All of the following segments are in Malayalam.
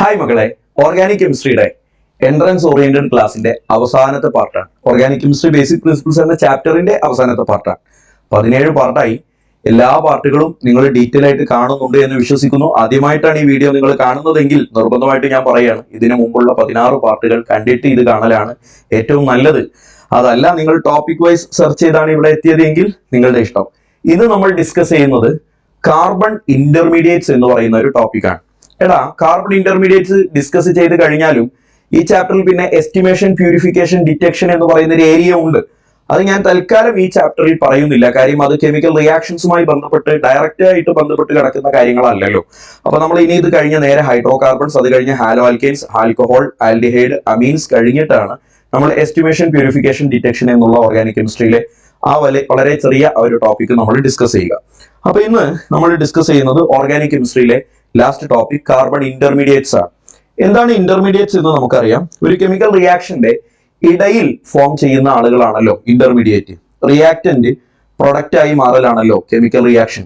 ഹായ് മക്കളെ, ഓർഗാനിക് കെമിസ്ട്രിയുടെ എൻട്രൻസ് ഓറിയന്റഡ് ക്ലാസിന്റെ അവസാനത്തെ പാർട്ടാണ്. ഓർഗാനിക് കെമിസ്ട്രി ബേസിക് പ്രിൻസിപ്പിൾസ് എന്ന ചാപ്റ്ററിന്റെ അവസാനത്തെ പാർട്ടാണ്. 17 പാർട്ടായി. എല്ലാ പാർട്ടുകളും നിങ്ങൾ ഡീറ്റെയിൽ ആയിട്ട് കാണുന്നുണ്ട് എന്ന് വിശ്വസിക്കുന്നു. ആദ്യമായിട്ടാണ് ഈ വീഡിയോ നിങ്ങൾ കാണുന്നതെങ്കിൽ നിർബന്ധമായിട്ട് ഞാൻ പറയുകയാണ്, ഇതിനു മുമ്പുള്ള 16 പാർട്ടുകൾ കണ്ടിട്ട് ഇത് കാണലാണ് ഏറ്റവും നല്ലത്. അതല്ല നിങ്ങൾ ടോപ്പിക് വൈസ് സെർച്ച് ചെയ്താണ് ഇവിടെ എത്തിയതെങ്കിൽ നിങ്ങളുടെ ഇഷ്ടം. ഇത് നമ്മൾ ഡിസ്കസ് ചെയ്യുന്നത് കാർബൺ ഇന്റർമീഡിയറ്റ്സ് എന്ന് പറയുന്ന ഒരു ടോപ്പിക്കാണ്. എടാ, കാർബൺ ഇന്റർമീഡിയറ്റ്സ് ഡിസ്കസ് ചെയ്ത് കഴിഞ്ഞാലും ഈ ചാപ്റ്ററിൽ പിന്നെ എസ്റ്റിമേഷൻ, പ്യൂരിഫിക്കേഷൻ, ഡിറ്റക്ഷൻ എന്ന് പറയുന്ന ഒരു ഏരിയ ഉണ്ട്. അത് ഞാൻ തൽക്കാലം ഈ ചാപ്റ്ററിൽ പറയുന്നില്ല. കാര്യം അത് കെമിക്കൽ റിയാക്ഷൻസുമായി ബന്ധപ്പെട്ട് ഡയറക്റ്റ് ആയിട്ട് ബന്ധപ്പെട്ട് കിടക്കുന്ന കാര്യങ്ങളല്ലല്ലോ. അപ്പൊ നമ്മൾ ഇനി ഇത് കഴിഞ്ഞ നേരെ ഹൈഡ്രോ കാർബൺസ്, അത് കഴിഞ്ഞ് hello alkanes, alcohol, aldehyde, amines കഴിഞ്ഞിട്ടാണ് നമ്മൾ എസ്റ്റിമേഷൻ, പ്യൂരിഫിക്കേഷൻ, ഡിറ്റക്ഷൻ എന്നുള്ള ഓർഗാനിക് കെമിസ്ട്രിയിലെ ആ വളരെ ചെറിയ ഒരു ടോപ്പിക് നമ്മൾ ഡിസ്കസ് ചെയ്യുക. അപ്പൊ ഇന്ന് നമ്മൾ ഡിസ്കസ് ചെയ്യുന്നത് ഓർഗാനിക് കെമിസ്ട്രിയിലെ ലാസ്റ്റ് ടോപ്പിക് കാർബൺ ഇന്റർമീഡിയറ്റ്സ് ആണ്. എന്താണ് ഇന്റർമീഡിയറ്റ്സ് എന്ന് നമുക്കറിയാം. ഒരു കെമിക്കൽ റിയാക്ഷന്റെ ഇടയിൽ ഫോം ചെയ്യുന്ന ആളുകളാണല്ലോ ഇന്റർമീഡിയറ്റ്. റിയാക്ടന്റ് പ്രൊഡക്റ്റ് ആയി മാറലാണല്ലോ കെമിക്കൽ റിയാക്ഷൻ.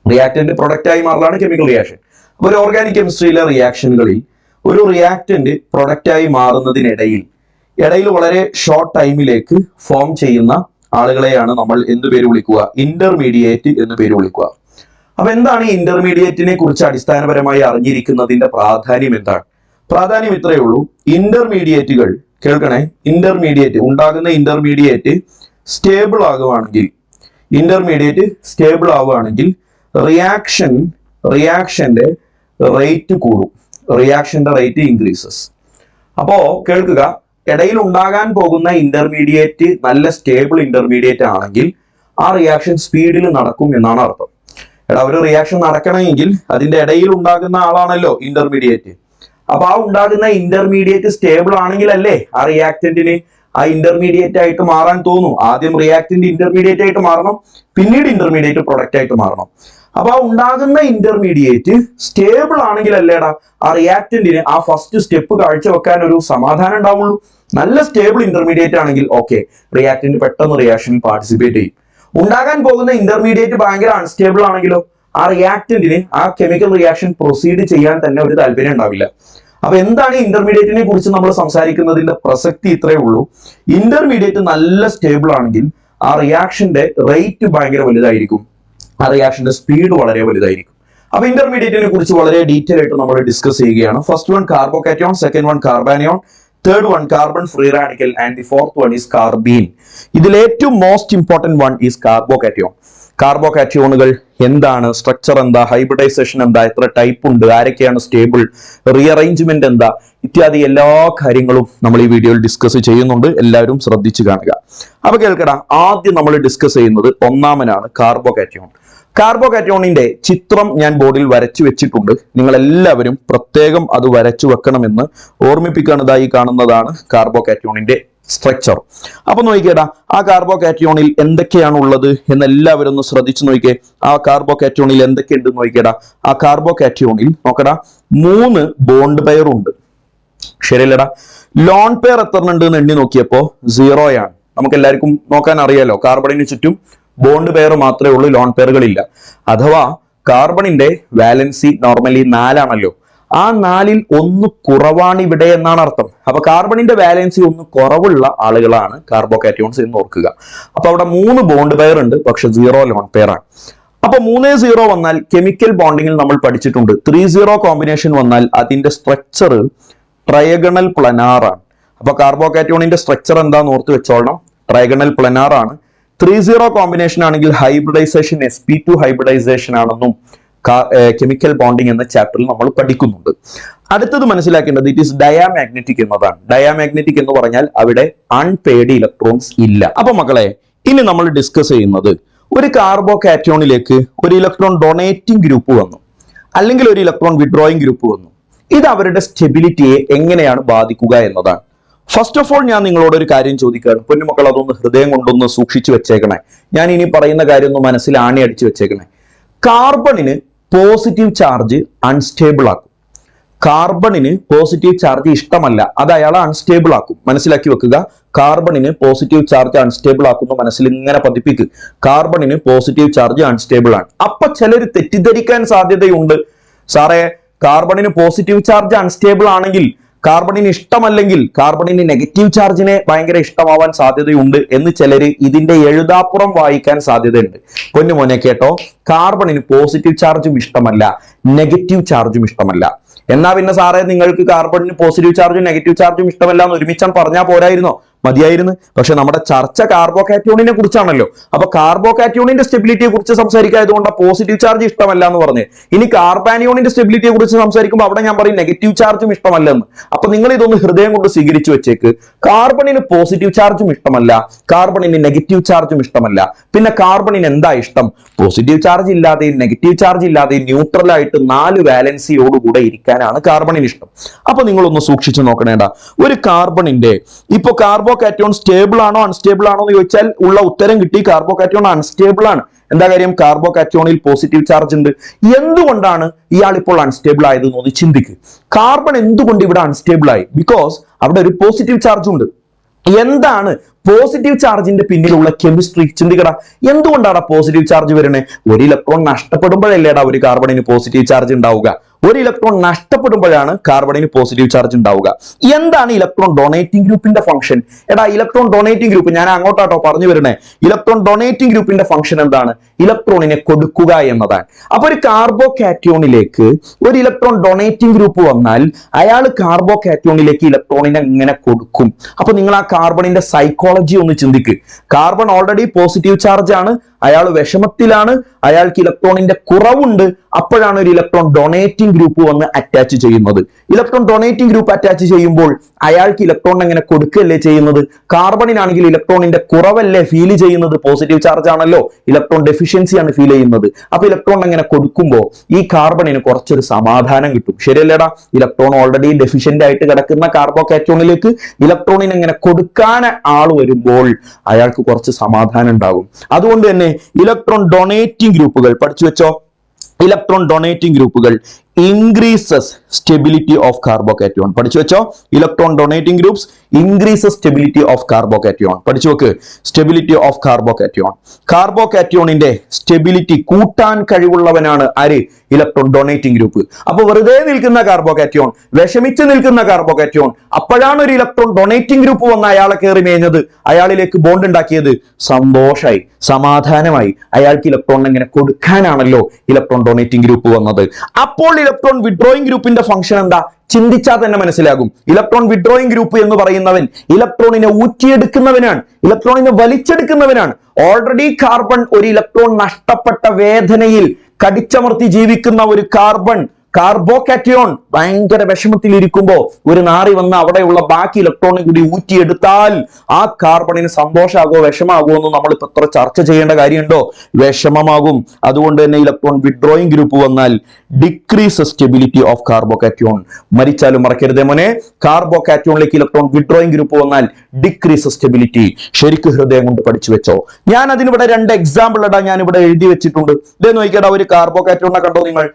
റിയാക്ടന്റ് പ്രൊഡക്റ്റ് ആയി മാറലാണ് കെമിക്കൽ റിയാക്ഷൻ. അപ്പൊ ഒരു ഓർഗാനിക് കെമിസ്ട്രിയിലെ റിയാക്ഷനുകളിൽ ഒരു റിയാക്ടന്റ് പ്രൊഡക്റ്റ് ആയി മാറുന്നതിനിടയിൽ വളരെ ഷോർട്ട് ടൈമിലേക്ക് ഫോം ചെയ്യുന്ന ആളുകളെയാണ് നമ്മൾ എന്ത് പേര് വിളിക്കുക? ഇന്റർമീഡിയറ്റ് എന്ന് പേര് വിളിക്കുക. അപ്പൊ എന്താണ് ഈ ഇന്റർമീഡിയറ്റിനെ കുറിച്ച് അടിസ്ഥാനപരമായി അറിഞ്ഞിരിക്കുന്നതിന്റെ പ്രാധാന്യം എന്താണ്? പ്രാധാന്യം ഇത്രയേ ഉള്ളൂ. ഇന്റർമീഡിയറ്റുകൾ കേൾക്കണേ, ഉണ്ടാകുന്ന ഇന്റർമീഡിയറ്റ് സ്റ്റേബിൾ ആവുകയാണെങ്കിൽ റിയാക്ഷന്റെ റേറ്റ് കൂടും. റിയാക്ഷന്റെ റേറ്റ് ഇൻക്രീസസ്. അപ്പോ കേൾക്കുക, ഇടയിൽ ഉണ്ടാകാൻ പോകുന്ന ഇന്റർമീഡിയറ്റ് നല്ല സ്റ്റേബിൾ ഇന്റർമീഡിയറ്റ് ആണെങ്കിൽ ആ റിയാക്ഷൻ സ്പീഡിൽ നടക്കും എന്നാണ് അർത്ഥം. ഒരു റിയാക്ഷൻ നടക്കണമെങ്കിൽ അതിന്റെ ഇടയിൽ ഉണ്ടാകുന്ന ആളാണല്ലോ ഇന്റർമീഡിയറ്റ്. അപ്പൊ ആ ഉണ്ടാകുന്ന ഇന്റർമീഡിയറ്റ് സ്റ്റേബിൾ ആണെങ്കിൽ അല്ലേ ആ റിയാക്ടന്റിന് ആ ഇന്റർമീഡിയറ്റ് ആയിട്ട് മാറാൻ തോന്നും. ആദ്യം റിയാക്ടന്റ് ഇന്റർമീഡിയറ്റ് ആയിട്ട് മാറണം, പിന്നീട് ഇന്റർമീഡിയറ്റ് പ്രൊഡക്റ്റ് ആയിട്ട് മാറണം. അപ്പൊ ആ ഉണ്ടാകുന്ന ഇന്റർമീഡിയറ്റ് സ്റ്റേബിൾ ആണെങ്കിൽ അല്ലേടാ ആ റിയാക്ടന്റിന് ആ ഫസ്റ്റ് സ്റ്റെപ്പ് കാഴ്ചവെക്കാൻ ഒരു സമാധാനം ഉണ്ടാവുള്ളൂ. നല്ല സ്റ്റേബിൾ ഇന്റർമീഡിയറ്റ് ആണെങ്കിൽ ഓക്കെ, റിയാക്ടന്റ് പെട്ടെന്ന് റിയാക്ഷനിൽ പാർട്ടിസിപ്പേറ്റ് ചെയ്യും. ഉണ്ടാകാൻ പോകുന്ന ഇന്റർമീഡിയറ്റ് ഭയങ്കര അൺസ്റ്റേബിൾ ആണെങ്കിലോ ആ റിയാക്ടന്റിന് ആ കെമിക്കൽ റിയാക്ഷൻ പ്രൊസീഡ് ചെയ്യാൻ തന്നെ ഒരു താല്പര്യം ഉണ്ടാവില്ല. അപ്പൊ എന്താണ് ഈ ഇന്റർമീഡിയറ്റിനെ കുറിച്ച് നമ്മൾ സംസാരിക്കുന്നതിന്റെ പ്രസക്തി ഇത്രയേ ഉള്ളൂ. ഇന്റർമീഡിയറ്റ് നല്ല സ്റ്റേബിൾ ആണെങ്കിൽ ആ റിയാക്ഷന്റെ റേറ്റ് ഭയങ്കര വലുതായിരിക്കും, ആ റിയാക്ഷന്റെ സ്പീഡ് വളരെ വലുതായിരിക്കും. അപ്പൊ ഇന്റർമീഡിയറ്റിനെ കുറിച്ച് വളരെ ഡീറ്റെയിൽ ആയിട്ട് നമ്മൾ ഡിസ്കസ് ചെയ്യുകയാണ്. First one carbocation, second one carbanion, third one carbon free radical and the fourth one is carbene. ഇതിൽ ഏറ്റവും most important one is carbocation. കാർബോകാറ്റയോണുകൾ എന്താണ്, സ്ട്രക്ചർ എന്താ, ഹൈബ്രിഡൈസേഷൻ എന്താ, എത്ര ടൈപ്പ് ഉണ്ട്, ആരൊക്കെയാണ് സ്റ്റേബിൾ, റീഅറേഞ്ച്മെന്റ് എന്താ, ഇത്യാദി എല്ലാ കാര്യങ്ങളും നമ്മൾ ഈ വീഡിയോയിൽ ഡിസ്കസ് ചെയ്യുന്നുണ്ട്. എല്ലാവരും ശ്രദ്ധിച്ചു കാണുക. അപ്പൊ കേൾക്കടാ, ആദ്യം നമ്മൾ ഡിസ്കസ് ചെയ്യുന്നത് ഒന്നാമനാണ് കാർബോകാറ്റയോൺ. കാർബോകാറ്റയോണിന്റെ ചിത്രം ഞാൻ ബോർഡിൽ വരച്ചു വെച്ചിട്ടുണ്ട്. നിങ്ങൾ എല്ലാവരും പ്രത്യേകം അത് വരച്ചു വെക്കണമെന്ന് ഓർമ്മിപ്പിക്കുന്നതായി കാണുന്നതാണ് കാർബോകാറ്റയോണിന്റെ സ്ട്രക്ചർ. അപ്പൊ നോക്കിക്കേടാ, ആ കാർബോകാറ്റയോണിൽ എന്തൊക്കെയാണ് ഉള്ളത് എന്ന് എല്ലാവരും ഒന്ന് ശ്രദ്ധിച്ചു നോക്കിയേ. ആ കാർബോകാറ്റയോണിൽ എന്തൊക്കെയുണ്ട് നോക്കിക്കേടാ. ആ കാർബോകാറ്റയോണിൽ നോക്കടാ 3 ബോണ്ട് പെയർ ഉണ്ട്. ശരിയല്ലടാ? ലോൺ പെയർ എത്ര ഉണ്ട് എന്ന് എണ്ണി നോക്കിയപ്പോ 0 ആണ്. നമുക്ക് എല്ലാവർക്കും നോക്കാൻ അറിയാലോ, കാർബണിന് ചുറ്റും ബോണ്ട് പെയർ മാത്രമേ ഉള്ളൂ, ലോൺ പെയറുകളില്ല. അഥവാ കാർബണിന്റെ വാലൻസി നോർമലി 4 ആണല്ലോ. ആ 4ൽ 1 കുറവാണ് ഇവിടെ എന്നാണ് അർത്ഥം. അപ്പൊ കാർബണിന്റെ വാലൻസി 1 കുറവുള്ള ആളുകളാണ് കാർബോകാറ്റയോൺസ് എന്ന് ഓർക്കുക. അപ്പൊ അവിടെ 3 ബോണ്ട് പെയർ ഉണ്ട്, പക്ഷെ 0 ലോൺ പെയർ ആണ്. അപ്പൊ 3-0 വന്നാൽ കെമിക്കൽ ബോണ്ടിങ്ങിൽ നമ്മൾ പഠിച്ചിട്ടുണ്ട്. 3-0 കോമ്പിനേഷൻ വന്നാൽ അതിന്റെ സ്ട്രക്ചർ ട്രയഗണൽ പ്ലനാർ ആണ്. അപ്പൊ കാർബോകാറ്റയോണിന്റെ സ്ട്രക്ചർ എന്താന്ന് ഓർത്ത് വെച്ചോളണം, ട്രയഗണൽ പ്ലനാർ ആണ്. 3-0 കോമ്പിനേഷൻ ആണെങ്കിൽ ഹൈബ്രിഡൈസേഷൻ sp2 ഹൈബ്രിഡൈസേഷൻ ആണെന്നും കെമിക്കൽ ബോണ്ടിങ് എന്ന ചാപ്റ്ററിൽ നമ്മൾ പഠിക്കുന്നുണ്ട്. അടുത്തത് മനസ്സിലാക്കേണ്ടത് ഇറ്റ് ഈസ് ഡയാമാഗ്നറ്റിക് എന്നതാണ്. ഡയാമാഗ്നറ്റിക് എന്ന് പറഞ്ഞാൽ അവിടെ അൺപെയ്ഡ് ഇലക്ട്രോൺസ് ഇല്ല. അപ്പൊ മക്കളെ, ഇനി നമ്മൾ ഡിസ്കസ് ചെയ്യുന്നത് ഒരു കാർബോകാറ്റയോണിലേക്ക് ഒരു ഇലക്ട്രോൺ ഡൊണേറ്റിംഗ് ഗ്രൂപ്പ് വന്നു, അല്ലെങ്കിൽ ഒരു ഇലക്ട്രോൺ വിഡ്രോയിങ് ഗ്രൂപ്പ് വന്നു. ഇത് അവരുടെ സ്റ്റെബിലിറ്റിയെ എങ്ങനെയാണ് ബാധിക്കുക എന്നതാണ്. ഫസ്റ്റ് ഓഫ് ഓൾ ഞാൻ നിങ്ങളോട് ഒരു കാര്യം ചോദിക്കുകയാണ്. പൊന്നുമക്കൾ, അതൊന്ന് ഹൃദയം കൊണ്ടൊന്ന് സൂക്ഷിച്ചു വെച്ചേക്കണേ. ഞാൻ ഇനി പറയുന്ന കാര്യം ഒന്ന് മനസ്സിൽ ആണി അടിച്ചു വെച്ചേക്കണേ. കാർബണിന് പോസിറ്റീവ് ചാർജ് അൺസ്റ്റേബിൾ ആക്കും. കാർബണിന് പോസിറ്റീവ് ചാർജ് ഇഷ്ടമല്ല, അത് അയാളെ അൺസ്റ്റേബിൾ ആക്കും. മനസ്സിലാക്കി വെക്കുക, കാർബണിന് പോസിറ്റീവ് ചാർജ് അൺസ്റ്റേബിൾ ആക്കുന്ന മനസ്സിൽ ഇങ്ങനെ പതിപ്പിക്കുക. കാർബണിന് പോസിറ്റീവ് ചാർജ് അൺസ്റ്റേബിൾ ആണ്. അപ്പൊ ചിലർ തെറ്റിദ്ധരിക്കാൻ സാധ്യതയുണ്ട്, സാറേ കാർബണിന് പോസിറ്റീവ് ചാർജ് അൺസ്റ്റേബിൾ ആണെങ്കിൽ, കാർബണിന് ഇഷ്ടമല്ലെങ്കിൽ, കാർബണിന് നെഗറ്റീവ് ചാർജിനെ ഭയങ്കര ഇഷ്ടമാവാൻ സാധ്യതയുണ്ട് എന്ന് ചിലര് ഇതിന്റെ എഴുതാപ്പുറം വായിക്കാൻ സാധ്യതയുണ്ട്. പൊന്നുമോനെ കേട്ടോ, കാർബണിന് പോസിറ്റീവ് ചാർജും ഇഷ്ടമല്ല, നെഗറ്റീവ് ചാർജും ഇഷ്ടമല്ല. എന്നാ പിന്നെ സാറേ നിങ്ങൾക്ക് കാർബണിന് പോസിറ്റീവ് ചാർജും നെഗറ്റീവ് ചാർജും ഇഷ്ടമല്ല എന്ന് ഒരുമിച്ചാണ് പറഞ്ഞാൽ പോരായിരുന്നോ? മതിയായിരുന്നു. പക്ഷെ നമ്മുടെ ചർച്ച കാർബോകാറ്റോണിനെ കുറിച്ചാണല്ലോ. അപ്പൊ കാർബോകാറ്റോണിന്റെ സ്റ്റെബിലിറ്റിയെ കുറിച്ച് സംസാരിക്കായതുകൊണ്ട് പോസിറ്റീവ് ചാർജ് ഇഷ്ടമല്ല എന്ന് പറഞ്ഞു. ഇനി കാർബാനിയോണിന്റെ സ്റ്റെബിലിറ്റിയെ കുറിച്ച് സംസാരിക്കുമ്പോൾ അവിടെ ഞാൻ പറയും നെഗറ്റീവ് ചാർജും ഇഷ്ടമല്ല എന്ന്. അപ്പൊ നിങ്ങൾ ഇതൊന്ന് ഹൃദയം കൊണ്ട് സ്വീകരിച്ചു വെച്ചേക്ക്. കാർബണിന് പോസിറ്റീവ് ചാർജും ഇഷ്ടമല്ല, കാർബണിന് നെഗറ്റീവ് ചാർജും ഇഷ്ടമല്ല. പിന്നെ കാർബണിന് എന്താ ഇഷ്ടം? പോസിറ്റീവ് ചാർജ് ഇല്ലാതെയും നെഗറ്റീവ് ചാർജ് ഇല്ലാതെയും ന്യൂട്രൽ ആയിട്ട് 4 വാലൻസിയോടുകൂടെ ഇരിക്കാനാണ് കാർബണിന് ഇഷ്ടം. അപ്പൊ നിങ്ങളൊന്ന് സൂക്ഷിച്ചു നോക്കണേണ്ട. ഒരു കാർബണിന്റെ ഇപ്പൊ കാർബോകാറ്റോൺ സ്റ്റേബിൾ ആണോ അൺസ്റ്റേബിൾ ആണോ എന്ന് ചോദിച്ചാൽ ഉള്ള ഉത്തരം കിട്ടി, കാർബോകാറ്റോൺ അൺസ്റ്റേബിൾ ആണ്. എന്താ കാര്യം? കാർബോകാറ്റോണിൽ പോസിറ്റീവ് ചാർജ് ഉണ്ട്. എന്തുകൊണ്ടാണ് ഇയാൾ ഇപ്പോൾ അൺസ്റ്റേബിൾ ആയത് എന്ന് ചിന്തിക്ക്. കാർബൺ എന്തുകൊണ്ട് ഇവിടെ അൺസ്റ്റേബിൾ ആയി? ബിക്കോസ് അവിടെ ഒരു പോസിറ്റീവ് ചാർജ് ഉണ്ട്. എന്താണ് പോസിറ്റീവ് ചാർജിന്റെ പിന്നിലുള്ള കെമിസ്ട്രി? ചിന്തിക്കടാ, എന്തുകൊണ്ടാണ് പോസിറ്റീവ് ചാർജ് വരുന്നത്? ഒരു ഇലക്ട്രോൺ നഷ്ടപ്പെടുമ്പോഴല്ലേടാ ഒരു കാർബണിന് പോസിറ്റീവ് ചാർജ് ഉണ്ടാവുക. ഒരു ഇലക്ട്രോൺ നഷ്ടപ്പെടുമ്പോഴാണ് കാർബണിന് പോസിറ്റീവ് ചാർജ് ഉണ്ടാവുക. എന്താണ് ഇലക്ട്രോൺ ഡൊണേറ്റിംഗ് ഗ്രൂപ്പിന്റെ ഫംഗ്ഷൻ? എടാ, ഇലക്ട്രോൺ ഡൊണേറ്റിംഗ് ഗ്രൂപ്പ് ഞാൻ അങ്ങോട്ടാട്ടോ പറഞ്ഞു വരണേ. ഇലക്ട്രോൺ ഡൊണേറ്റിംഗ് ഗ്രൂപ്പിന്റെ ഫംഗ്ഷൻ എന്താണ്? ഇലക്ട്രോണിനെ കൊടുക്കുക എന്നതാണ്. അപ്പൊ ഒരു കാർബോകാറ്റോണിലേക്ക് ഒരു ഇലക്ട്രോൺ ഡൊണേറ്റിംഗ് ഗ്രൂപ്പ് വന്നാൽ അയാൾ കാർബോകാറ്റോണിലേക്ക് ഇലക്ട്രോണിനെ ഇങ്ങനെ കൊടുക്കും. അപ്പൊ നിങ്ങൾ ആ കാർബണിന്റെ സൈക്കോളജി ഒന്ന് ചിന്തിക്ക്. കാർബൺ ഓൾറെഡി പോസിറ്റീവ് ചാർജ് ആണ്, അയാൾ വിഷമത്തിലാണ്, അയാൾക്ക് ഇലക്ട്രോണിന്റെ കുറവുണ്ട്. അപ്പോഴാണ് ഒരു ഇലക്ട്രോൺ ഡൊണേറ്റിംഗ് ഗ്രൂപ്പ് വന്ന് അറ്റാച്ച് ചെയ്യുന്നത്. ഇലക്ട്രോൺ ഡൊണേറ്റിംഗ് ഗ്രൂപ്പ് അറ്റാച്ച് ചെയ്യുമ്പോൾ അയാൾക്ക് ഇലക്ട്രോൺ എങ്ങനെ കൊടുക്കുകയല്ലേ ചെയ്യുന്നത്? കാർബണിനാണെങ്കിൽ ഇലക്ട്രോണിന്റെ കുറവല്ലേ ഫീൽ ചെയ്യുന്നത്? പോസിറ്റീവ് ചാർജ് ആണല്ലോ, ഇലക്ട്രോൺ ഡെഫിഷ്യൻസി ആണ് ഫീൽ ചെയ്യുന്നത്. അപ്പൊ ഇലക്ട്രോൺ എങ്ങനെ കൊടുക്കുമ്പോൾ ഈ കാർബണിന് കുറച്ചൊരു സമാധാനം കിട്ടും. ശരിയല്ലേടാ? ഇലക്ട്രോൺ ഓൾറെഡി ഡെഫിഷ്യന്റ് ആയിട്ട് കിടക്കുന്ന കാർബോകാറ്റോണിലേക്ക് ഇലക്ട്രോണിന് എങ്ങനെ കൊടുക്കാൻ ആൾ വരുമ്പോൾ അയാൾക്ക് കുറച്ച് സമാധാനം ഉണ്ടാകും. അതുകൊണ്ട് തന്നെ ഇലക്ട്രോൺ ഡൊണേറ്റിംഗ് ഗ്രൂപ്പുകൾ പഠിച്ചു വെച്ചോ. ഇലക്ട്രോൺ ഡൊണേറ്റിംഗ് ഗ്രൂപ്പുകൾ increases stability of carbocation. പഠിച്ചു വെച്ചോ. Electron donating groups increases stability of carbocation. പഠിച്ചു വെക്ക്. Stability of carbocation. കാർബോകാറ്റോണിന്റെ സ്റ്റെബിലിറ്റി കൂട്ടാൻ കഴിവുള്ളവനാണ് ആര്? Electron donating group. അപ്പൊ വെറുതെ നിൽക്കുന്ന കാർബോകാറ്റോൺ, വിഷമിച്ച് നിൽക്കുന്ന കാർബോകാറ്റോൺ, അപ്പോഴാണ് ഒരു ഇലക്ട്രോൺ ഡൊണേറ്റിംഗ് ഗ്രൂപ്പ് വന്ന് അയാളെ കയറി മേഞ്ഞത്, അയാളിലേക്ക് ബോണ്ട് ഉണ്ടാക്കിയത്. സന്തോഷമായി, സമാധാനമായി. അയാൾക്ക് ഇലക്ട്രോൺ എങ്ങനെ കൊടുക്കാനാണല്ലോ ഇലക്ട്രോൺ ഡൊണേറ്റിംഗ് ഗ്രൂപ്പ് വന്നത്. അപ്പോൾ ഇലക്ട്രോൺ വിഡ്രോയിങ് ഗ്രൂപ്പിന്റെ ഫംഗ്ഷൻ എന്താ? ചിന്തിച്ചാൽ തന്നെ മനസ്സിലാകും. ഇലക്ട്രോൺ വിഡ്രോയിങ് ഗ്രൂപ്പ് എന്ന് പറയുന്നവൻ ഇലക്ട്രോണിനെ ഊറ്റിയെടുക്കുന്നവനാണ്, ഇലക്ട്രോണിനെ വലിച്ചെടുക്കുന്നവനാണ്. ഓൾറെഡി കാർബൺ ഒരു ഇലക്ട്രോൺ നഷ്ടപ്പെട്ട വേദനയിൽ കടിച്ചമർത്തി ജീവിക്കുന്ന ഒരു കാർബോകാറ്റോൺ ഭയങ്കര വിഷമത്തിൽ ഇരിക്കുമ്പോൾ ഒരു നാറി വന്ന് അവിടെയുള്ള ബാക്കി ഇലക്ട്രോണിനെ കൂടി ഊറ്റിയെടുത്താൽ ആ കാർബണിന് സന്തോഷമാകോ വിഷമാകോ എന്ന് നമ്മളിപ്പോ എത്ര ചർച്ച ചെയ്യേണ്ട കാര്യമുണ്ടോ? വിഷമമാകും. അതുകൊണ്ട് തന്നെ ഇലക്ട്രോൺ വിഡ്രോയിങ് ഗ്രൂപ്പ് വന്നാൽ ഡിക്രീസ് സ്റ്റെബിലിറ്റി ഓഫ് കാർബോകാറ്റോൺ. മരിച്ചാലും മറക്കരുതേ മോനെ, കാർബോകാറ്റോണിലേക്ക് ഇലക്ട്രോൺ വിഡ്രോയിങ് ഗ്രൂപ്പ് വന്നാൽ ഡിക്രീസ് സ്റ്റെബിലിറ്റി. ശരിക്കും ഹൃദയം കൊണ്ട് പഠിച്ചു വെച്ചോ. ഞാൻ അതിനിവിടെ 2 എക്സാമ്പിൾ ഇടാ ഞാൻ ഇവിടെ എഴുതി വെച്ചിട്ടുണ്ട്. ഇതേ നോക്കിക്കടാ, ഒരു കാർബോകാറ്റോണിനെ കണ്ടോ നിങ്ങൾ?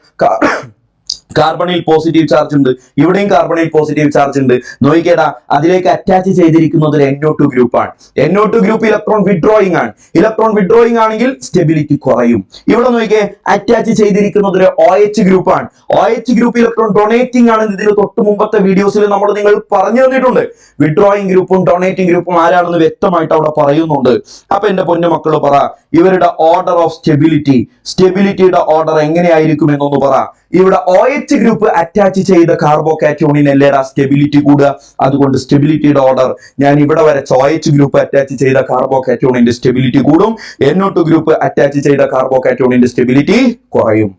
കാർബണിൽ പോസിറ്റീവ് ചാർജ് ഉണ്ട്, ഇവിടെയും കാർബണിൽ പോസിറ്റീവ് ചാർജ് ഉണ്ട്. നോക്കിക്കേടാ, അതിലേക്ക് അറ്റാച്ച് ചെയ്തിരിക്കുന്നത് ഒരു NO2 ഗ്രൂപ്പാണ്. NO2 ഗ്രൂപ്പ് ഇലക്ട്രോൺ വിഡ്രോയിങ് ആണ്. ഇലക്ട്രോൺ വിഡ്രോയിങ് ആണെങ്കിൽ സ്റ്റെബിലിറ്റി കുറയും. ഇവിടെ നോക്കിയേ, അറ്റാച്ച് ചെയ്തിരിക്കുന്നത് ഒരു OH ഗ്രൂപ്പാണ്. OH ഗ്രൂപ്പ് ഇലക്ട്രോൺ ഡൊണേറ്റിംഗ് ആണ്. ഇതിന് തൊട്ട് മുമ്പത്തെ വീഡിയോസിൽ നമ്മൾ നിങ്ങൾ പറഞ്ഞു തന്നിട്ടുണ്ട്. വിഡ്രോയിങ് ഗ്രൂപ്പും ഡൊണേറ്റിംഗ് ഗ്രൂപ്പും ആരാണെന്ന് വ്യക്തമായിട്ട് അവിടെ പറയുന്നുണ്ട്. അപ്പൊ എന്റെ പൊന്നു മക്കള് പറ, ഇവരുടെ ഓർഡർ ഓഫ് സ്റ്റെബിലിറ്റിയുടെ ഓർഡർ എങ്ങനെയായിരിക്കും എന്നൊന്ന് പറ. ഇവിടെ OH ഗ്രൂപ്പ് അറ്റാച്ച് ചെയ്ത കാർബോകാറ്റോണിനല്ലേടാ സ്റ്റെബിലിറ്റി കൂടുക. അതുകൊണ്ട് സ്റ്റെബിലിറ്റിയുടെ ഓർഡർ ഞാൻ ഇവിടെ വരച്ച OH ഗ്രൂപ്പ് അറ്റാച്ച് ചെയ്ത കാർബോകാറ്റോണിന്റെ സ്റ്റെബിലിറ്റി കൂടും, NO2 ഗ്രൂപ്പ് അറ്റാച്ച് ചെയ്ത കാർബോകാറ്റോണിന്റെ സ്റ്റെബിലിറ്റി കുറയും.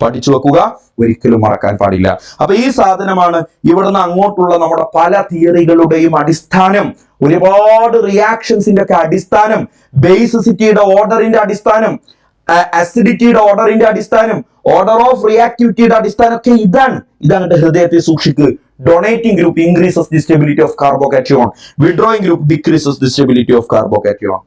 പഠിച്ചു വെക്കുക, ഒരിക്കലും മറക്കാൻ പാടില്ല. അപ്പൊ ഈ സാധനമാണ് ഇവിടുന്ന് അങ്ങോട്ടുള്ള നമ്മുടെ പല തിയറികളുടെയും അടിസ്ഥാനം. ഒരുപാട് റിയാക്ഷൻസിന്റെ ഒക്കെ അടിസ്ഥാനം, ബേസിസിറ്റിയുടെ ഓർഡറിന്റെ അടിസ്ഥാനം, അസിഡിറ്റിയുടെ ഓർഡറിന്റെ അടിസ്ഥാനം, ഓർഡർ ഓഫ് റിയാക്ടിവിറ്റിയുടെ അടിസ്ഥാനം ഒക്കെ ഇതാണ്. ഇതങ്ങോട്ട് ഹൃദയത്തെ സൂക്ഷിക്കുക. Donating group increases the stability of carbocation, withdrawing group decreases the stability of carbocation.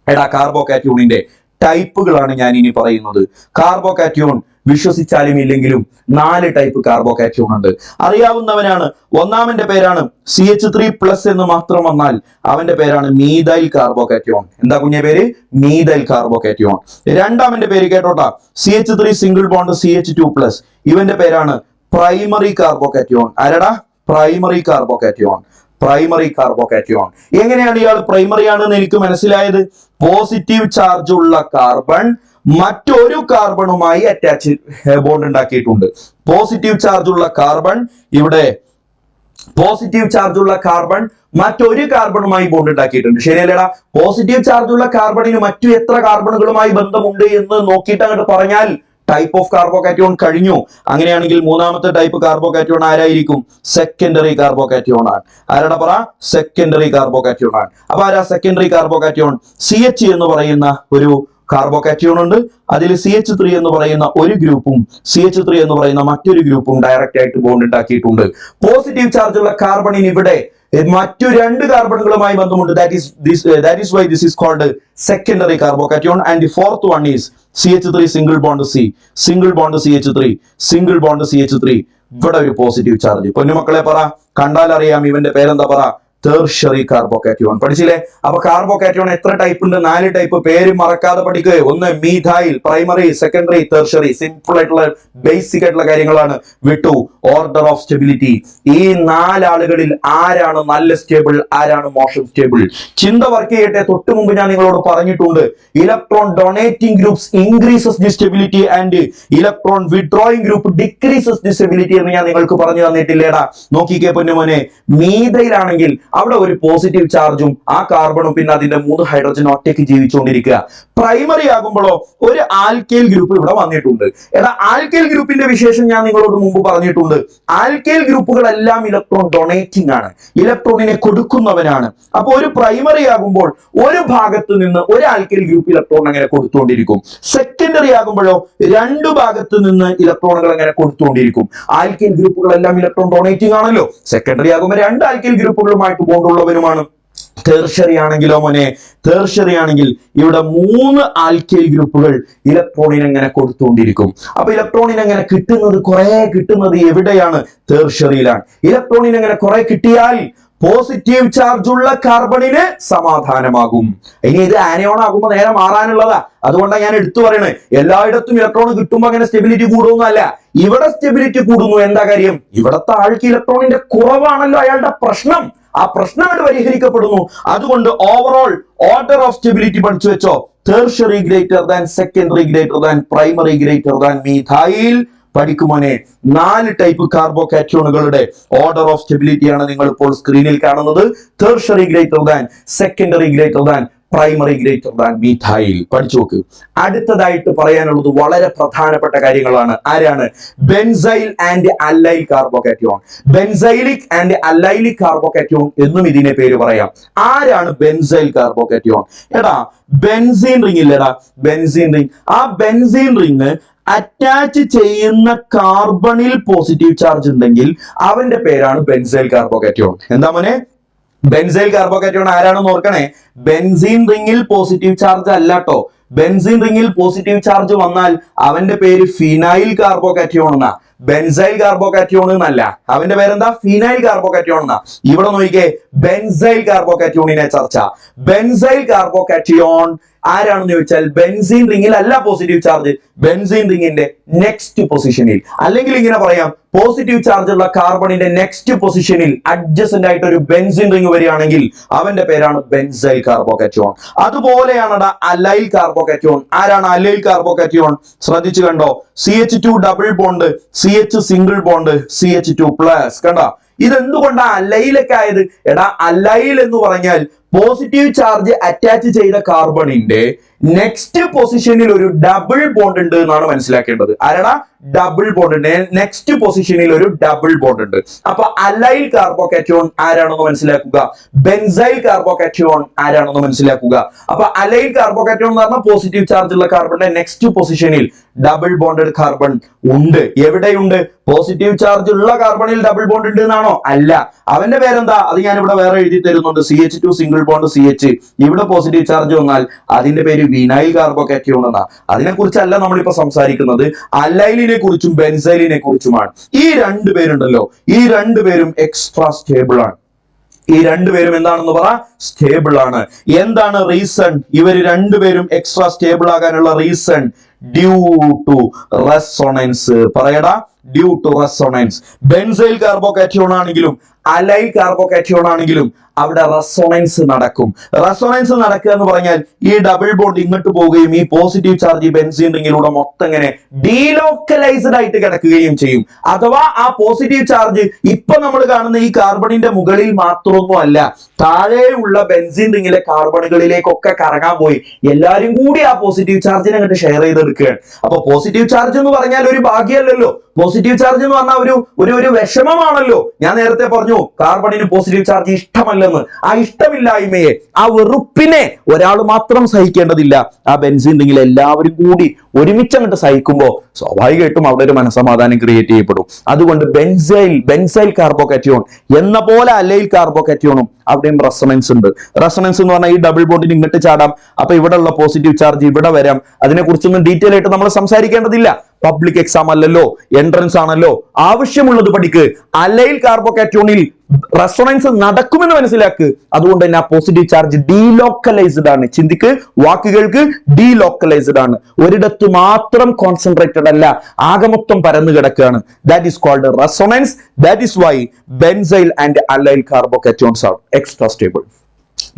എടാ, കാർബോകാറ്റോണിന്റെ ടൈപ്പുകളാണ് ഞാൻ ഇനി പറയുന്നത്. കാർബോകാറ്റോൺ വിശ്വസിച്ചാലും ഇല്ലെങ്കിലും 4 ടൈപ്പ് കാർബോകാറ്റയോൺ ഉണ്ട്. അറിയാവുന്നവനാണ്. ഒന്നാമന്റെ പേരാണ് CH3+ എന്ന് മാത്രം വന്നാൽ അവന്റെ പേരാണ് മീഥൈൽ കാർബോകാറ്റയോൺ. എന്താ കുഞ്ഞെ പേര്? Methyl carbocation. രണ്ടാമന്റെ പേര് കേട്ടോട്ടാ, CH3 സിംഗിൾ ബോണ്ട് CH2+. ഇവന്റെ പേരാണ് പ്രൈമറി കാർബോകാറ്റയോൺ. ആരടാ? Primary carbocation. Primary carbocation. എങ്ങനെയാണ് ഇയാൾ പ്രൈമറി ആണെന്ന് എനിക്ക് മനസ്സിലായത്? പോസിറ്റീവ് ചാർജ് ഉള്ള കാർബൺ മറ്റൊരു കാർബണുമായി അറ്റാച്ച് ബോണ്ട് ഉണ്ടാക്കിയിട്ടുണ്ട്. പോസിറ്റീവ് ചാർജ് ഉള്ള കാർബൺ ഇവിടെ പോസിറ്റീവ് ചാർജ് ഉള്ള കാർബൺ മറ്റൊരു കാർബണുമായി ബോണ്ട് ഉണ്ടാക്കിയിട്ടുണ്ട്. ശരിയല്ലേടാ? പോസിറ്റീവ് ചാർജ് ഉള്ള കാർബണിന് മറ്റു എത്ര കാർബണുകളുമായി ബന്ധമുണ്ട് എന്ന് നോക്കിയിട്ട് അങ്ങോട്ട് പറഞ്ഞാൽ ടൈപ്പ് ഓഫ് കാർബോകാറ്റയോൺ കഴിഞ്ഞു. അങ്ങനെയാണെങ്കിൽ മൂന്നാമത്തെ ടൈപ്പ് കാർബോകാറ്റയോൺ ആരായിരിക്കും? സെക്കൻഡറി കാർബോകാറ്റയോൺ ആണ്. ആരാടാ പറ? സെക്കൻഡറി കാർബോകാറ്റയോൺ ആണ്. അപ്പൊ ആരാ സെക്കൻഡറി കാർബോകാറ്റയോൺ? CH എന്ന് പറയുന്ന ഒരു കാർബോകാറ്റയോൺ ഉണ്ട്. അതിൽ CH3 എന്ന് പറയുന്ന ഒരു ഗ്രൂപ്പും CH3 എന്ന് പറയുന്ന മറ്റൊരു ഗ്രൂപ്പും ഡയറക്റ്റ് ആയിട്ട് ബോണ്ട് ഉണ്ടാക്കിയിട്ടുണ്ട്. പോസിറ്റീവ് ചാർജ് ഉള്ള കാർബണിന് ഇവിടെ മറ്റു 2 കാർബണുകളുമായി ബന്ധമുണ്ട്. that is why this is called secondary carbocation. And the fourth one is CH3 single bond C, single bond CH3, single bond CH3. ഇവിടെ ഒരു പോസിറ്റീവ് ചാർജ്. പൊന്നുമക്കളെ പറ, കണ്ടാൽ അറിയാം ഇവന്റെ പേരെന്താ? പറ, tertiary carbocation. പഠിച്ചില്ലേ? അപ്പൊ കാർബോകാറ്റയോൺ എത്ര ടൈപ്പ് ഉണ്ട്? 4 ടൈപ്പ്. പേര് മറക്കാതെ പഠിക്കുക. ഒന്ന് methyl, primary, secondary, tertiary. Simple ആയിട്ടുള്ള ബേസിക് ആയിട്ടുള്ള കാര്യങ്ങളാണ്. വിട്ടു. Order of stability. ഈ 4 ആളുകളിൽ ആരാണ് നല്ല സ്റ്റേബിൾ, ആരാണ് മോശം സ്റ്റേബിൾ? ചിന്ത വർക്ക് ചെയ്യട്ടെ. തൊട്ട് മുമ്പ് ഞാൻ നിങ്ങളോട് പറഞ്ഞിട്ടുണ്ട്, electron donating groups increases the stability and electron withdrawing group decreases the stability എന്ന് ഞാൻ നിങ്ങൾക്ക് പറഞ്ഞു തന്നിട്ടില്ലേടാ? നോക്കിക്കേ പൊന്നുമോനെ, മീഥൈലാണെങ്കിൽ അവിടെ ഒരു പോസിറ്റീവ് ചാർജും ആ കാർബണും പിന്നെ അതിന്റെ 3 ഹൈഡ്രജൻ ഒറ്റയ്ക്ക് ജീവിച്ചുകൊണ്ടിരിക്കുക. പ്രൈമറി ആകുമ്പോഴോ ഒരു ആൽക്കൈൽ ഗ്രൂപ്പ് ഇവിടെ വന്നിട്ടുണ്ട്. എടാ, ആൽക്കൈൽ ഗ്രൂപ്പിന്റെ വിശേഷം ഞാൻ നിങ്ങളോട് മുമ്പ് പറഞ്ഞിട്ടുണ്ട്. ആൽക്കൈൽ ഗ്രൂപ്പുകളെല്ലാം ഇലക്ട്രോൺ ഡൊണേറ്റിംഗ് ആണ്, ഇലക്ട്രോണിനെ കൊടുക്കുന്നവനാണ്. അപ്പൊ ഒരു പ്രൈമറി ആകുമ്പോൾ ഒരു ഭാഗത്ത് നിന്ന് ഒരു ആൽക്കൈൽ ഗ്രൂപ്പ് ഇലക്ട്രോൺ അങ്ങനെ കൊടുത്തുകൊണ്ടിരിക്കും. സെക്കൻഡറി ആകുമ്പോഴോ 2 ഭാഗത്ത് നിന്ന് ഇലക്ട്രോണുകൾ അങ്ങനെ കൊടുത്തുകൊണ്ടിരിക്കും. ആൽക്കൈൽ ഗ്രൂപ്പുകളെല്ലാം ഇലക്ട്രോൺ ഡൊണേറ്റിംഗ് ആണല്ലോ. സെക്കൻഡറി ആകുമ്പോൾ 2 ആൽക്കൈൽ ഗ്രൂപ്പുകളുമായിട്ട് ബോണ്ടുള്ളവനുമാണ്. ടെർഷ്യറി ആണെങ്കിലോ മോനെ, ടെർഷ്യറി ആണെങ്കിൽ ഇവിടെ 3 ആൽക്കൈൽ ഗ്രൂപ്പുകൾ ഇലക്ട്രോണിനെ അങ്ങനെ കൊടുത്തുകൊണ്ടിരിക്കും. അപ്പൊ ഇലക്ട്രോണിനെ അങ്ങനെ കിട്ടുന്നത് എവിടെയാണ്? ടെർഷ്യറിയിലാണ്. ഇലക്ട്രോണിനെ അങ്ങനെ കുറെ കിട്ടിയാൽ പോസിറ്റീവ് ചാർജ് ഉള്ള കാർബണിന് സമാധാനമാകും. ഇനി ഇത് ആനയോൺ ആകുമ്പോൾ നേരെ മാറാനുള്ളതാ. അതുകൊണ്ടാണ് ഞാൻ എടുത്തു പറയണേ, എല്ലായിടത്തും ഇലക്ട്രോൺ കിട്ടുമ്പോൾ അങ്ങനെ സ്റ്റെബിലിറ്റി കൂടുന്നല്ല. ഇവിടെ സ്റ്റെബിലിറ്റി കൂടുന്നു. എന്താ കാര്യം? ഇവിടത്തെ ആൾക്ക് ഇലക്ട്രോണിന്റെ കുറവാണല്ലോ അയാളുടെ പ്രശ്നം. ആ പ്രശ്നം പരിഹരിക്കപ്പെടുന്നു. അതുകൊണ്ട് ഓവറോൾ ഓർഡർ ഓഫ് സ്റ്റെബിലിറ്റി പഠിച്ചു വെച്ചോ. Tertiary greater than secondary greater than primary greater than methyl. പഠിക്കുമോനെ, 4 ടൈപ്പ് കാർബോകാറ്റയോണുകളുടെ ഓർഡർ ഓഫ് സ്റ്റെബിലിറ്റി ആണ് നിങ്ങൾ ഇപ്പോൾ സ്ക്രീനിൽ കാണുന്നത്. Tertiary greater than, secondary greater than, primary greater than methyl. പഠിച്ചു നോക്ക്. അടുത്തതായിട്ട് പറയാനുള്ളത് വളരെ പ്രധാനപ്പെട്ട കാര്യങ്ങളാണ്. ആരാണ്? Benzyl and allyl carbocation. Benzylic and allylic carbocation എന്നും ഇതിനെ പേര് പറയാം. ആരാണ് ബെൻസൈൽ കാർബോകാറ്റയോൺ? എടാ, ബെൻസീൻ റിംഗ് ഇല്ലടാ, ബെൻസീൻ റിംഗ്. ആ ബെൻസീൻ റിംഗ് അറ്റാച്ച് ചെയ്യുന്ന കാർബണിൽ പോസിറ്റീവ് ചാർജ് ഉണ്ടെങ്കിൽ അവന്റെ പേരാണ് ബെൻസൈൽ കാർബോകാറ്റയോൺ. എന്താ മോനെ? ബെൻസൈൽ കാർബോകാറ്റയോൺ ആരാണെന്ന് ഓർക്കണേ. ബെൻസീൻ റിംഗിൽ പോസിറ്റീവ് ചാർജ് അല്ലാട്ടോ. ബെൻസീൻ റിംഗിൽ പോസിറ്റീവ് ചാർജ് വന്നാൽ അവന്റെ പേര് ഫിനൈൽ കാർബോകാറ്റയോൺ എന്നാ. ബെൻസൈൽ കാർബോകാറ്റയോൺ എന്നല്ല. അവന്റെ പേരെന്താ? ഫിനൈൽ കാർബോകാറ്റയോൺ എന്നാ. ഇവിടെ നോക്കിക്കേ, ബെൻസൈൽ കാർബോകാറ്റയോണിനെ ചർച്ച. ബെൻസൈൽ കാർബോകാറ്റയോൺ ആരാണെന്ന് ചോദിച്ചാൽ ബെൻസീൻ റിംഗിൽ അല്ല പോസിറ്റീവ് ചാർജ്, ബെൻസീൻ റിംഗിന്റെ നെക്സ്റ്റ് പൊസിഷനിൽ. അല്ലെങ്കിൽ ഇങ്ങനെ പറയാം, പോസിറ്റീവ് ചാർജ് ഉള്ള കാർബണിന്റെ നെക്സ്റ്റ് പൊസിഷനിൽ അഡ്ജസന്റ് ആയിട്ട് ഒരു ബെൻസീൻ റിംഗ് വരികയാണെങ്കിൽ അവന്റെ പേരാണ് ബെൻസൈൽ കാർബോകാറ്റയോൺ. അതുപോലെയാണ് അലൈൽ കാർബോകാറ്റയോൺ. ആരാണ് അലൈൽ കാർബോകാറ്റയോൺ? ശ്രദ്ധിച്ചു കണ്ടോ? CH2 double bond, CH single bond, CH2+. കണ്ടോ? ഇതെന്തുകൊണ്ടാ അലൈലൊക്കെ ആയത്? എടാ, അലൈൽ എന്ന് പറഞ്ഞാൽ പോസിറ്റീവ് ചാർജ് അറ്റാച്ച് ചെയ്ത കാർബണിന്റെ നെക്സ്റ്റ് പൊസിഷനിൽ ഒരു ഡബിൾ ബോണ്ട് ഉണ്ട് എന്നാണ് മനസ്സിലാക്കേണ്ടത്. ആരാടാ? Double bond. നെക്സ്റ്റ് പൊസിഷനിൽ ഒരു ഡബിൾ ബോണ്ട് ഉണ്ട്. അപ്പൊ അലൈൽ കാർബോകാറ്റയോൺ ആരാണെന്ന് മനസ്സിലാക്കുക. ബെൻസൈൽ കാർബോകാറ്റയോൺ ആരാണെന്ന് മനസ്സിലാക്കുക. അപ്പൊ അലൈൽ കാർബോകാറ്റയോൺ എന്ന് പറഞ്ഞാൽ പോസിറ്റീവ് ചാർജ് ഉള്ള കാർബണിന്റെ നെക്സ്റ്റ് പൊസിഷനിൽ ഡബിൾ ബോണ്ടഡ് കാർബൺ ഉണ്ട്. എവിടെയുണ്ട്? പോസിറ്റീവ് ചാർജ് ഉള്ള കാർബണിൽ ഡബിൾ ബോണ്ട് ഉണ്ട് എന്നാണോ? അല്ല. അവന്റെ പേരെന്താ? അത് ഞാൻ ഇവിടെ വേറെ എഴുതി തരുന്നുണ്ട്. CH2 single bond CH. ഇവിടെ പോസിറ്റീവ് ചാർജ് വന്നാൽ അതിന്റെ പേര് വിനൈൽ കാർബോകാറ്റയോൺ എന്നാ. അതിനെ കുറിച്ചല്ല നമ്മളിപ്പോ സംസാരിക്കുന്നത്, അലൈലിനെ കുറിച്ചും ബെൻസൈലിനെ കുറിച്ചുമാണ്. ഈ രണ്ടുപേരുണ്ടല്ലോ, ഈ രണ്ടുപേരും എക്സ്ട്രാ സ്റ്റേബിൾ ആണ്. ഈ രണ്ടുപേരും എന്താണെന്ന് പറ? സ്റ്റേബിൾ ആണ്. എന്താണ് റീസൺ? ഇവർ രണ്ടുപേരും എക്സ്ട്രാ സ്റ്റേബിൾ ആകാനുള്ള റീസൺ ഡ്യൂ ടു റെസൊണൻസ്. പറയടാ, due to resonance. Benzyl carbocation ആണെങ്കിലും അലൈൽ കാർബോകാറ്റയോൺ ആണെങ്കിലും അവിടെ റെസൊണൻസ് നടക്കും. റെസൊണൻസ് നടക്കുക എന്ന് പറഞ്ഞാൽ ഈ ഡബിൾ ബോണ്ട് ഇങ്ങോട്ട് പോവുകയും ഈ പോസിറ്റീവ് ചാർജ് ഈ ബെൻസീൻ റിങ്ങിലൂടെ മൊത്തം ഇങ്ങനെ ഡീലോക്കലൈസ്ഡ് ആയിട്ട് കിടക്കുകയും ചെയ്യും. അഥവാ ആ പോസിറ്റീവ് ചാർജ് ഇപ്പൊ നമ്മൾ കാണുന്ന ഈ കാർബണിന്റെ മുകളിൽ മാത്രമൊന്നും അല്ല, താഴെയുള്ള ബെൻസീൻ റിങ്ങിലെ കാർബണുകളിലേക്കൊക്കെ കറങ്ങാൻ പോയി എല്ലാരും കൂടി ആ പോസിറ്റീവ് ചാർജിനെ അങ്ങോട്ട് ഷെയർ ചെയ്തെടുക്കുകയാണ്. അപ്പൊ പോസിറ്റീവ് ചാർജ് എന്ന് പറഞ്ഞാൽ ഒരു ഭാഗ്യമല്ലല്ലോ. പോസിറ്റീവ് ചാർജ് എന്ന് പറഞ്ഞാൽ ഒരു വിഷമമാണല്ലോ. ഞാൻ നേരത്തെ പറഞ്ഞു കാർബണിന് പോസിറ്റീവ് ചാർജ് ഇഷ്ടമല്ലെന്ന്. ആ ഇഷ്ടമില്ലായ്മയെ, ആ വെറുപ്പിനെ ഒരാൾ മാത്രം സഹിക്കേണ്ടതില്ല. ആ ബെൻസീൻ റിങ്ങിൽ എല്ലാവരും കൂടി ഒരുമിച്ച് അങ്ങോട്ട് സഹിക്കുമ്പോൾ സ്വാഭാവികമായിട്ടും അവിടെ ഒരു മനസമാധാനം ക്രിയേറ്റ് ചെയ്യപ്പെടും. അതുകൊണ്ട് ബെൻസൈൽ കാർബോകാറ്റയോൺ എന്ന പോലെ അലൈൽ കാർബോകാറ്റയോണും അവിടെയും റെസൊണൻസ് ഉണ്ട്. റെസൊണൻസ് എന്ന് പറഞ്ഞാൽ ഈ ഡബിൾ ബോണ്ടിന് ഇങ്ങോട്ട് ചാടാം, അപ്പൊ ഇവിടെ ഉള്ള പോസിറ്റീവ് ചാർജ് ഇവിടെ വരാം. അതിനെ കുറിച്ചൊന്നും ഡീറ്റെയിൽ ആയിട്ട് നമ്മൾ സംസാരിക്കേണ്ടതില്ല. പബ്ലിക് എക്സാം അല്ലല്ലോ, എൻട്രൻസ് ആണല്ലോ. ആവശ്യമുള്ളത് പഠിക്ക്. അലൈൽ കാർബോകാറ്റയോണിൽ റെസൊണൻസ് നടക്കുമെന്ന് മനസ്സിലാക്ക്. അതുകൊണ്ട് തന്നെ ആ പോസിറ്റീവ് ചാർജ് ഡീലോക്കലൈസ്ഡ് ആണ്. ചിന്തിക്ക്, വാക്കുകൾക്ക് ഡീലോക്കലൈസ്ഡ് ആണ്. ഒരിടത്ത് മാത്രം കോൺസെൻട്രേറ്റഡ് അല്ല, ആകെ മൊത്തം പരന്നു കിടക്കുകയാണ്. That is called resonance. That is why benzyl and allyl carbocations are extra stable.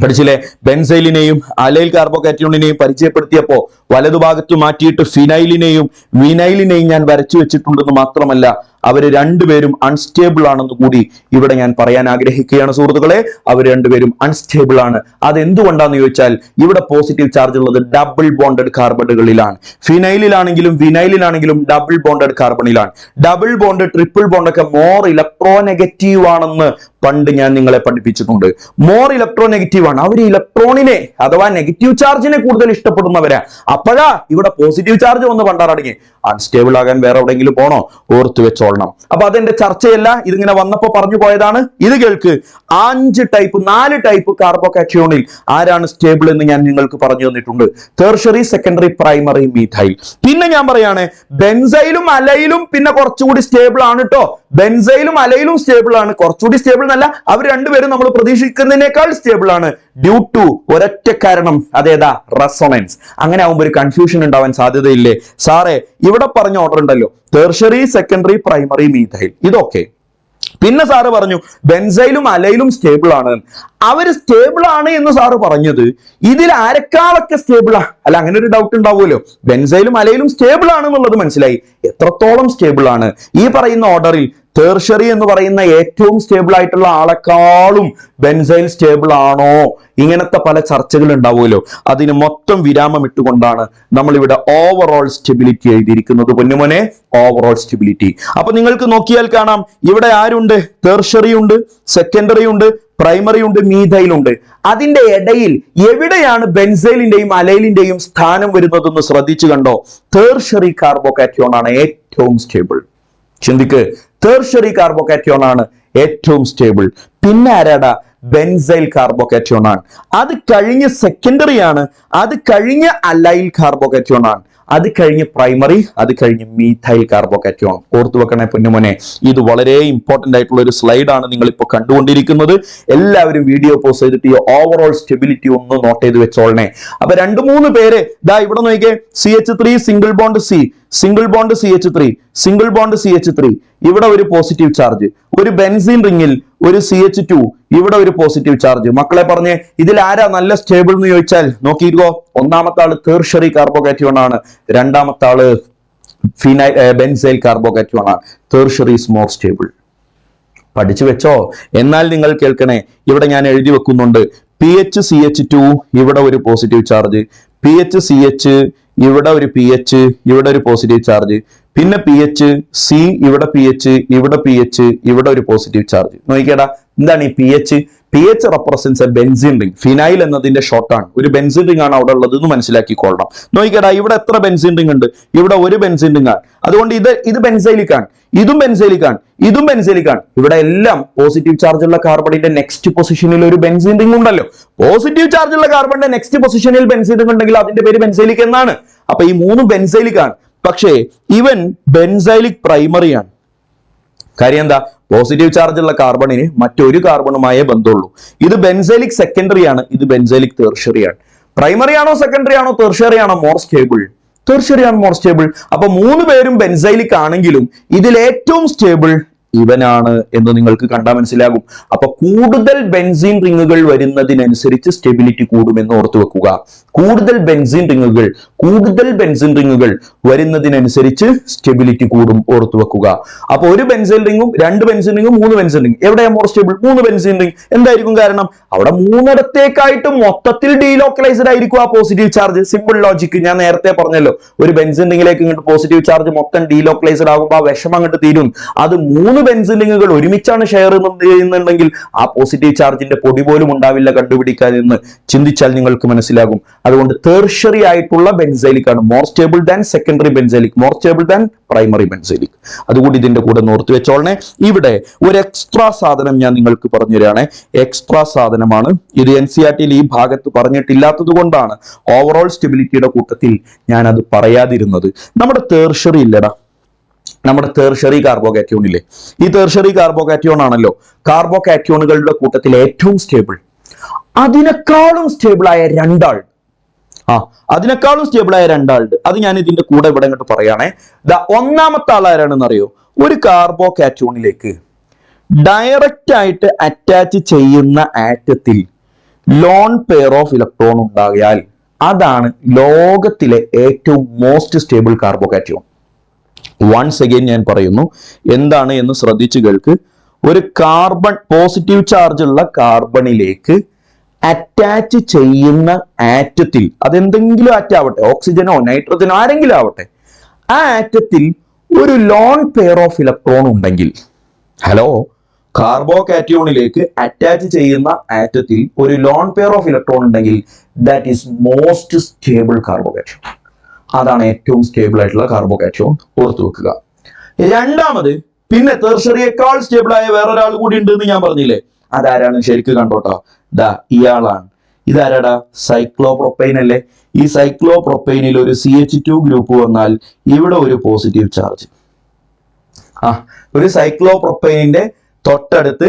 പഠിച്ചില്ലേ? ബെൻസൈലിനെയും അലൈൽ കാർബോകാറ്റയോണിനെയും പരിചയപ്പെടുത്തിയപ്പോ വലതുഭാഗത്ത് മാറ്റിയിട്ട് ഫിനൈലിനെയും വിനൈലിനെയും ഞാൻ വരച്ചു വെച്ചിട്ടുണ്ടെന്ന് മാത്രമല്ല, അവർ രണ്ടുപേരും അൺസ്റ്റേബിൾ ആണെന്ന് കൂടി ഇവിടെ ഞാൻ പറയാൻ ആഗ്രഹിക്കുകയാണ് സുഹൃത്തുക്കളെ. അവർ രണ്ടുപേരും അൺസ്റ്റേബിൾ ആണ്. അതെന്തുകൊണ്ടാന്ന് ചോദിച്ചാൽ ഇവിടെ പോസിറ്റീവ് ചാർജ് ഉള്ളത് ഡബിൾ ബോണ്ടഡ് കാർബണുകളിലാണ്. ഫിനൈലിലാണെങ്കിലും വിനൈലിലാണെങ്കിലും ഡബിൾ ബോണ്ടഡ് കാർബണിലാണ്. ഡബിൾ ബോണ്ട്, ട്രിപ്പിൾ ബോണ്ട് ഒക്കെ മോർ ഇലക്ട്രോനെഗറ്റീവ് ആണെന്ന് പണ്ട് ഞാൻ നിങ്ങളെ പഠിപ്പിച്ചിട്ടുണ്ട്. മോർ ഇലക്ട്രോനെഗറ്റീവ് ആണ്. അവർ ഇലക്ട്രോണിനെ അഥവാ നെഗറ്റീവ് ചാർജിനെ കൂടുതൽ ഇഷ്ടപ്പെടുന്നവരാ. അപ്പോഴാ ഇവിടെ പോസിറ്റീവ് ചാർജ് വന്ന് പണ്ടാറടങ്ങി. അൺസ്റ്റേബിൾ ആകാൻ വേറെ എവിടെയെങ്കിലും പോണോ? ഓർത്ത് വെച്ചോളണം. അപ്പൊ അതെന്റെ ചർച്ചയല്ല, ഇതിങ്ങനെ വന്നപ്പോ പറഞ്ഞു പോയതാണ്. ഇത് കേൾക്ക്. 4 ടൈപ്പ് കാർബോകാറ്റയോണിൽ ആരാണ് സ്റ്റേബിൾ എന്ന് ഞാൻ നിങ്ങൾക്ക് പറഞ്ഞു തന്നിട്ടുണ്ട്. Tertiary, secondary, primary, methyl. പിന്നെ ഞാൻ പറയാണ് ബെൻസൈലും അലൈലും പിന്നെ കുറച്ചുകൂടി സ്റ്റേബിൾ ആണ് കേട്ടോ. ബെൻസൈലും അലൈലും സ്റ്റേബിൾ ആണ്. കുറച്ചുകൂടി സ്റ്റേബിൾ എന്നല്ല, അവർ രണ്ടുപേരും നമ്മൾ പ്രതീക്ഷിക്കുന്നതിനേക്കാൾ സ്റ്റേബിൾ ആണ്. ഡ്യൂ ടു ഒരൊറ്റ കാരണം, അതേതാ? റെസൊണൻസ്. അങ്ങനെ ആവുമ്പോൾ ഒരു കൺഫ്യൂഷൻ ഉണ്ടാവാൻ സാധ്യതയില്ലേ? സാറേ ഇവിടെ പറഞ്ഞ ഓർഡർ ഉണ്ടല്ലോ, ടെർഷ്യറി, സെക്കൻഡറി, പ്രൈമറി, മീഥൈൽ, ഇതൊക്കെ. പിന്നെ സാറ് പറഞ്ഞു ബെൻസൈലും അലൈലും സ്റ്റേബിൾ ആണ്. അവര് സ്റ്റേബിൾ ആണ് എന്ന് സാറ് പറഞ്ഞത് ഇതിൽ ആരെക്കാളൊക്കെ സ്റ്റേബിളാ? അല്ല, അങ്ങനെ ഒരു ഡൗട്ട് ഉണ്ടാവുമല്ലോ. ബെൻസൈലും അലൈലും സ്റ്റേബിൾ ആണെന്നുള്ളത് മനസ്സിലായി. എത്രത്തോളം സ്റ്റേബിൾ ആണ്? ഈ പറയുന്ന ഓർഡറിൽ ടെർഷ്യറി എന്ന് പറയുന്ന ഏറ്റവും സ്റ്റേബിൾ ആയിട്ടുള്ള ആളെക്കാളും ബെൻസൈൽ സ്റ്റേബിൾ ആണോ? ഇങ്ങനത്തെ പല ചർച്ചകൾ ഉണ്ടാവുമല്ലോ. അതിന് മൊത്തം വിരാമം ഇട്ടുകൊണ്ടാണ് നമ്മൾ ഇവിടെ ഓവറോൾ സ്റ്റെബിലിറ്റി എഴുതിയിരിക്കുന്നത്. പൊന്നുമോനെ, ഓവറോൾ സ്റ്റെബിലിറ്റി. അപ്പൊ നിങ്ങൾക്ക് നോക്കിയാൽ കാണാം ഇവിടെ ആരുണ്ട്? ടെർഷ്യറി ഉണ്ട്, സെക്കൻഡറി ഉണ്ട്, പ്രൈമറി ഉണ്ട്, മീഥൈൽ ഉണ്ട്. അതിന്റെ ഇടയിൽ എവിടെയാണ് ബെൻസൈലിന്റെയും അലൈലിന്റെയും സ്ഥാനം വരുന്നതെന്ന് ശ്രദ്ധിച്ചു കണ്ടോ? ടെർഷ്യറി കാർബോകാറ്റയോൺ ആണ് ഏറ്റവും സ്റ്റേബിൾ. ചിന്തിക്ക്, ടെർഷ്യറി കാർബോകാറ്റയോൺ ആണ് ഏറ്റവും സ്റ്റേബിൾ. പിന്നെ ആരാടാ? ബെൻസൈൽ കാർബോകാറ്റയോൺ ആണ്. അത് കഴിഞ്ഞ് സെക്കൻഡറി ആണ്. അത് കഴിഞ്ഞ് അലൈൽ കാർബോകാറ്റയോൺ ആണ്. അത് കഴിഞ്ഞ് പ്രൈമറി, അത് കഴിഞ്ഞ് മീഥൈൽ കാർബോകാറ്റയോൺ. ഓർത്തു വെക്കണേ പൊന്നുമോനെ, ഇത് വളരെ ഇമ്പോർട്ടന്റ് ആയിട്ടുള്ള ഒരു സ്ലൈഡ് ആണ് നിങ്ങൾ ഇപ്പോൾ കണ്ടുകൊണ്ടിരിക്കുന്നത്. എല്ലാവരും വീഡിയോ പോസ് ചെയ്തിട്ട് ഈ ഓവറോൾ സ്റ്റെബിലിറ്റി ഒന്ന് നോട്ട് ചെയ്ത് വെച്ചോളണേ. അപ്പൊ 2-3 പേര് ദാ ഇവിടെ നോക്കിയേ. CH3 single bond C, single bond CH3, single bond CH3, ഇവിടെ ഒരു പോസിറ്റീവ് ചാർജ്. ഒരു ബെൻസീൻ റിങ്ങിൽ ഒരു CH2, ഇവിടെ ഒരു പോസിറ്റീവ് ചാർജ്. മക്കളെ പറഞ്ഞേ, ഇതിൽ ആരാ നല്ല സ്റ്റേബിൾ എന്ന് ചോദിച്ചാൽ നോക്കിയിരിക്കോ. ഒന്നാമത്തെ ആള് ടെർഷ്യറി കാർബോകാറ്റയോൺ ആണ്. രണ്ടാമത്തെ ആള് ബെൻസൈൽ കാർബോകാറ്റയോൺ ആണ്. Tertiary is more stable. പഠിച്ചു വെച്ചോ. എന്നാൽ നിങ്ങൾ കേൾക്കണേ, ഇവിടെ ഞാൻ എഴുതി വെക്കുന്നുണ്ട്. PHCH2, ഇവിടെ ഒരു പോസിറ്റീവ് ചാർജ്. PHCH, ഇവിടെ ഒരു PH, ഇവിടെ ഒരു പോസിറ്റീവ് ചാർജ്. പിന്നെ PHC, ഇവിടെ PH, ഇവിടെ PH, ഇവിടെ ഒരു പോസിറ്റീവ് ചാർജ്. നോക്കിക്കേടാ, എന്താണ് ഈ PH? PH represents A benzene ring. Phenyl എന്നതിന്റെ ഷോർട്ടാണ്. ഒരു ബെൻസീൻ റിംഗ് ആണ് അവിടെ ഉള്ളത് എന്ന് മനസ്സിലാക്കിക്കൊള്ളണം. നോക്കിക്കേടാ, ഇവിടെ എത്ര ബെൻസീൻ റിംഗ് ഉണ്ട്? ഇവിടെ ഒരു ബെൻസീൻ റിംഗ് ആണ്. അതുകൊണ്ട് ഇത് ബെൻസൈലിക് ആണ്. ഇതും ബെൻസൈലിക് ആണ്, ഇതും ബെൻസൈലിക് ആണ്. ഇവിടെ എല്ലാം പോസിറ്റീവ് ചാർജ് ഉള്ള കാർബണിന്റെ നെക്സ്റ്റ് പൊസിഷനിൽ ഒരു ബെൻസീൻ റിംഗ് ഉണ്ടല്ലോ. പോസിറ്റീവ് ചാർജ് ഉള്ള കാർബണിന്റെ നെക്സ്റ്റ് പൊസിഷനിൽ ബെൻസീൻ റിംഗ് ഉണ്ടെങ്കിൽ അതിന്റെ പേര് ബെൻസൈലിക് എന്നാണ്. അപ്പൊ ഈ മൂന്നും ബെൻസൈലിക് ആണ്. പക്ഷേ ഇവൻ ബെൻസൈലിക് പ്രൈമറി ആണ്. കാര്യം എന്താ? പോസിറ്റീവ് ചാർജ് ഉള്ള കാർബണിന് മറ്റൊരു കാർബണുമായേ ബന്ധമുള്ളൂ. ഇത് ബെൻസൈലിക് സെക്കൻഡറി ആണ്, ഇത് ബെൻസൈലിക് തെർഷ്യറി ആണ്. പ്രൈമറി ആണോ സെക്കൻഡറി ആണോ തെർഷ്യറി ആണോ മോർ സ്റ്റേബിൾ? തെർഷ്യറി ആണ് മോർ സ്റ്റേബിൾ. അപ്പൊ മൂന്ന് പേരും ബെൻസൈലിക് ആണെങ്കിലും ഇതിൽ ഏറ്റവും സ്റ്റേബിൾ ഇവനാണ് എന്ന് നിങ്ങൾക്ക് കണ്ടാൽ മനസ്സിലാകും. അപ്പൊ കൂടുതൽ ബെൻസീൻ റിങ്ങുകൾ വരുന്നതിനനുസരിച്ച് സ്റ്റെബിലിറ്റി കൂടുമെന്ന് ഓർത്തു വെക്കുക. കൂടുതൽ ബെൻസീൻ റിങ്ങുകൾ വരുന്നതിനനുസരിച്ച് സ്റ്റെബിലിറ്റി കൂടും, ഓർത്തു വെക്കുക. അപ്പൊ ഒരു ബെൻസീൻ റിങ്ങും, രണ്ട് ബെൻസീൻ റിങ്ങും, മൂന്ന് ബെൻസീൻ റിംഗ്. എവിടെയാ മോർ സ്റ്റേബിൾ? മൂന്ന് ബെൻസീൻ റിംഗ്. എന്തായിരിക്കും കാരണം? അവിടെ മൂന്നിടത്തേക്കായിട്ട് മൊത്തത്തിൽ ഡീലോക്കലൈസ്ഡ് ആയിരിക്കും ആ പോസിറ്റീവ് ചാർജ്. Simple logic. ഞാൻ നേരത്തെ പറഞ്ഞല്ലോ, ഒരു ബെൻസീൻ റിംഗിലേക്ക് ഇങ്ങോട്ട് പോസിറ്റീവ് ചാർജ് മൊത്തം ഡീലോക്കലൈസ്ഡ് ആകുമ്പോൾ ആ വിഷം അങ്ങോട്ട് തീരും. അത് മൂന്ന് ബെൻസീൻ റിങ്ങുകൾ ഒരുമിച്ചാണ് ഷെയർ ചെയ്യുന്നുണ്ടെങ്കിൽ ആ പോസിറ്റീവ് ചാർജിന്റെ പൊടി പോലും ഉണ്ടാവില്ല കണ്ടുപിടിക്കാൻ എന്ന് ചിന്തിച്ചാൽ നിങ്ങൾക്ക് മനസ്സിലാകും. അതുകൊണ്ട് തെർഷ്യറി ആയിട്ടുള്ള ബെൻസൈലിക് ആണ് more stable than secondary benzylic, more stable than primary benzylic. അതുകൂടി ഇതിന്റെ കൂടെ ഓർത്ത് വെച്ചോളണേ. ഇവിടെ ഒരു എക്സ്ട്രാ സാധനം ഞാൻ നിങ്ങൾക്ക് പറഞ്ഞു തരാണ്. എക്സ്ട്രാ സാധനമാണ് ഇത്. NCERT ഈ ഭാഗത്ത് പറഞ്ഞിട്ടില്ലാത്തത് കൊണ്ടാണ് ഓവറോൾ സ്റ്റെബിലിറ്റിയുടെ കൂട്ടത്തിൽ ഞാൻ അത് പറയാതിരുന്നത്. നമ്മുടെ തെർഷ്യറി ഇല്ലടാ, നമ്മുടെ തെർഷ്യറി കാർബോകാറ്റോൺ ഇല്ലേ, ഈ തെർഷ്യറി കാർബോകാറ്റോൺ ആണല്ലോ കാർബോകാറ്റോണുകളുടെ കൂട്ടത്തിൽ ഏറ്റവും സ്റ്റേബിൾ. അതിനേക്കാളും സ്റ്റേബിൾ ആയ രണ്ടാൾ, അതിനേക്കാളും സ്റ്റേബിൾ ആയ രണ്ടാളുണ്ട്. അത് ഞാൻ ഇതിന്റെ കൂടെ ഇവിടെ ഇങ്ങോട്ട് പറയുകയാണേ. ഒന്നാമത്തെ ആൾ ആരാണെന്ന് അറിയോ? ഒരു കാർബോകാറ്റോണിലേക്ക് ഡയറക്റ്റ് ആയിട്ട് അറ്റാച്ച് ചെയ്യുന്ന ആറ്റത്തിൽ ലോൺ പെയർ ഓഫ് ഇലക്ട്രോൺ ഉണ്ടായാൽ അതാണ് ലോകത്തിലെ ഏറ്റവും മോസ്റ്റ് സ്റ്റേബിൾ കാർബോകാറ്റോൺ. വൺസ് അഗൈൻ ഞാൻ പറയുന്നു, എന്താണ് എന്ന് ശ്രദ്ധിച്ചു കേൾക്ക്. ഒരു കാർബൺ, പോസിറ്റീവ് ചാർജ് ഉള്ള കാർബണിലേക്ക് അറ്റാച്ച് ചെയ്യുന്ന ആറ്റത്തിൽ, അതെന്തെങ്കിലും ആറ്റാവട്ടെ, ഓക്സിജനോ നൈട്രജനോ ആരെങ്കിലും ആവട്ടെ, ആ ആറ്റത്തിൽ ഒരു ലോൺ പെയർ ഓഫ് ഇലക്ട്രോൺ ഉണ്ടെങ്കിൽ, ഹലോ, കാർബോകാറ്റോണിലേക്ക് അറ്റാച്ച് ചെയ്യുന്ന ആറ്റത്തിൽ ഒരു ലോൺ പെയർ ഓഫ് ഇലക്ട്രോൺ ഉണ്ടെങ്കിൽ ദാറ്റ് ഈസ് മോസ്റ്റ് സ്റ്റേബിൾ കാർബോകാറ്റോൺ. അതാണ് ഏറ്റവും സ്റ്റേബിൾ ആയിട്ടുള്ള കാർബോകാറ്റോൺ, ഓർത്തു വെക്കുക. രണ്ടാമത്, പിന്നെ തെർഷ്യറിയേക്കാൾ സ്റ്റേബിൾ ആയ വേറൊരാൾ കൂടി ഉണ്ട് എന്ന് ഞാൻ പറഞ്ഞില്ലേ, അതാരാണ്? ശരിക്കും കണ്ടോട്ടോ, ഇയാളാണ്. ഇതാരാടാ? സൈക്ലോപ്രൊപ്പൈൻ അല്ലേ? ഈ സൈക്ലോപ്രൊപ്പൈനിൽ ഒരു CH2 ഗ്രൂപ്പ് വന്നാൽ ഇവിടെ ഒരു പോസിറ്റീവ് ചാർജ്. ഒരു സൈക്ലോപ്രൊപ്പൈനിന്റെ തൊട്ടടുത്ത്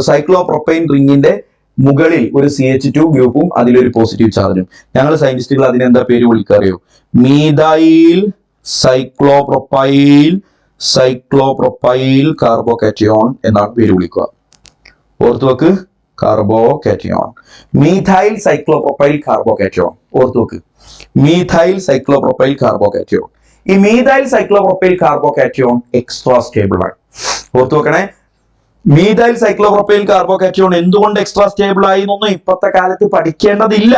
സൈക്ലോപ്രൊപ്പൈൻ റിങ്ങിന്റെ മുകളിൽ ഒരു CH2 ഗ്രൂപ്പും അതിലൊരു പോസിറ്റീവ് ചാർജും. ഞങ്ങൾ സയന്റിസ്റ്റുകൾ അതിനെന്താ പേര് വിളിക്കാറിയോ? മീഥൈൽ സൈക്ലോപ്രൊപ്പൈൽ കാർബോകാറ്റയോൺ എന്നാണ് പേര് വിളിക്കുക. ഓർത്തു വെക്ക്, കാർബോകാറ്റയോൺ. Methyl cyclopropyl carbocation. ഓർത്തു വെക്ക്, മീഥൈൽ സൈക്ലോപ്രൊപ്പൈൽ കാർബോകാറ്റയോൺ. ഈ methyl cyclopropyl carbocation extra stable ആണ്. ഓർത്തു വെക്കണേ, മീഥൈൽ സൈക്ലോപ്രൊപ്പൈൽ കാർബോകാറ്റയോൺ എന്തുകൊണ്ട് എക്സ്ട്രാ സ്റ്റേബിൾ ആയി എന്നൊന്നും ഇപ്പോഴത്തെ കാലത്ത് പഠിക്കേണ്ടതില്ല.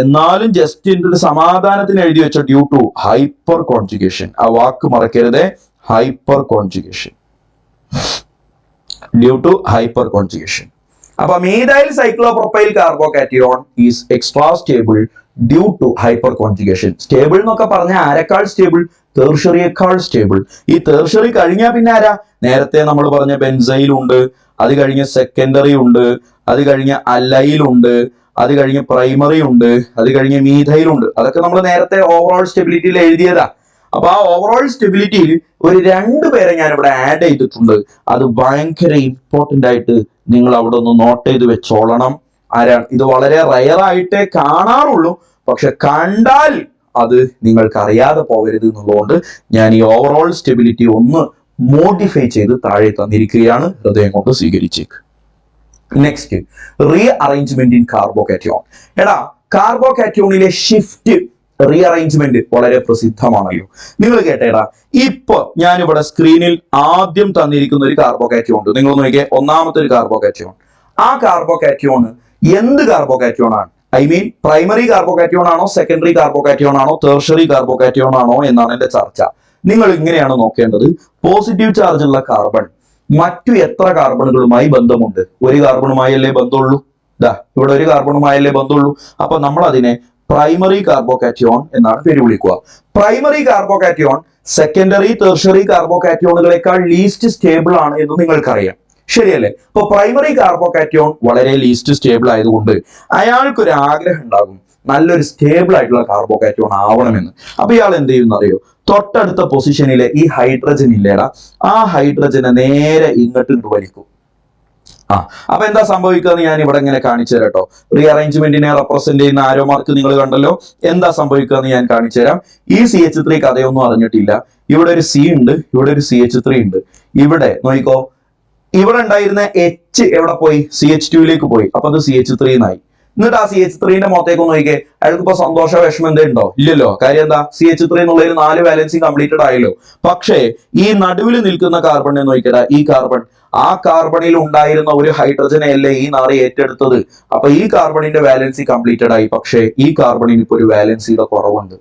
എന്നാലും ജസ്റ്റ് ഇതിന്റെ ഒരു സമാധാനത്തിന് എഴുതി വെച്ച ഡ്യൂ ടു ഹൈപ്പർ കോൺജുഗേഷൻ. ആ വാക്ക് മറക്കരുത്, hyper conjugation, due to hyper conjugation. അപ്പൊ methyl cyclopropyl carbocation is extra stable due to hyper conjugation. Stable എന്നൊക്കെ പറഞ്ഞാൽ ആരെക്കാൾ സ്റ്റേബിൾ? തെർഷ്യറിയേക്കാൾ സ്റ്റേബിൾ. ഈ തെർഷ്യറി കഴിഞ്ഞാൽ പിന്നെ ആരാ? നേരത്തെ നമ്മൾ പറഞ്ഞ ബെൻസൈൽ ഉണ്ട്, അത് കഴിഞ്ഞ് സെക്കൻഡറി ഉണ്ട്, അത് കഴിഞ്ഞ് അലൈൽ ഉണ്ട്, അത് കഴിഞ്ഞ് പ്രൈമറി ഉണ്ട്, അത് കഴിഞ്ഞ് മീഥൈൽ ഉണ്ട്. അതൊക്കെ നമ്മൾ നേരത്തെ ഓവറോൾ സ്റ്റെബിലിറ്റിയിൽ എഴുതിയതാ. അപ്പൊ ആ ഓവറോൾ സ്റ്റെബിലിറ്റിയിൽ ഒരു രണ്ടുപേരെ ഞാൻ ഇവിടെ ആഡ് ചെയ്തിട്ടുണ്ട്. അത് ഭയങ്കര ഇമ്പോർട്ടന്റ് ആയിട്ട് നിങ്ങൾ അവിടെ ഒന്ന് നോട്ട് ചെയ്ത് വെച്ചോളണം. ആരാണ്? ഇത് വളരെ റയർ ആയിട്ടേ കാണാറുള്ളൂ, പക്ഷെ കണ്ടാൽ അത് നിങ്ങൾക്ക് അറിയാതെ പോകരുത് എന്നുള്ളതുകൊണ്ട് ഞാൻ ഈ ഓവറോൾ സ്റ്റെബിലിറ്റി ഒന്ന് മോഡിഫൈ ചെയ്ത് താഴെ തന്നിരിക്കുകയാണ്. ഹൃദയം കൊണ്ട് സ്വീകരിച്ചേക്ക്. Next, rearrangement in carbocation. എടാ, കാർബോകാറ്റയോണിലെ ഷിഫ്റ്റ് റീഅറേഞ്ച്മെന്റ് വളരെ പ്രസിദ്ധമാണല്ലോ. നിങ്ങൾ കേട്ടേടാ, ഇപ്പൊ ഞാനിവിടെ സ്ക്രീനിൽ ആദ്യം തന്നിരിക്കുന്ന ഒരു കാർബോകാറ്റയോൺ ഉണ്ട്. നിങ്ങൾ നോക്കിയേ, ഒന്നാമത്തെ ഒരു കാർബോകാറ്റയോൺ. ആ കാർബോകാറ്റയോൺ എന്ത് കാർബോകാറ്റയോൺ ആണ്? ഐ മീൻ, പ്രൈമറി കാർബോകാറ്റയോൺ ആണോ, സെക്കൻഡറി കാർബോകാറ്റയോൺ ആണോ, തെർഷ്യറി കാർബോകാറ്റയോൺ ആണോ എന്നാണ് എന്റെ ചർച്ച. നിങ്ങൾ ഇങ്ങനെയാണ് നോക്കേണ്ടത്. പോസിറ്റീവ് ചാർജ് ഉള്ള കാർബൺ മറ്റു എത്ര കാർബണുകളുമായി ബന്ധമുണ്ട്? ഒരു കാർബണുമായല്ലേ ബന്ധമുള്ളൂ. ഇവിടെ ഒരു കാർബണുമായല്ലേ ബന്ധമുള്ളൂ. അപ്പൊ നമ്മൾ അതിനെ പ്രൈമറി കാർബോകാറ്റയോൺ എന്നാണ് പേര് വിളിക്കുക. പ്രൈമറി കാർബോകാറ്റയോൺ സെക്കൻഡറി ടെർഷറി കാർബോകാറ്റോണുകളെക്കാൾ ലീസ്റ്റ് സ്റ്റേബിൾ ആണ് എന്ന് നിങ്ങൾക്കറിയാം, ശരിയല്ലേ? അപ്പൊ പ്രൈമറി കാർബോകാറ്റോൺ വളരെ ലീസ്റ്റ് സ്റ്റേബിൾ ആയതുകൊണ്ട് അയാൾക്കൊരു ആഗ്രഹം ഉണ്ടാകും നല്ലൊരു സ്റ്റേബിൾ ആയിട്ടുള്ള കാർബോകാറ്റോൺ ആവണമെന്ന്. അപ്പൊ ഇയാൾ എന്ത് ചെയ്യുന്നറിയോ? തൊട്ടടുത്ത പൊസിഷനിലെ ഈ ഹൈഡ്രജൻ ഇല്ലേടാ, ആ ഹൈഡ്രജനെ നേരെ ഇങ്ങോട്ട് വലിക്കും. അപ്പൊ എന്താ സംഭവിക്കുക എന്ന് ഞാൻ ഇവിടെ ഇങ്ങനെ കാണിച്ചു തരാം കേട്ടോ. റീഅറേഞ്ച്മെന്റിനെ റെപ്രസെന്റ് ചെയ്യുന്ന ആരോ മാർക്ക് നിങ്ങൾ കണ്ടല്ലോ. എന്താ സംഭവിക്കുക എന്ന് ഞാൻ കാണിച്ചു തരാം. ഈ CH3 കഥയൊന്നും അറിഞ്ഞിട്ടില്ല. ഇവിടെ ഒരു C ഉണ്ട്, ഇവിടെ ഒരു CH3 ഉണ്ട്. ഇവിടെ നോക്കിക്കോ, ഇവിടെ ഉണ്ടായിരുന്ന H എവിടെ പോയി? CH2ലേക്ക് പോയി. അപ്പൊ അത് CH3 എന്നായി. എന്നിട്ട് ആ CH3ന്റെ മുഖത്തേക്ക് നോക്കിക്കേ, അയാൾക്ക് ഇപ്പൊ സന്തോഷ വിഷമം എന്തേ ഉണ്ടോ? ഇല്ലല്ലോ. കാര്യം എന്താ? CH3 എന്നുള്ളതിൽ 4 വാലൻസി കംപ്ലീറ്റഡ് ആയല്ലോ. പക്ഷേ ഈ നടുവിൽ നിൽക്കുന്ന കാർബണിനെ നോക്കിക്കടാ, ഈ കാർബൺ, ആ കാർബണിൽ ഉണ്ടായിരുന്ന ഒരു ഹൈഡ്രജനെ അല്ലേ ഈ 4 ഏറ്റെടുത്തത്. അപ്പൊ ഈ കാർബണിന്റെ വാലൻസി കംപ്ലീറ്റഡ് ആയി. പക്ഷേ ഈ കാർബണിന് ഇപ്പൊ ഒരു വാലൻസിയുടെ കുറവുണ്ട്.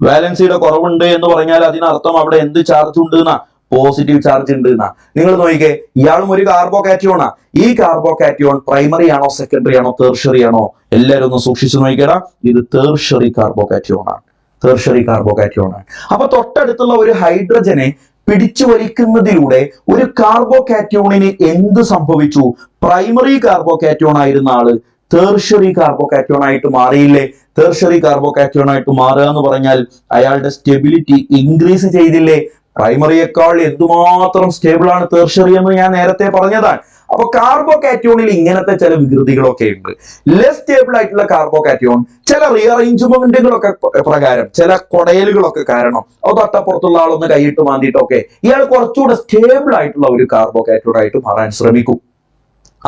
വാലൻസിയുടെ കുറവുണ്ട് എന്ന് പറഞ്ഞാൽ അതിനർത്ഥം അവിടെ എന്ത് ചാർജ് ഉണ്ട് എന്നാ? പോസിറ്റീവ് ചാർജ് ഉണ്ട് എന്നാ. നിങ്ങൾ നോക്കിക്കേ, ഇയാളും ഒരു കാർബോകാറ്റോണാ. ഈ കാർബോകാറ്റോൺ പ്രൈമറി ആണോ സെക്കൻഡറി ആണോ ടെർഷറി ആണോ? എല്ലാവരും ഒന്ന് സൂക്ഷിച്ചു നോക്കിക്കടാ, ഇത് ടെർഷറി കാർബോകാറ്റോൺ ആണ്. ടെർഷറി കാർബോകാറ്റോൺ ആണ്. അപ്പൊ തൊട്ടടുത്തുള്ള ഒരു ഹൈഡ്രജനെ പിടിച്ചു വലിക്കുന്നതിലൂടെ ഒരു കാർബോകാറ്റോണിന് എന്ത് സംഭവിച്ചു? പ്രൈമറി കാർബോകാറ്റോൺ ആയിരുന്ന ആള് ടെർഷറി കാർബോകാറ്റോൺ ആയിട്ട് മാറിയില്ലേ? ടെർഷറി കാർബോകാറ്റോൺ ആയിട്ട് മാറുക എന്ന് പറഞ്ഞാൽ അയാളുടെ സ്റ്റെബിലിറ്റി ഇൻക്രീസ് ചെയ്തില്ലേ? പ്രൈമറിയേക്കാൾ എന്തുമാത്രം സ്റ്റേബിൾ ആണ് ടെർഷറി എന്ന് ഞാൻ നേരത്തെ പറഞ്ഞതാണ്. അപ്പൊ കാർബോകാറ്റോണിൽ ഇങ്ങനത്തെ ചില വികൃതികളൊക്കെ ഉണ്ട്. ലെസ് സ്റ്റേബിൾ ആയിട്ടുള്ള കാർബോകാറ്റോൺ ചില റീഅറേഞ്ച്മെന്റുകളൊക്കെ പ്രകാരം, ചില കൊടയലുകളൊക്കെ കാരണം അത് തൊട്ടപ്പുറത്തുള്ള ആളൊന്ന് കൈയിട്ട് മാന്തിയിട്ടൊക്കെ ഇയാൾ കുറച്ചുകൂടെ സ്റ്റേബിൾ ആയിട്ടുള്ള ഒരു കാർബോകാറ്റോൺ ആയിട്ട് മാറാൻ ശ്രമിക്കും.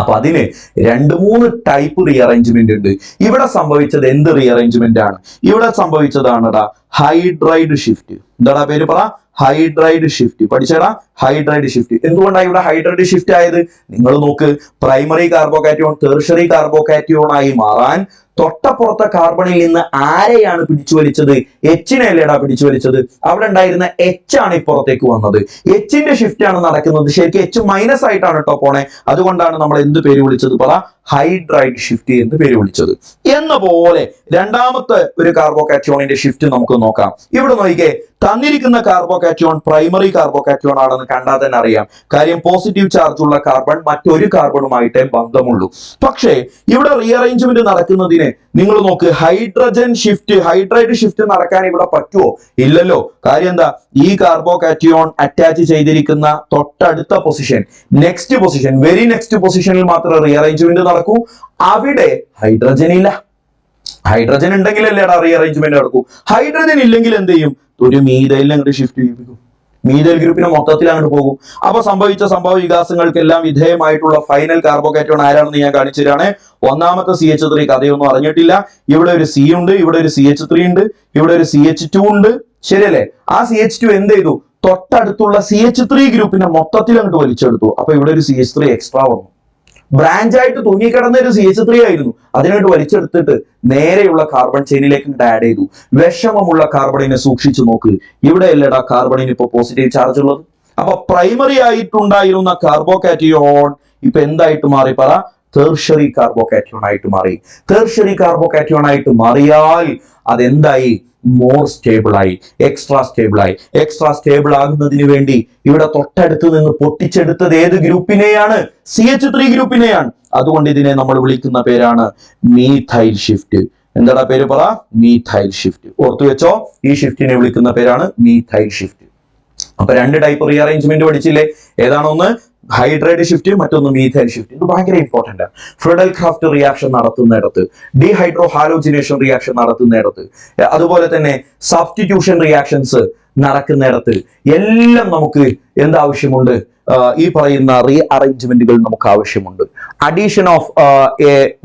അപ്പൊ അതിന് 2-3 ടൈപ്പ് റീഅറേഞ്ച്മെന്റ് ഉണ്ട്. ഇവിടെ സംഭവിച്ചത് എന്ത് റീഅറേഞ്ച്മെന്റ് ആണ്? ഇവിടെ സംഭവിച്ചതാണെടാ ഹൈഡ്രൈഡ് ഷിഫ്റ്റ്. എന്താടാ പേര് പറ? Hydride shift. പഠിച്ചേടാ, ഹൈഡ്രൈഡ് ഷിഫ്റ്റ്. എന്തുകൊണ്ടാണ് ഇവിടെ ഹൈഡ്രൈഡ് ഷിഫ്റ്റ് ആയത്? നിങ്ങൾ നോക്ക്, പ്രൈമറി കാർബോകാറ്റോൺ ടെർഷറി കാർബോകാറ്റോൺ ആയി മാറാൻ തൊട്ടപ്പുറത്തെ കാർബണിൽ നിന്ന് ആരെയാണ് പിടിച്ചു വലിച്ചത്? എച്ചിനെ അല്ലേടാ പിടിച്ചു വലിച്ചത്. അവിടെ ഉണ്ടായിരുന്ന H ആണ് ഇപ്പുറത്തേക്ക് വന്നത്. Hന്റെ ഷിഫ്റ്റ് ആണ് നടക്കുന്നത്. ശരിക്കും H മൈനസ് ആയിട്ടാണ് കേട്ടോ പോണേ. അതുകൊണ്ടാണ് നമ്മൾ എന്ത് പേര് വിളിച്ചത് പറ? ഹൈഡ്രൈഡ് ഷിഫ്റ്റ് എന്ന് പേര് വിളിച്ചത്. എന്ന പോലെ രണ്ടാമത്തെ ഒരു കാർബോകാറ്റോണിന്റെ ഷിഫ്റ്റ് നമുക്ക് നോക്കാം. ഇവിടെ നോക്കിക്കേ, തന്നിരിക്കുന്ന കാർബോകാറ്റോൺ പ്രൈമറി കാർബോകാറ്റോൺ ആണെന്ന് കണ്ടാൽ തന്നെ അറിയാം. കാര്യം പോസിറ്റീവ് ചാർജ് ഉള്ള കാർബൺ മറ്റൊരു കാർബണുമായിട്ടേ ബന്ധമുള്ളൂ. പക്ഷേ ഇവിടെ റീഅറേഞ്ച്മെന്റ് നടക്കുന്നതിന് നിങ്ങൾ നോക്ക്, ഹൈഡ്രജൻ ഷിഫ്റ്റ്, ഹൈഡ്രൈഡ് ഷിഫ്റ്റ് നടക്കാൻ ഇവിടെ പറ്റുമോ? ഇല്ലല്ലോ. കാര്യം എന്താ? ഈ കാർബോകാറ്റോൺ അറ്റാച്ച് ചെയ്തിരിക്കുന്ന തൊട്ടടുത്ത position, next position, very next പൊസിഷനിൽ മാത്രമേ റീഅറേഞ്ച്മെന്റ് നടക്കൂ. അവിടെ ഹൈഡ്രജൻ ഇല്ല. ഹൈഡ്രജൻ ഉണ്ടെങ്കിലല്ലേടാ റീഅറേഞ്ച്മെന്റ് നടക്കൂ. ഹൈഡ്രജൻ ഇല്ലെങ്കിൽ എന്ത് ചെയ്യും? ഒരു മീഥൈലിനെ അങ്ങോട്ട് ഷിഫ്റ്റ് ചെയ്യിപ്പിക്കും. മീഥൈൽ ഗ്രൂപ്പിന് മൊത്തത്തിൽ അങ്ങോട്ട് പോകും. അപ്പൊ സംഭവിച്ച സംഭവ വികാസങ്ങൾക്കെല്ലാം വിധേയമായിട്ടുള്ള ഫൈനൽ കാർബോകാറ്റോൺ ആരാണെന്ന് ഞാൻ കാണിച്ചു തരാണ്. ഒന്നാമത്തെ CH3 കഥയൊന്നും അറിഞ്ഞിട്ടില്ല. ഇവിടെ ഒരു C ഉണ്ട്, ഇവിടെ ഒരു CH3 ഉണ്ട്, ഇവിടെ ഒരു CH2 ഉണ്ട്, ശരിയല്ലേ? ആ CH2 എന്ത് ചെയ്തു? തൊട്ടടുത്തുള്ള CH3 ഗ്രൂപ്പിനെ മൊത്തത്തിൽ അങ്ങോട്ട് വലിച്ചെടുത്തു. അപ്പൊ ഇവിടെ ഒരു CH3 എക്സ്ട്രാ വന്നു. ബ്രാഞ്ച് ആയിട്ട് തൂങ്ങിക്കിടന്ന ഒരു CH3 ആയിരുന്നു. അതിനായിട്ട് വലിച്ചെടുത്തിട്ട് നേരെയുള്ള കാർബൺ ചെയിനിലേക്ക് ആഡ് ചെയ്തു. വിഷമമുള്ള കാർബണിനെ സൂക്ഷിച്ചു നോക്ക്. ഇവിടെ അല്ലടാ കാർബണിന് ഇപ്പൊ പോസിറ്റീവ് ചാർജ് ഉള്ളത്. അപ്പൊ പ്രൈമറി ആയിട്ടുണ്ടായിരുന്ന കാർബോകാറ്റോൺ ഇപ്പൊ എന്തായിട്ട് മാറി പറ? ടെർഷറി കാർബോകാറ്റോൺ ആയിട്ട് മാറി. ടെർഷറി കാർബോകാറ്റോൺ ആയിട്ട് മാറിയാൽ അതെന്തായി? മോർ സ്റ്റേബിൾ ആയി, എക്സ്ട്രാ സ്റ്റേബിൾ ആയി. എക്സ്ട്രാ സ്റ്റേബിൾ ആകുന്നതിന് വേണ്ടി ഇവിടെ തൊട്ടടുത്ത് നിന്ന് പൊട്ടിച്ചെടുത്തത് ഏത് ഗ്രൂപ്പിനെയാണ്? CH3 ഗ്രൂപ്പിനെയാണ്. അതുകൊണ്ട് ഇതിനെ നമ്മൾ വിളിക്കുന്ന പേരാണ് മീഥൈൽ ഷിഫ്റ്റ്. എന്താടാ പേര് പറ? Methyl shift. ഓർത്തു വെച്ചോ, ഈ ഷിഫ്റ്റിനെ വിളിക്കുന്ന പേരാണ് മീഥൈൽ ഷിഫ്റ്റ്. അപ്പൊ 2 ടൈപ്പ് റീഅറേഞ്ച്മെന്റ് പഠിച്ചില്ലേ? ഏതാണ്? ഒന്ന് ഹൈഡ്രൈഡ് ഷിഫ്റ്റ്, മറ്റൊന്ന് മീഥൈൽ ഷിഫ്റ്റ്. ഇത് ഭയങ്കര ഇമ്പോർട്ടന്റ് ആണ്. ഫ്രെഡൽ ക്രാഫ്റ്റ് റിയാക്ഷൻ നടത്തുന്നിടത്ത്, ഡീഹൈഡ്രോ ഹാലോജിനേഷൻ റിയാക്ഷൻ നടത്തുന്നിടത്ത്, അതുപോലെ തന്നെ സബ്സ്റ്റിറ്റ്യൂഷൻ റിയാക്ഷൻസ് നടക്കുന്നിടത്ത് എല്ലാം നമുക്ക് എന്താവശ്യമുണ്ട്? ഈ പറയുന്ന റീഅറേഞ്ച്മെന്റുകൾ നമുക്ക് ആവശ്യമുണ്ട്. Addition of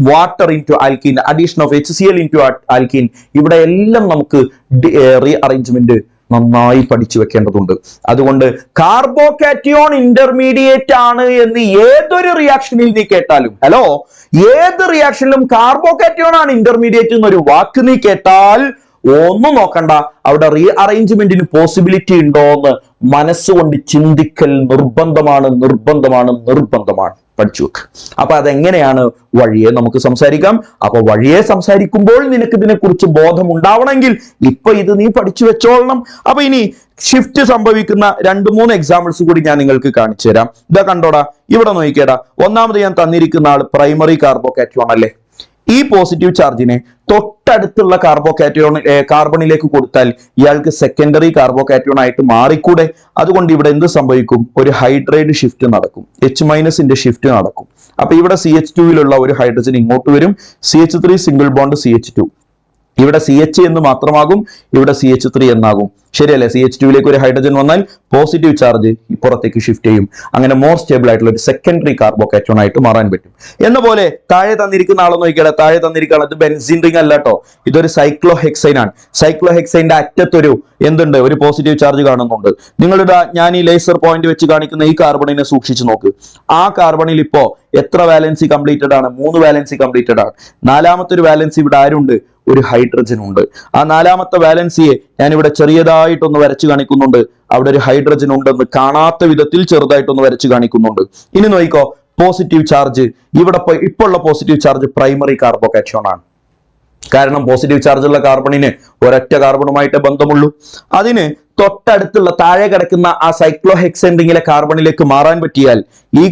water into alkene, addition of HCl into alkene, ഇവിടെ എല്ലാം നമുക്ക് റീഅറേഞ്ച്മെന്റ് നന്നായി പഠിച്ചു വെക്കേണ്ടതുണ്ട്. അതുകൊണ്ട് കാർബോകാറ്റോൺ ഇന്റർമീഡിയറ്റ് ആണ് എന്ന് ഏതൊരു റിയാക്ഷനിൽ നീ കേട്ടാലും, ഹലോ, ഏത് റിയാക്ഷനിലും കാർബോകാറ്റോൺ ആണ് ഇന്റർമീഡിയറ്റ് എന്നൊരു വാക്ക് നീ കേട്ടാൽ ഒന്നും നോക്കണ്ട, അവിടെ റീ അറേഞ്ച്മെന്റിന് പോസിബിലിറ്റി ഉണ്ടോ എന്ന് മനസ്സുകൊണ്ട് ചിന്തിക്കൽ നിർബന്ധമാണ്, നിർബന്ധമാണ്, നിർബന്ധമാണ്. പഠിച്ചു വെക്ക്. അപ്പൊ അതെങ്ങനെയാണ് വഴിയെ നമുക്ക് സംസാരിക്കാം. അപ്പൊ വഴിയെ സംസാരിക്കുമ്പോൾ നിനക്ക് ഇതിനെ കുറിച്ച് ബോധം ഉണ്ടാവണമെങ്കിൽ ഇപ്പൊ ഇത് നീ പഠിച്ചു വെച്ചോളണം. അപ്പൊ ഇനി ഷിഫ്റ്റ് സംഭവിക്കുന്ന 2-3 എക്സാമ്പിൾസ് കൂടി ഞാൻ നിങ്ങൾക്ക് കാണിച്ചു തരാം. ഇതാ കണ്ടോടാ, ഇവിടെ നോക്കിക്കേടാ. ഒന്നാമത് ഞാൻ തന്നിരിക്കുന്ന ആള് പ്രൈമറി കാർബോകാറ്റയോൺ അല്ലേ. ഈ പോസിറ്റീവ് ചാർജിനെ തൊട്ടടുത്തുള്ള കാർബണിലേക്ക് കൊടുത്താൽ ഇയാൾക്ക് സെക്കൻഡറി കാർബോകാറ്റയോൺ ആയിട്ട് മാറിക്കൂടെ? അതുകൊണ്ട് ഇവിടെ എന്ത് സംഭവിക്കും? ഒരു ഹൈഡ്രൈഡ് ഷിഫ്റ്റ് നടക്കും, H- ഷിഫ്റ്റ് നടക്കും. അപ്പൊ ഇവിടെ CH2 ഒരു ഹൈഡ്രജൻ ഇങ്ങോട്ട് വരും, CH3 സിംഗിൾ ബോണ്ട് CH2. ഇവിടെ CH എന്ന് മാത്രമാകും, ഇവിടെ CH3 എന്നാകും. ശരിയല്ലേ? CH2 ഒരു ഹൈഡ്രജൻ വന്നാൽ പോസിറ്റീവ് ചാർജ് പുറത്തേക്ക് ഷിഫ്റ്റ് ചെയ്യും. അങ്ങനെ മോർ സ്റ്റേബിൾ ആയിട്ടുള്ള ഒരു സെക്കൻഡറി കാർബോകാറ്റയോൺ ആയിട്ട് മാറാൻ പറ്റും. എന്ന പോലെ താഴെ തന്നിരിക്കുന്ന ആളെ നോക്കിയാൽ, താഴെ തന്നിരിക്കുന്നത് ബെൻസീൻ റിംഗ് അല്ല കേട്ടോ, ഇതൊരു സൈക്ലോഹെക്സൈൻ ആണ്. സൈക്ലോഹെക്സൈന്റെ അറ്റത്തൊരു എന്തുണ്ട്? ഒരു പോസിറ്റീവ് ചാർജ് കാണുന്നുണ്ട്. നിങ്ങളുടെ ഞാൻ ഈ ലേസർ പോയിന്റ് വെച്ച് കാണിക്കുന്ന ഈ കാർബണിനെ സൂക്ഷിച്ചു നോക്ക്. ആ കാർബണിൽ ഇപ്പോ എത്ര വാലൻസി കംപ്ലീറ്റഡ് ആണ്? 3 വാലൻസി കംപ്ലീറ്റഡ് ആണ്. നാലാമത്തെ ഒരു വാലൻസി ഇവിടെ ആരുണ്ട്? ഒരു ഹൈഡ്രജൻ ഉണ്ട്. ആ നാലാമത്തെ വാലൻസിയെ ഞാൻ ഇവിടെ ചെറിയതായിട്ടൊന്ന് വരച്ചു കാണിക്കുന്നുണ്ട്. അവിടെ ഒരു ഹൈഡ്രജൻ ഉണ്ടെന്ന് കാണാത്ത വിധത്തിൽ ചെറുതായിട്ടൊന്ന് വരച്ചു കാണിക്കുന്നുണ്ട്. ഇനി നോക്കിക്കോ, പോസിറ്റീവ് ചാർജ് ഇവിടെ ഇപ്പോൾ ഉള്ള പോസിറ്റീവ് ചാർജ് പ്രൈമറി കാർബോകാറ്റയോൺ ആണ്. കാരണം പോസിറ്റീവ് ചാർജുള്ള കാർബണിന് ഒരൊറ്റ കാർബണുമായിട്ട് ബന്ധമുള്ളൂ. അതിന് തൊട്ടടുത്തുള്ള താഴെ കിടക്കുന്ന ആ സൈക്ലോഹെക്സേൻ റിംഗിലെ കാർബണിലേക്ക് മാറാൻ പറ്റിയാൽ, ഈ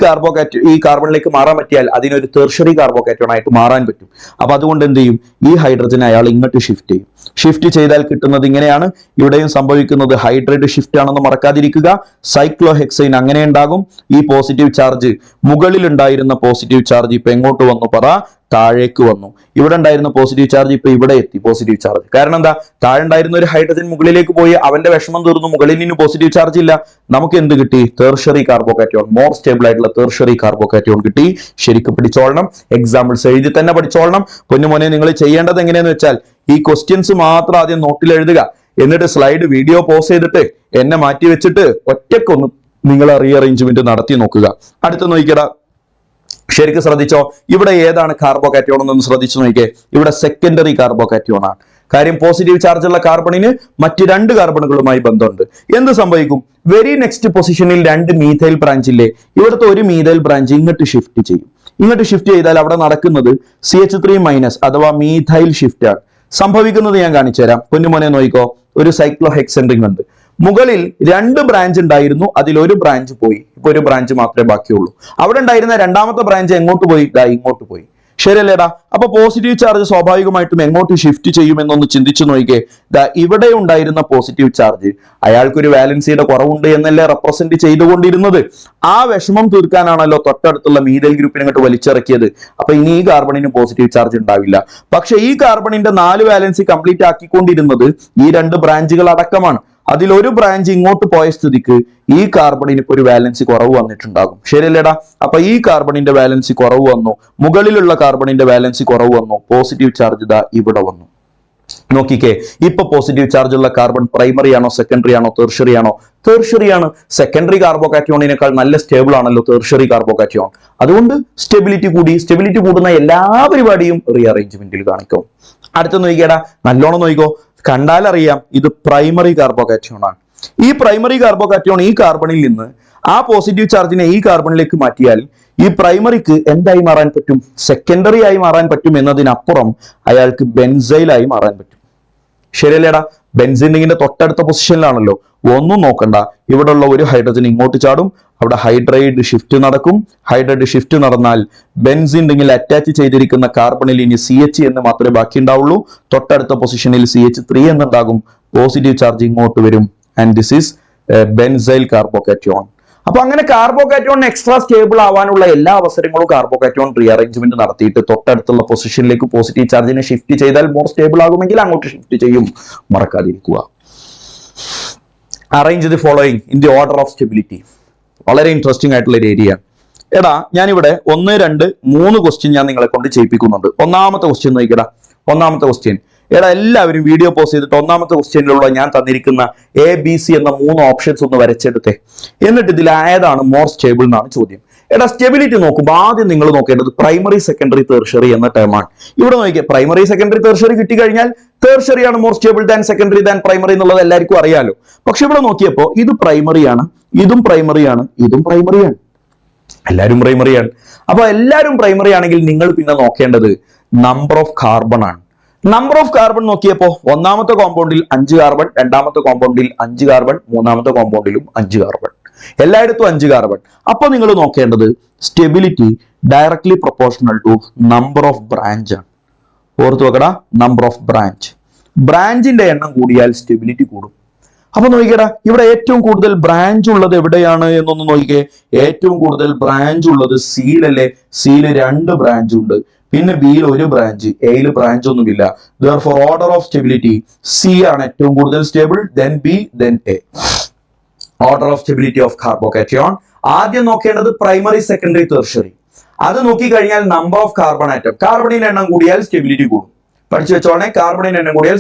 കാർബണിലേക്ക് മാറാൻ പറ്റിയാൽ അതിനൊരു ടെർഷ്യറി കാർബോകാറ്റയോൺ ആയിട്ട് മാറാൻ പറ്റും. അപ്പൊ അതുകൊണ്ട് എന്ത് ചെയ്യും? ഈ ഹൈഡ്രജൻ അയാൾ ഇങ്ങോട്ട് ഷിഫ്റ്റ് ചെയ്യും. ഷിഫ്റ്റ് ചെയ്താൽ കിട്ടുന്നത് ഇങ്ങനെയാണ്. ഇവിടെയും സംഭവിക്കുന്നത് ഹൈഡ്രൈഡ് ഷിഫ്റ്റ് ആണെന്ന് മറക്കാതിരിക്കുക. സൈക്ലോഹെക്സൈൻ അങ്ങനെ ഉണ്ടാകും. ഈ പോസിറ്റീവ് ചാർജ്, മുകളിൽ ഉണ്ടായിരുന്ന പോസിറ്റീവ് ചാർജ് ഇപ്പൊ എങ്ങോട്ട് വന്നു പറ? താഴേക്ക് വന്നു. ഇവിടെ ഉണ്ടായിരുന്ന പോസിറ്റീവ് ചാർജ് ഇപ്പൊ ഇവിടെ എത്തി, പോസിറ്റീവ് ചാർജ്. കാരണം എന്താ? താഴെ ഉണ്ടായിരുന്ന ഒരു ഹൈഡ്രജൻ മുകളിലേക്ക് പോയി, അവന്റെ വിഷമം തീർന്നു, മുകളിൽ നിന്ന് പോസിറ്റീവ് ചാർജ് ഇല്ല. നമുക്ക് എന്ത് കിട്ടി? ടെർഷ്യറി കാർബോകാറ്റയോൺ, മോർ സ്റ്റേബിൾ ആയിട്ടുള്ള ടെർഷ്യറി കാർബോകാറ്റയോൺ കിട്ടി. ശരിക്കും പഠിച്ചോളണം, എക്സാമ്പിൾസ് എഴുതി തന്നെ പഠിച്ചോളണം. പൊന്നുമോനെ, നിങ്ങൾ ചെയ്യേണ്ടത് എങ്ങനെയാന്ന് വെച്ചാൽ ഈ ക്വസ്റ്റ്യൻസ് മാത്രം ആദ്യം നോട്ടിൽ എഴുതുക. എന്നിട്ട് സ്ലൈഡ് വീഡിയോ പോസ് ചെയ്തിട്ട് എന്നെ മാറ്റി വെച്ചിട്ട് ഒറ്റക്കൊന്ന് നിങ്ങൾ റീഅറേഞ്ച്മെന്റ് നടത്തി നോക്കുക. അടുത്ത് നോക്കിക്കടാ, ശരിക്കും ശ്രദ്ധിച്ചോ. ഇവിടെ ഏതാണ് കാർബോകാറ്റയോൺ എന്നൊന്ന് ശ്രദ്ധിച്ചു നോക്കിയേ. ഇവിടെ സെക്കൻഡറി കാർബോകാറ്റയോൺ ആണ്. കാര്യം പോസിറ്റീവ് ചാർജ് ഉള്ള കാർബണിന് മറ്റ് 2 കാർബണുകളുമായി ബന്ധമുണ്ട്. എന്ത് സംഭവിക്കും? വെരി നെക്സ്റ്റ് പൊസിഷനിൽ 2 മീഥൈൽ ബ്രാഞ്ച് ഇല്ലേ, ഇവിടുത്തെ ഒരു മീഥൈൽ ബ്രാഞ്ച് ഇങ്ങോട്ട് ഷിഫ്റ്റ് ചെയ്യും. ഇങ്ങോട്ട് ഷിഫ്റ്റ് ചെയ്താൽ അവിടെ നടക്കുന്നത് CH3- അഥവാ മീഥൈൽ ഷിഫ്റ്റ് ആണ്. സംഭവിക്കുന്നത് ഞാൻ കാണിച്ചു തരാം. പൊന്നുമോനെ നോക്കിക്കോ, ഒരു സൈക്ലോഹെക്സേൻ റിംഗ് ഉണ്ട്. മുകളിൽ 2 ബ്രാഞ്ച് ഉണ്ടായിരുന്നു, അതിൽ ഒരു ബ്രാഞ്ച് പോയി. ഇപ്പൊ ഒരു ബ്രാഞ്ച് മാത്രമേ ബാക്കിയുള്ളൂ. അവിടെ ഉണ്ടായിരുന്ന രണ്ടാമത്തെ ബ്രാഞ്ച് എങ്ങോട്ട് പോയി? ഇങ്ങോട്ട് പോയി. ശരിയല്ലേടാ? അപ്പൊ പോസിറ്റീവ് ചാർജ് സ്വാഭാവികമായിട്ടും എങ്ങോട്ട് ഷിഫ്റ്റ് ചെയ്യുമെന്നൊന്ന് ചിന്തിച്ചു നോക്കിക്കേ. ഇവിടെ ഉണ്ടായിരുന്ന പോസിറ്റീവ് ചാർജ് അയാൾക്കൊരു വാലൻസിയുടെ കുറവുണ്ട് എന്നല്ലേ റെപ്രസെന്റ് ചെയ്തുകൊണ്ടിരുന്നത്. ആ വിഷമം തീർക്കാനാണല്ലോ തൊട്ടടുത്തുള്ള മീഥൈൽ ഗ്രൂപ്പിനെ അങ്ങോട്ട് വലിച്ചിറക്കിയത്. അപ്പൊ ഇനി ഈ കാർബണിന് പോസിറ്റീവ് ചാർജ് ഉണ്ടാവില്ല. പക്ഷെ ഈ കാർബണിന്റെ 4 വാലൻസി കംപ്ലീറ്റ് ആക്കിക്കൊണ്ടിരുന്നത് ഈ 2 ബ്രാഞ്ചുകൾ അടക്കമാണ്. അതിലൊരു ബ്രാഞ്ച് ഇങ്ങോട്ട് പോയ സ്ഥിതിക്ക് ഈ കാർബണിന് ഇപ്പൊ ഒരു വാലൻസി കുറവ് വന്നിട്ടുണ്ടാകും. ശരിയല്ലേടാ? അപ്പൊ ഈ കാർബണിന്റെ വാലൻസി കുറവ് വന്നു, മുകളിലുള്ള കാർബണിന്റെ വാലൻസി കുറവ് വന്നു, പോസിറ്റീവ് ചാർജ് ഇതാ ഇവിടെ വന്നു. നോക്കിക്കേ, ഇപ്പൊ പോസിറ്റീവ് ചാർജ് ഉള്ള കാർബൺ പ്രൈമറി ആണോ, സെക്കൻഡറി ആണോ, ടെർഷ്യറി ആണോ? ടെർഷ്യറി ആണ്. സെക്കൻഡറി കാർബോകാറ്റയോണിനേക്കാൾ നല്ല സ്റ്റേബിൾ ആണല്ലോ ടെർഷ്യറി കാർബോകാറ്റയോൺ. അതുകൊണ്ട് സ്റ്റെബിലിറ്റി കൂടി. സ്റ്റെബിലിറ്റി കൂടുന്ന എല്ലാ പരിപാടിയും റീഅറേഞ്ച്മെന്റിൽ കാണിക്കും. അടുത്ത നോക്കിക്കേടാ, നല്ലോണം നോക്കിക്കോ. കണ്ടാലറിയാം ഇത് പ്രൈമറി കാർബോകാറ്റയോൺ ആണ്. ഈ പ്രൈമറി കാർബോകാറ്റയോൺ ഈ കാർബണിൽ നിന്ന് ആ പോസിറ്റീവ് ചാർജിനെ ഈ കാർബണിലേക്ക് മാറ്റിയാൽ ഈ പ്രൈമറിക്ക് എന്തായി മാറാൻ പറ്റും? സെക്കൻഡറി ആയി മാറാൻ പറ്റും എന്നതിനപ്പുറം അയാൾക്ക് ബെൻസൈലായി മാറാൻ പറ്റും. ശരിയല്ലേടാ? ബെൻസീൻ റിംഗിന്റെ തൊട്ടടുത്ത പൊസിഷനിലാണല്ലോ. ഒന്നും നോക്കണ്ട, ഇവിടെ ഉള്ള ഒരു ഹൈഡ്രജൻ ഇങ്ങോട്ട് ചാടും, അവിടെ ഹൈഡ്രൈഡ് ഷിഫ്റ്റ് നടക്കും. ഹൈഡ്രൈഡ് ഷിഫ്റ്റ് നടന്നാൽ ബെൻസീൻ റിംഗിൽ അറ്റാച്ച് ചെയ്തിരിക്കുന്ന കാർബണിൽ ഇനി CH എന്ന് മാത്രമേ ബാക്കി ഉണ്ടാവുള്ളൂ. തൊട്ടടുത്ത പൊസിഷനിൽ CH3 എന്നുണ്ടാകും. പോസിറ്റീവ് ചാർജ് ഇങ്ങോട്ട് വരും. And this is benzyl carbocation. അപ്പൊ അങ്ങനെ കാർബോകാറ്റയോൺ എക്സ്ട്രാ സ്റ്റേബിൾ ആവാനുള്ള എല്ലാ അവസരങ്ങളും കാർബോകാറ്റയോൺ റീഅറേഞ്ച്മെന്റ് നടത്തിയിട്ട് തൊട്ടടുത്തുള്ള പൊസിഷനിലേക്ക് പോസിറ്റീവ് ചാർജിനെ ഷിഫ്റ്റ് ചെയ്താൽ മോർ സ്റ്റേബിൾ ആകുമെങ്കിൽ അങ്ങോട്ട് ഷിഫ്റ്റ് ചെയ്യും. മറക്കാതിരിക്കുക. Arrange the following in the order of stability. വളരെ ഇൻട്രസ്റ്റിംഗ് ആയിട്ടുള്ള ഒരു ഏരിയ. എടാ, ഞാനിവിടെ 1, 2, 3 ക്വസ്റ്റ്യൻ ഞാൻ നിങ്ങളെ കൊണ്ട് ചെയ്യിപ്പിക്കുന്നുണ്ട്. ഒന്നാമത്തെ ക്വസ്റ്റ്യൻ നോക്കിക്കടാ. ഒന്നാമത്തെ ക്വസ്റ്റ്യൻ, എടാ എല്ലാവരും വീഡിയോ പോസ് ചെയ്തിട്ട് ഒന്നാമത്തെ ക്വസ്റ്റ്യനിലുള്ള ഞാൻ തന്നിരിക്കുന്ന ABC എന്ന 3 ഓപ്ഷൻസ് ഒന്ന് വരച്ചെടുത്തേ. എന്നിട്ട് ഇതിൽ ഏതാണ് മോർ സ്റ്റേബിൾ എന്നാണ് ചോദ്യം. എടാ സ്റ്റെബിലിറ്റി നോക്കുമ്പോൾ ആദ്യം നിങ്ങൾ നോക്കേണ്ടത് പ്രൈമറി സെക്കൻഡറി തെർഷറി എന്ന ടേമാണ്. ഇവിടെ നോക്കിയാൽ പ്രൈമറി സെക്കൻഡറി തെർഷറി കിട്ടിക്കഴിഞ്ഞാൽ തെർഷറി ആണ് more stable than secondary than primary എന്നുള്ളത് എല്ലാവർക്കും അറിയാലോ. പക്ഷെ ഇവിടെ നോക്കിയപ്പോൾ ഇത് പ്രൈമറിയാണ്, ഇതും പ്രൈമറിയാണ്, ഇതും പ്രൈമറിയാണ്, എല്ലാവരും പ്രൈമറിയാണ്. അപ്പൊ എല്ലാവരും പ്രൈമറി ആണെങ്കിൽ നിങ്ങൾ പിന്നെ നോക്കേണ്ടത് നമ്പർ ഓഫ് കാർബൺ ആണ്. നമ്പർ ഓഫ് കാർബൺ നോക്കിയപ്പോ ഒന്നാമത്തെ കോമ്പൗണ്ടിൽ 5 കാർബൺ, രണ്ടാമത്തെ കോമ്പൗണ്ടിൽ 5 കാർബൺ, മൂന്നാമത്തെ കോമ്പൗണ്ടിലും 5 കാർബൺ, എല്ലായിടത്തും 5 കാർബൺ. അപ്പൊ നിങ്ങൾ നോക്കേണ്ടത് stability directly proportional to number of branch ആണ്. ഓർത്ത് വെക്കടാ, നമ്പർ ഓഫ് ബ്രാഞ്ച്. ബ്രാഞ്ചിന്റെ എണ്ണം കൂടിയാൽ സ്റ്റെബിലിറ്റി കൂടും. അപ്പൊ നോക്കിക്കടാ, ഇവിടെ ഏറ്റവും കൂടുതൽ ബ്രാഞ്ച് ഉള്ളത് എവിടെയാണ് എന്നൊന്ന് നോക്കിക്കേ. ഏറ്റവും കൂടുതൽ ബ്രാഞ്ച് ഉള്ളത് സിയിലല്ലേ? സിയിൽ 2 ബ്രാഞ്ച് ഉണ്ട്, പിന്നെ ബിയിൽ 1 ബ്രാഞ്ച്, എയിൽ ബ്രാഞ്ച് ഒന്നുമില്ല. therefore order of stability C ആണ് ഏറ്റവും കൂടുതൽ stable, then B, then A. Order of stability of carbocation. ആദ്യം നോക്കേണ്ടത് പ്രൈമറി സെക്കൻഡറി തെർഷറി. അത് നോക്കിക്കഴിഞ്ഞാൽ നമ്പർ ഓഫ് കാർബൺ ആറ്റം. കാർബണിന്റെ എണ്ണം കൂടിയാൽ സ്റ്റെബിലിറ്റി കൂടും. പഠിച്ചു വെച്ചോണേ, കാർബണിന്റെ എണ്ണം കൂടിയാൽ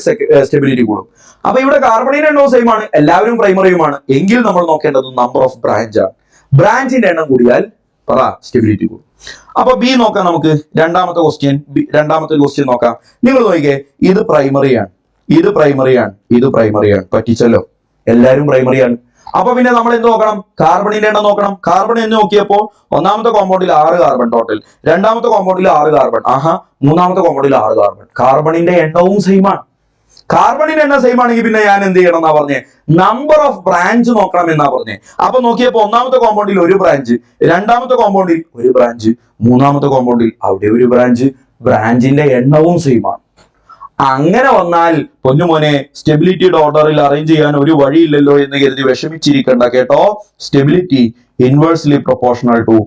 സ്റ്റെബിലിറ്റി കൂടും. അപ്പൊ ഇവിടെ കാർബണിന്റെ എണ്ണവും സെയിം ആണ്, എല്ലാവരും പ്രൈമറിയുമാണ്. എങ്കിൽ നമ്മൾ നോക്കേണ്ടത് നമ്പർ ഓഫ് ബ്രാഞ്ച് ആണ്. ബ്രാഞ്ചിന്റെ എണ്ണം കൂടിയാൽ സ്റ്റെബിലിറ്റി കൂടും. അപ്പൊ ബി നോക്കാം നമുക്ക്. രണ്ടാമത്തെ ക്വസ്റ്റ്യൻ നോക്കാം. നിങ്ങൾ നോക്കിക്കേ, ഇത് പ്രൈമറിയാണ്, ഇത് പ്രൈമറിയാണ്, ഇത് പ്രൈമറിയാണ്. പറ്റിച്ചല്ലോ, എല്ലാവരും പ്രൈമറിയാണ്. അപ്പൊ പിന്നെ നമ്മൾ എന്ത് നോക്കണം? കാർബണിന്റെ എണ്ണം നോക്കണം. കാർബൺ എന്ന് നോക്കിയപ്പോ ഒന്നാമത്തെ കോമ്പൗണ്ടിൽ 6 കാർബൺ ടോട്ടൽ, രണ്ടാമത്തെ കോമ്പൗണ്ടിൽ 6 കാർബൺ, മൂന്നാമത്തെ കോമ്പൗണ്ടിൽ 6 കാർബൺ. കാർബണിന്റെ എണ്ണവും സെയിം ആണ്. കാർബണിന്റെ എണ്ണം സെയിം ആണെങ്കിൽ പിന്നെ ഞാൻ എന്ത് ചെയ്യണം എന്നാ പറഞ്ഞേ? നമ്പർ ഓഫ് ബ്രാഞ്ച് നോക്കണം എന്നാ പറഞ്ഞേ. അപ്പൊ നോക്കിയപ്പോ ഒന്നാമത്തെ കോമ്പൗണ്ടിൽ 1 ബ്രാഞ്ച്, രണ്ടാമത്തെ കോമ്പൗണ്ടിൽ 1 ബ്രാഞ്ച്, മൂന്നാമത്തെ കോമ്പൗണ്ടിൽ അവിടെ 1 ബ്രാഞ്ച്. ബ്രാഞ്ചിന്റെ എണ്ണവും സെയിം ആണ്. അങ്ങനെ വന്നാൽ പൊന്നുമോനെ, സ്റ്റെബിലിറ്റിയുടെ ഓർഡറിൽ അറേഞ്ച് ചെയ്യാൻ ഒരു വഴിയില്ലല്ലോ എന്ന് കരുതി വിഷമിച്ചിരിക്കണ്ട കേട്ടോ. Stability inversely proportional to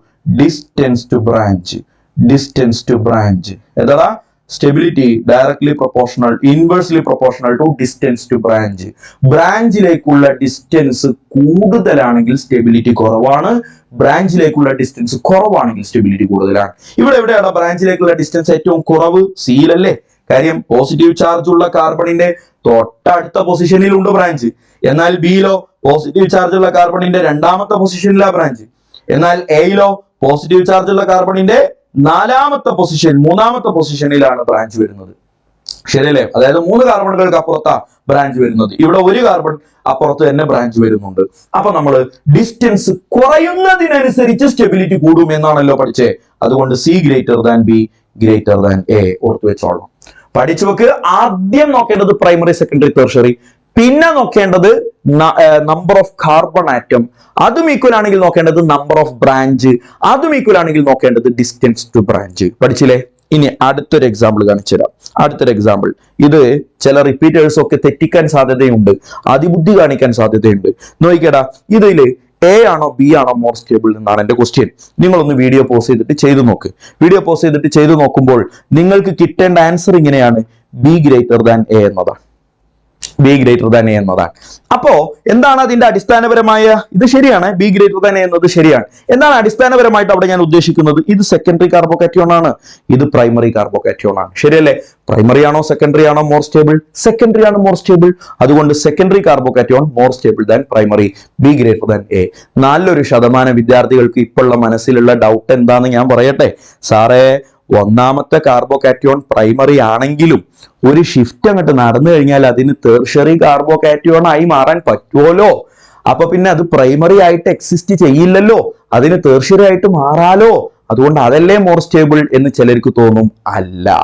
distance to branch. Distance to branch എന്താ? Stability directly proportional, inversely proportional to distance to branch. ബ്രാഞ്ചിലേക്കുള്ള ഡിസ്റ്റൻസ് കൂടുതലാണെങ്കിൽ സ്റ്റെബിലിറ്റി കുറവാണ്, ബ്രാഞ്ചിലേക്കുള്ള ഡിസ്റ്റൻസ് കുറവാണെങ്കിൽ സ്റ്റെബിലിറ്റി കൂടുതലാണ്. ഇവിടെ എവിടെയാണ് ബ്രാഞ്ചിലേക്കുള്ള ഡിസ്റ്റൻസ് ഏറ്റവും കുറവ്? സിയിലല്ലേ? കാര്യം പോസിറ്റീവ് ചാർജ് ഉള്ള കാർബണിന്റെ തൊട്ടടുത്ത പൊസിഷനിലുണ്ട് ബ്രാഞ്ച്. എന്നാൽ ബിയിലോ പോസിറ്റീവ് ചാർജ് ഉള്ള കാർബണിന്റെ രണ്ടാമത്തെ പൊസിഷനിലാ ബ്രാഞ്ച്. എന്നാൽ എയിലോ പോസിറ്റീവ് ചാർജ് ഉള്ള കാർബണിന്റെ മൂന്നാമത്തെ പൊസിഷനിലാണ് ബ്രാഞ്ച് വരുന്നത്. ശരിയല്ലേ? അതായത് 3 കാർബണുകൾക്ക് അപ്പുറത്താ ബ്രാഞ്ച് വരുന്നത്. ഇവിടെ 1 കാർബൺ അപ്പുറത്ത് തന്നെ ബ്രാഞ്ച് വരുന്നുണ്ട്. അപ്പൊ നമ്മൾ ഡിസ്റ്റൻസ് കുറയുന്നതിനനുസരിച്ച് സ്റ്റെബിലിറ്റി കൂടും എന്നാണല്ലോ പഠിച്ചേ. അതുകൊണ്ട് C greater than B, greater than A. ഓർത്തു വെച്ചോളാം, പഠിച്ചു വെക്ക്. ആദ്യം നോക്കേണ്ടത് പ്രൈമറി സെക്കൻഡറി തെർഷറി, പിന്നെ നോക്കേണ്ടത് നമ്പർ ഓഫ് കാർബൺ ആറ്റം, അതും ഈക്വൽ ആണെങ്കിൽ നോക്കേണ്ടത് നമ്പർ ഓഫ് ബ്രാഞ്ച്, അതും ഈക്വൽ ആണെങ്കിൽ നോക്കേണ്ടത് ഡിസ്റ്റൻസ് ടു ബ്രാഞ്ച്. പഠിച്ചില്ലേ? ഇനി അടുത്തൊരു എക്സാമ്പിൾ കാണിച്ചു തരാം. അടുത്തൊരു എക്സാമ്പിൾ, ഇത് ചില റിപ്പീറ്റേഴ്സ് ഒക്കെ തെറ്റിക്കാൻ സാധ്യതയുണ്ട്, അതിബുദ്ധി കാണിക്കാൻ സാധ്യതയുണ്ട്. നോക്കിക്കേടാ, ഇതില് എ ആണോ ബി ആണോ മോർ സ്റ്റേബിൾ എന്നാണ് എന്റെ ക്വസ്റ്റ്യൻ. നിങ്ങളൊന്ന് വീഡിയോ പോസ് ചെയ്തിട്ട് ചെയ്തു നോക്ക്. വീഡിയോ പോസ് ചെയ്തിട്ട് ചെയ്തു നോക്കുമ്പോൾ നിങ്ങൾക്ക് കിട്ടേണ്ട ആൻസർ ഇങ്ങനെയാണ്: ബി ഗ്രേറ്റർ ദാൻ എ എന്നതാണ്. ബി ഗ്രേറ്റർ ദാൻ എ എന്നതാണ്. അപ്പോ എന്താണ് അതിന്റെ അടിസ്ഥാനപരമായ? ഇത് ശരിയാണ്, ബി ഗ്രേറ്റർ ദാൻ എ എന്നത് ശരിയാണ്. എന്താണ് അടിസ്ഥാനപരമായിട്ട് അവിടെ ഞാൻ ഉദ്ദേശിക്കുന്നത്? ഇത് സെക്കൻഡറി കാർബോകാറ്റയോൺ ആണ്, ഇത് പ്രൈമറി കാർബോകാറ്റയോൺ ആണ്. ശരിയല്ലേ? പ്രൈമറി ആണോ സെക്കൻഡറി ആണോ മോർ സ്റ്റേബിൾ? സെക്കൻഡറി ആണ് മോർ സ്റ്റേബിൾ. അതുകൊണ്ട് secondary carbocation more stable than primary, B greater than A. 4% വിദ്യാർത്ഥികൾക്ക് ഇപ്പോഴുള്ള മനസ്സിലുള്ള ഡൗട്ട് എന്താന്ന് ഞാൻ പറയട്ടെ. സാറേ, ഒന്നാമത്തെ കാർബോകാറ്റയോൺ പ്രൈമറി ആണെങ്കിലും ഒരു ഷിഫ്റ്റ് അങ്ങോട്ട് നടന്നു കഴിഞ്ഞാൽ അതിന് തെർഷറി കാർബോകാറ്റയോൺ ആയി മാറാൻ പറ്റുമല്ലോ. അപ്പൊ പിന്നെ അത് പ്രൈമറി ആയിട്ട് എക്സിസ്റ്റ് ചെയ്യില്ലല്ലോ, അതിന് തെർഷറി ആയിട്ട് മാറാലോ. അതുകൊണ്ട് അതല്ലേ മോർ സ്റ്റേബിൾ എന്ന് ചിലർക്ക് തോന്നും. അല്ല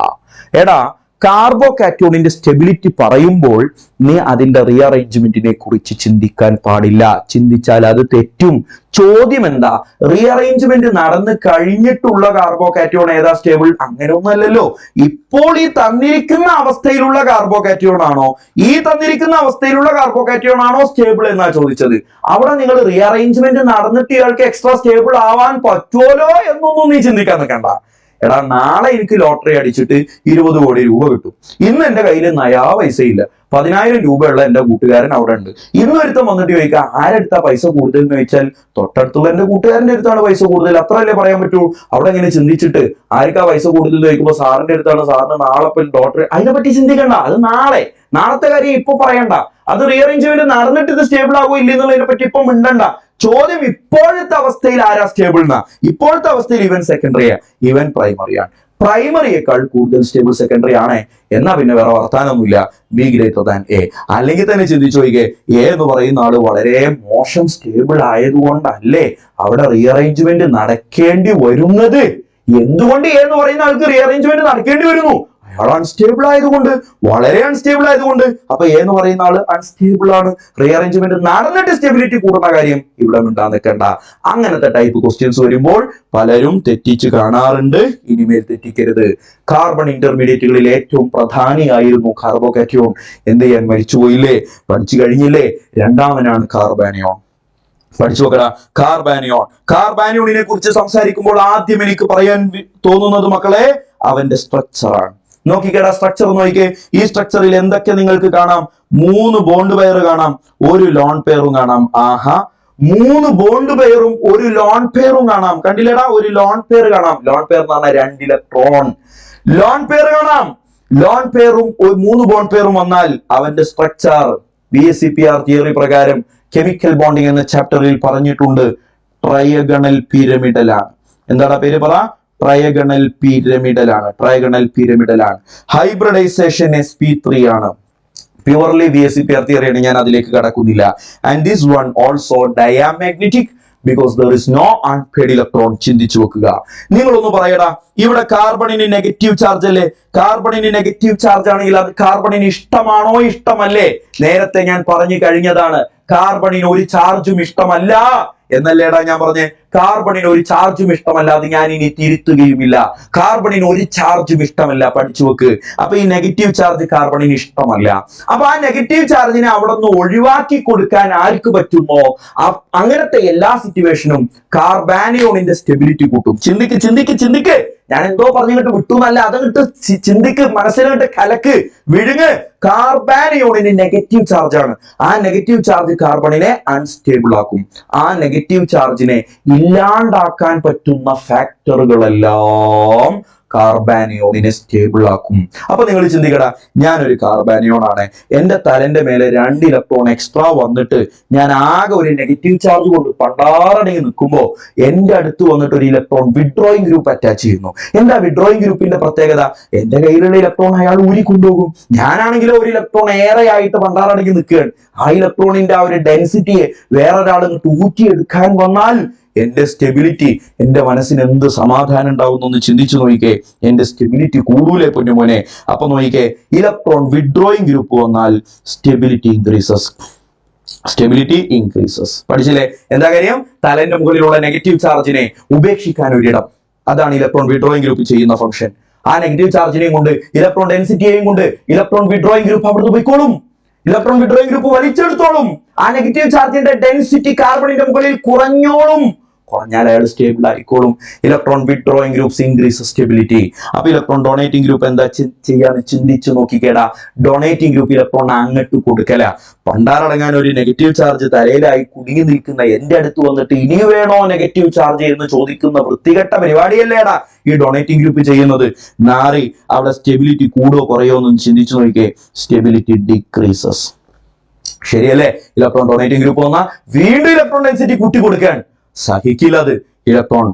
എടാ, കാർബോകാറ്റയോണിന്റെ സ്റ്റെബിലിറ്റി പറയുമ്പോൾ നീ അതിന്റെ റീഅറേഞ്ച്മെന്റിനെ കുറിച്ച് ചിന്തിക്കാൻ പാടില്ല. ചിന്തിച്ചാൽ അത് തെറ്റും. ചോദ്യം എന്താ? റീഅറേഞ്ച്മെന്റ് നടന്ന് കഴിഞ്ഞിട്ടുള്ള കാർബോകാറ്റയോൺ ഏതാ സ്റ്റേബിൾ? അങ്ങനെ ഒന്നല്ലല്ലോ. ഇപ്പോൾ ഈ തന്നിരിക്കുന്ന അവസ്ഥയിലുള്ള കാർബോകാറ്റയോൺ ആണോ, ഈ തന്നിരിക്കുന്ന അവസ്ഥയിലുള്ള കാർബോകാറ്റയോൺ ആണോ സ്റ്റേബിൾ എന്നാ ചോദിച്ചത്. അവിടെ നിങ്ങൾ റീഅറേഞ്ച്മെന്റ് നടന്നിട്ട് ഇയാൾക്ക് എക്സ്ട്രാ സ്റ്റേബിൾ ആവാൻ പറ്റുമല്ലോ എന്നൊന്നും നീ ചിന്തിക്കാൻ നിൽക്കണ്ട. എടാ, നാളെ എനിക്ക് ലോട്ടറി അടിച്ചിട്ട് 20 കോടി രൂപ കിട്ടും. ഇന്ന് എന്റെ കയ്യിൽ നയാ പൈസ ഇല്ല. 10,000 രൂപയുള്ള എന്റെ കൂട്ടുകാരൻ അവിടെ ഉണ്ട്. ഇന്നൊരുത്തം വന്നിട്ട് ചോദിക്കാം, ആരെടുത്താ പൈസ കൂടുതൽ എന്ന് ചോദിച്ചാൽ തൊട്ടടുത്തുള്ള എന്റെ കൂട്ടുകാരന്റെ അടുത്താണ് പൈസ കൂടുതൽ. അത്രയല്ലേ പറയാൻ പറ്റൂ. അവിടെ ഇങ്ങനെ ചിന്തിച്ചിട്ട് ആർക്കാ പൈസ കൂടുതൽ ചോദിക്കുമ്പോൾ സാറിന്റെ അടുത്താണ്, സാറിന് നാളെ ലോട്ടറി, അതിനെ പറ്റി ചിന്തിക്കണ്ട. അത് നാളെ നാളത്തെ കാര്യം ഇപ്പൊ പറയണ്ട. അത് റീഅറേഞ്ച്മെന്റ് നടന്നിട്ട് ഇത് സ്റ്റേബിൾ ആകുമോ ഇല്ലെന്നുള്ളതിനെ പറ്റി ഇപ്പൊ മിണ്ടണ്ട. ചോദ്യം ഇപ്പോഴത്തെ അവസ്ഥയിൽ ആരാ സ്റ്റേബിൾ എന്നാ. ഇപ്പോഴത്തെ അവസ്ഥയിൽ ഇവൻ സെക്കൻഡറിയാ, ഇവൻ പ്രൈമറിയാണ്. പ്രൈമറിയേക്കാൾ കൂടുതൽ സ്റ്റേബിൾ സെക്കൻഡറി ആണ് എന്നാ പിന്നെ വേറെ വർത്താനൊന്നുമില്ല. B greater than A. അല്ലെങ്കിൽ തന്നെ ചിന്തിച്ചു നോക്കിയേ, എ എന്ന് പറയുന്ന ആള് വളരെ മോശം സ്റ്റേബിൾ ആയതുകൊണ്ടല്ലേ അവിടെ റീഅറേഞ്ച്മെന്റ് നടക്കേണ്ടി വരുന്നത്. എന്തുകൊണ്ട് എ എന്ന് പറയുന്ന ആൾക്ക് റീഅറേഞ്ച്മെന്റ് നടക്കേണ്ടി വരുന്നു? അയാൾ അൺസ്റ്റേബിൾ ആയതുകൊണ്ട്, വളരെ അൺസ്റ്റേബിൾ ആയതുകൊണ്ട്. അപ്പൊ എ എന്ന് പറയുന്ന ആള് അൺസ്റ്റേബിൾ ആണ്. റീഅറേഞ്ച്മെന്റ് നടന്നിട്ട് സ്റ്റെബിലിറ്റി കൂടുന്ന കാര്യം ഇവിടെ മിണ്ടാൻ നിൽക്കണ്ട. അങ്ങനത്തെ ടൈപ്പ് ക്വസ്റ്റ്യൻസ് വരുമ്പോൾ പലരും തെറ്റിച്ച് കാണാറുണ്ട്. ഇനിമേൽ തെറ്റിക്കരുത്. കാർബൺ ഇന്റർമീഡിയറ്റുകളിൽ ഏറ്റവും പ്രധാനിയായിരുന്നു കാർബോകാറ്റയോൺ. എന്ത് ചെയ്യാൻ, മരിച്ചുപോയില്ലേ? പഠിച്ചു കഴിഞ്ഞില്ലേ? രണ്ടാമനാണ് കാർബാനിയോൺ. പഠിച്ചു നോക്കടാ, കാർബാനിയോൺ. കാർബാനിയോണിനെ കുറിച്ച് സംസാരിക്കുമ്പോൾ ആദ്യം എനിക്ക് പറയാൻ തോന്നുന്നത് മക്കളെ അവന്റെ സ്ട്രക്ചറാണ്. നോക്കിക്കേടാ, സ്ട്രക്ചർ നോക്കിക്കേ. ഈ സ്ട്രക്ചറിൽ എന്തൊക്കെ നിങ്ങൾക്ക് കാണാം? 3 ബോണ്ട് പെയർ കാണാം, ഒരു ലോൺ പെയറും കാണാം. ആഹാ, 3 ബോണ്ട് പെയറും ഒരു ലോൺ പെയറും കാണാം. കണ്ടില്ലടാ, ഒരു ലോൺ പെയർ കാണാം. ലോൺ പെയർ എന്ന് പറഞ്ഞാൽ 2 ഇലക്ട്രോൺ ലോൺ പെയർ കാണാം. ലോൺ പെയറും 3 ബോണ്ട് പെയറും വന്നാൽ അവന്റെ സ്ട്രക്ചർ BSEPR തിയറി പ്രകാരം കെമിക്കൽ ബോണ്ടിങ് എന്ന ചാപ്റ്ററിൽ പറഞ്ഞിട്ടുണ്ട്, ട്രയഗണൽ പിരമിഡൽ ആണ്. എന്താണ് പേര് പറ? ട്രയഗണൽ പിരമിഡൽ ആണ്. ട്രയഗണൽ പിരമിഡൽ ആണ്. ഹൈബ്രിഡൈസേഷൻ sp3 ആണ്. പ്യൂർലി BSEPR തിയറിയാണ്, ഞാൻ അതിലേക്ക് കടക്കുന്നില്ല. And this one also diamagnetic because there is no unpaired electron. ചിന്തിച്ചു വെക്കുക. നിങ്ങളൊന്ന് പറയടാ, ഇവിടെ കാർബണിന് നെഗറ്റീവ് ചാർജ് അല്ലേ? കാർബണിന് നെഗറ്റീവ് ചാർജ് ആണെങ്കിൽ അത് കാർബണിന് ഇഷ്ടമാണോ? ഇഷ്ടമല്ലേ? നേരത്തെ ഞാൻ പറഞ്ഞു കഴിഞ്ഞതാണ്, കാർബണിന് ഒരു ചാർജും ഇഷ്ടമല്ല എന്നല്ലേടാ ഞാൻ പറഞ്ഞേ. കാർബണിന് ഒരു ചാർജും ഇഷ്ടമല്ല, അത് ഞാൻ ഇനി തിരുത്തുകയുമില്ല. കാർബണിന് ഒരു ചാർജും ഇഷ്ടമല്ല, പഠിച്ചു വെക്ക്. അപ്പൊ ഈ നെഗറ്റീവ് ചാർജ് കാർബണിന് ഇഷ്ടമല്ല. അപ്പൊ ആ നെഗറ്റീവ് ചാർജിനെ അവിടെ നിന്ന് ഒഴിവാക്കി കൊടുക്കാൻ ആർക്ക് പറ്റുമോ അങ്ങനത്തെ എല്ലാ സിറ്റുവേഷനും കാർബാനിയോണിന്റെ സ്റ്റെബിലിറ്റി കൂട്ടും. ചിന്തിക്ക് ചിന്തിക്ക് ചിന്തിക്ക്. ഞാൻ എന്തോ പറഞ്ഞിട്ട് വിട്ടു എന്നല്ല, അതങ്ങട്ട് ചിന്തിക്ക്, മനസ്സിലോട്ട് കലക്ക്, വിഴുങ്ങ്. കാർബാനിയോണിന് നെഗറ്റീവ് ചാർജ് ആണ്. ആ നെഗറ്റീവ് ചാർജ് കാർബണിനെ അൺസ്റ്റേബിൾ ആക്കും. ആ നെഗറ്റീവ് ചാർജിനെ ഇല്ലാണ്ടാക്കാൻ പറ്റുന്ന ഫാക്ടറുകളെല്ലാം കാർബാനിയോണിനെ സ്റ്റേബിൾ ആക്കും. അപ്പൊ നിങ്ങൾ ചിന്തിക്കടാ, ഞാനൊരു കാർബാനിയോൺ ആണ്, എന്റെ തലന്റെ മേലെ 2 ഇലക്ട്രോൺ എക്സ്ട്രാ വന്നിട്ട് ഞാൻ ആകെ ഒരു നെഗറ്റീവ് ചാർജ് കൊണ്ട് പണ്ടാറടങ്ങി നിൽക്കുമ്പോ എന്റെ അടുത്ത് വന്നിട്ട് ഒരു ഇലക്ട്രോൺ വിഡ്രോയിങ് ഗ്രൂപ്പ് അറ്റാച്ച് ചെയ്യുന്നു. എന്താ വിഡ്രോയിങ് ഗ്രൂപ്പിന്റെ പ്രത്യേകത? എന്റെ കയ്യിലുള്ള ഇലക്ട്രോൺ അയാൾ ഊരിക്കൊണ്ടുപോകും. ഞാനാണെങ്കിലും ഒരു ഇലക്ട്രോൺ ഏറെ ആയിട്ട് പണ്ടാറടങ്ങി നിൽക്കുകയാണ്. ആ ഇലക്ട്രോണിന്റെ ആ ഒരു ഡെൻസിറ്റിയെ വേറൊരാൾ ഊറ്റിയെടുക്കാൻ വന്നാൽ എന്റെ സ്റ്റെബിലിറ്റി, എന്റെ മനസ്സിന് എന്ത് സമാധാനം ഉണ്ടാവുന്നു എന്ന് ചിന്തിച്ചു നോക്കിക്കേ. എന്റെ സ്റ്റെബിലിറ്റി കൂടൂലേ പൊന്നുമോനെ? അപ്പൊ നോക്കിക്കേ, ഇലക്ട്രോൺ വിഡ്രോയിങ് ഗ്രൂപ്പ് വന്നാൽ സ്റ്റെബിലിറ്റി ഇൻക്രീസസ്. Stability increases. പഠിച്ചില്ലേ? എന്താ കാര്യം? തലന്റെ മുകളിലുള്ള നെഗറ്റീവ് ചാർജിനെ ഉപേക്ഷിക്കാൻ ഒരിടം. അതാണ് ഇലക്ട്രോൺ വിഡ്രോയിങ് ഗ്രൂപ്പ് ചെയ്യുന്ന ഫംഗ്ഷൻ. ആ നെഗറ്റീവ് ചാർജിനെയും കൊണ്ട്, ഇലക്ട്രോൺ ഡെൻസിറ്റിയെയും കൊണ്ട് ഇലക്ട്രോൺ വിഡ്രോയിങ് ഗ്രൂപ്പ് അവിടുന്ന് പോയിക്കോളും. ഇലക്ട്രോൺ വിഡ്രോയിങ് ഗ്രൂപ്പ് വലിച്ചെടുത്തോളും. ആ നെഗറ്റീവ് ചാർജിന്റെ ഡെൻസിറ്റി കാർബണിന്റെ മുകളിൽ കുറഞ്ഞോളും. കുറഞ്ഞാൽ അയാൾ സ്റ്റേബിൾ ആയിക്കോളും. Electron withdrawing groups increase stability. അപ്പൊ ഇലക്ട്രോൺ ഡൊണേറ്റിംഗ് ഗ്രൂപ്പ് എന്താ ചെയ്യാന്ന് ചിന്തിച്ചു നോക്കിക്കേടാ. ഡൊണേറ്റിംഗ് ഗ്രൂപ്പ് ഇലക്ട്രോൺ അങ്ങോട്ട് കൊടുക്കല. പണ്ടാറടങ്ങാൻ ഒരു നെഗറ്റീവ് ചാർജ് തലയിലായി കുടുങ്ങി നിൽക്കുന്ന എന്റെ അടുത്ത് വന്നിട്ട് ഇനി വേണോ നെഗറ്റീവ് ചാർജ് എന്ന് ചോദിക്കുന്ന വൃത്തികെട്ട പരിപാടിയല്ലേടാ ഈ ഡൊണേറ്റിംഗ് ഗ്രൂപ്പ് ചെയ്യുന്നത്. നാറി, അവിടെ സ്റ്റെബിലിറ്റി കൂടോ കുറയോ എന്ന് ചിന്തിച്ചു നോക്കിയേ. Stability decreases. ശരിയല്ലേ? ഇലക്ട്രോൺ ഡൊണേറ്റിംഗ് ഗ്രൂപ്പ് വന്നാൽ വീണ്ടും ഇലക്ട്രോൺ ഡെൻസിറ്റി കൂട്ടി കൊടുക്കാൻ സഹിക്കില്ല. അത് ഇലക്ട്രോൺ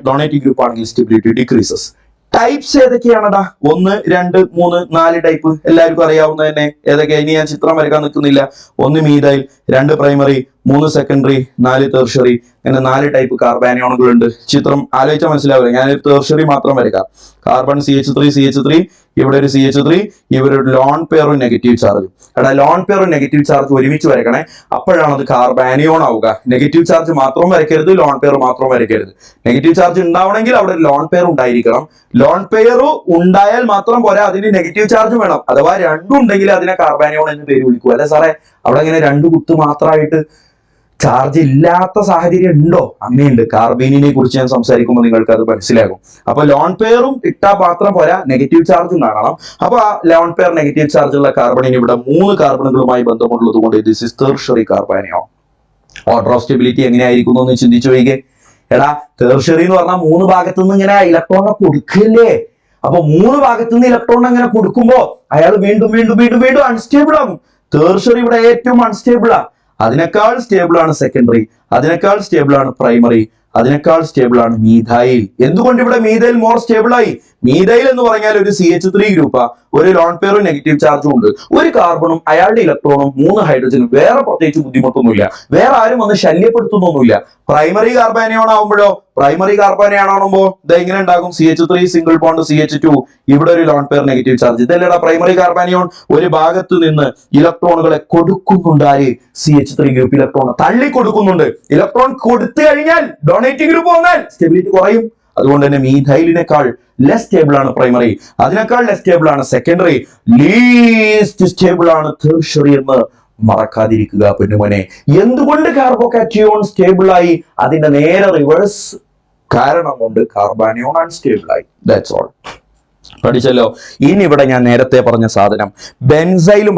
ഡൊണേറ്റിംഗ് ഗ്രൂപ്പ് ആണെങ്കിൽ സ്റ്റെബിലിറ്റി ഡിക്രീസസ്. ടൈപ്സ് ഏതൊക്കെയാണടാ? 1, 2, 3, 4 ടൈപ്പ് എല്ലാവർക്കും അറിയാവുന്ന തന്നെ. ഏതൊക്കെയാ? ഇനി ഞാൻ ചിത്രം വരയ്ക്കാൻ നിൽക്കുന്നില്ല. 1 മീഥൈൽ, 2 പ്രൈമറി, 3 സെക്കൻഡറി, 4 ടെർഷ്യറി. അങ്ങനെ 4 ടൈപ്പ് കാർബാനിയോണുകൾ ഉണ്ട്. ചിത്രം ആലോചിച്ചാൽ മനസ്സിലാവില്ല. ഞാനൊരു ടെർഷ്യറി മാത്രം വരയ്ക്കാം. കാർബൺ CH3, ഇവിടെ ഒരു CH3, ഇവരൊരു ലോൺ പെയറും നെഗറ്റീവ് ചാർജ്. എടാ, ലോൺ പെയറും നെഗറ്റീവ് ചാർജ് ഒരുമിച്ച് വരയ്ക്കണേ, അപ്പോഴാണ് അത് കാർബാനിയോൺ ആവുക. നെഗറ്റീവ് ചാർജ് മാത്രം വരയ്ക്കരുത്, ലോൺ പെയർ മാത്രം വരയ്ക്കരുത്. നെഗറ്റീവ് ചാർജ് ഉണ്ടാവണമെങ്കിൽ അവിടെ ലോൺ പെയർ ഉണ്ടായിരിക്കണം. ലോൺ പെയർ ഉണ്ടായാൽ മാത്രം പോരാ, അതിന് നെഗറ്റീവ് ചാർജ് വേണം. അഥവാ രണ്ടും ഉണ്ടെങ്കിൽ അതിനെ കാർബാനിയോൺ എന്ന് പേര് വിളിക്കും. അല്ലെ സാറേ? അവിടെ ഇങ്ങനെ 2 കുത്ത് മാത്രമായിട്ട് ചാർജ് ഇല്ലാത്ത സാഹചര്യം ഉണ്ടോ? അങ്ങനെയുണ്ട്. കാർബീനിനെ കുറിച്ച് ഞാൻ സംസാരിക്കുമ്പോൾ നിങ്ങൾക്ക് അത് മനസ്സിലാകും. അപ്പൊ ലോൺ പെയറും ഇട്ടാ മാത്രം പോരാ, നെഗറ്റീവ് ചാർജും കാണണം. അപ്പൊ ആ ലോൺ പെയർ നെഗറ്റീവ് ചാർജ് ഉള്ള കാർബണിന് ഇവിടെ 3 കാർബണുകളുമായി ബന്ധമുള്ളത് കൊണ്ട് this is tertiary carbanion. Order of stability എങ്ങനെയായിരിക്കുന്നു എന്ന് ചിന്തിച്ചു വയ്ക്കേ. എടാ, ടെർഷ്യറി എന്ന് പറഞ്ഞാൽ 3 ഭാഗത്തു നിന്ന് ഇങ്ങനെ ഇലക്ട്രോണെ കൊടുക്കില്ലേ? അപ്പൊ 3 ഭാഗത്തു നിന്ന് ഇലക്ട്രോൺ അങ്ങനെ കൊടുക്കുമ്പോ അയാൾ വീണ്ടും വീണ്ടും വീണ്ടും വീണ്ടും അൺസ്റ്റേബിൾ ആകും. ടേർഷ്യറി ഇവിടെ ഏറ്റവും അൺസ്റ്റേബിളാ. അതിനേക്കാൾ സ്റ്റേബിൾ ആണ് സെക്കൻഡറി, അതിനേക്കാൾ സ്റ്റേബിൾ ആണ് പ്രൈമറി, അതിനേക്കാൾ സ്റ്റേബിൾ ആണ് മീഥൈൽ. എന്തുകൊണ്ട് ഇവിടെ മീഥൈൽ മോർ സ്റ്റേബിൾ ആയി? മീഥൈൽ എന്ന് പറഞ്ഞാൽ ഒരു CH3 ഗ്രൂപ്പാ, ഒരു ലോൺ പെയറും നെഗറ്റീവ് ചാർജും ഉണ്ട്, ഒരു കാർബണും അയാളുടെ ഇലക്ട്രോണും 3 ഹൈഡ്രജനും. വേറെ പ്രത്യേകിച്ച് ബുദ്ധിമുട്ടൊന്നുമില്ല, വേറെ ആരും വന്ന് ശല്യപ്പെടുത്തുന്നൊന്നുമില്ല. പ്രൈമറി കാർബാനിയോൺ ആവുമ്പോഴോ, പ്രൈമറി കാർബാനിയോൺ ആവുമ്പോ ഇത് എങ്ങനെ ഉണ്ടാകും? CH3 സിംഗിൾ ബോണ്ട് CH2, ഇവിടെ ഒരു ലോൺ പെയർ നെഗറ്റീവ് ചാർജ്. ഇതല്ലടാ പ്രൈമറി കാർബാനിയോൺ. ഒരു ഭാഗത്ത് നിന്ന് ഇലക്ട്രോണുകളെ കൊടുക്കുന്നുണ്ടായി, CH3 ഗ്രൂപ്പ് ഇലക്ട്രോൺ തള്ളി കൊടുക്കുന്നുണ്ട്. ഇലക്ട്രോൺ കൊടുത്തു കഴിഞ്ഞാൽ ഡൊണേറ്റിംഗ് ഗ്രൂപ്പ് വന്നാൽ സ്റ്റെബിലിറ്റി കുറയും. അതുകൊണ്ട് തന്നെ മീഥൈലിനേക്കാൾ ലെസ് സ്റ്റേബിൾ ആണ് പ്രൈമറി, അതിനേക്കാൾ ലെസ് സ്റ്റേബിൾ ആണ് സെക്കൻഡറി, ലീസ്റ്റ് സ്റ്റേബിൾ ആണ് ടെർഷ്യറി എന്ന് മറക്കാതിരിക്കുക പൊന്നുമോനെ. എന്തുകൊണ്ട് കാർബോകാറ്റിയോൺ സ്റ്റേബിൾ ആയി? അതിന്റെ നേരെ റിവേഴ്സ് കാരണം കൊണ്ട് കാർബാനിയോൺ അൺസ്റ്റേബിൾ ആയി. That's all. പഠിച്ചല്ലോ. ഇനി ഇവിടെ ഞാൻ നേരത്തെ പറഞ്ഞ സാധനം ബെൻസൈലും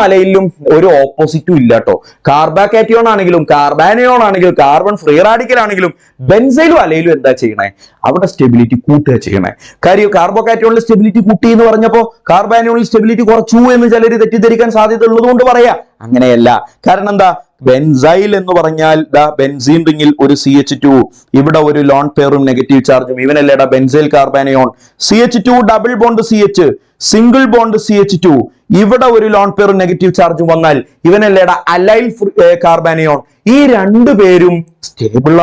അലൈലും ഒരു ഓപ്പോസിറ്റും ഇല്ല കേട്ടോ. കാർബോകാറ്റിയോൺ ആണെങ്കിലും കാർബാനിയോൺ ആണെങ്കിലും കാർബൺ ഫ്രീ റാഡിക്കൽ ആണെങ്കിലും ബെൻസൈലും അലൈലും എന്താ ചെയ്യണേ? അവിടെ സ്റ്റെബിലിറ്റി കൂട്ടുക ചെയ്യണേ. കാര്യം കാർബോകാറ്റിയോണിൽ സ്റ്റെബിലിറ്റി കൂട്ടി എന്ന് പറഞ്ഞപ്പോ കാർബാനിയോണിൽ സ്റ്റെബിലിറ്റി കുറച്ചു എന്ന് ചിലർ തെറ്റിദ്ധരിക്കാൻ സാധ്യത ഉള്ളത് കൊണ്ട് പറയാ. അങ്ങനെയല്ല. കാരണം എന്താ? ബെൻസൈൽ എന്ന് പറഞ്ഞാൽ ബെൻസീൻ റിംഗിൽ ഒരു CH2, ഇവിടെ ഒരു ലോൺ പെയറും നെഗറ്റീവ് ചാർജും. ഇവനല്ലേടാ benzyl carbanion. CH2 double bond CH, single bond CH2, ഇവിടെ ഒരു ലോൺ പെയറും നെഗറ്റീവ് ചാർജും വന്നാൽ ഇവനല്ലേടാ അലൈൽ കാർബാനിയോൺ. ഈ രണ്ടുപേരും സ്റ്റേബിൾ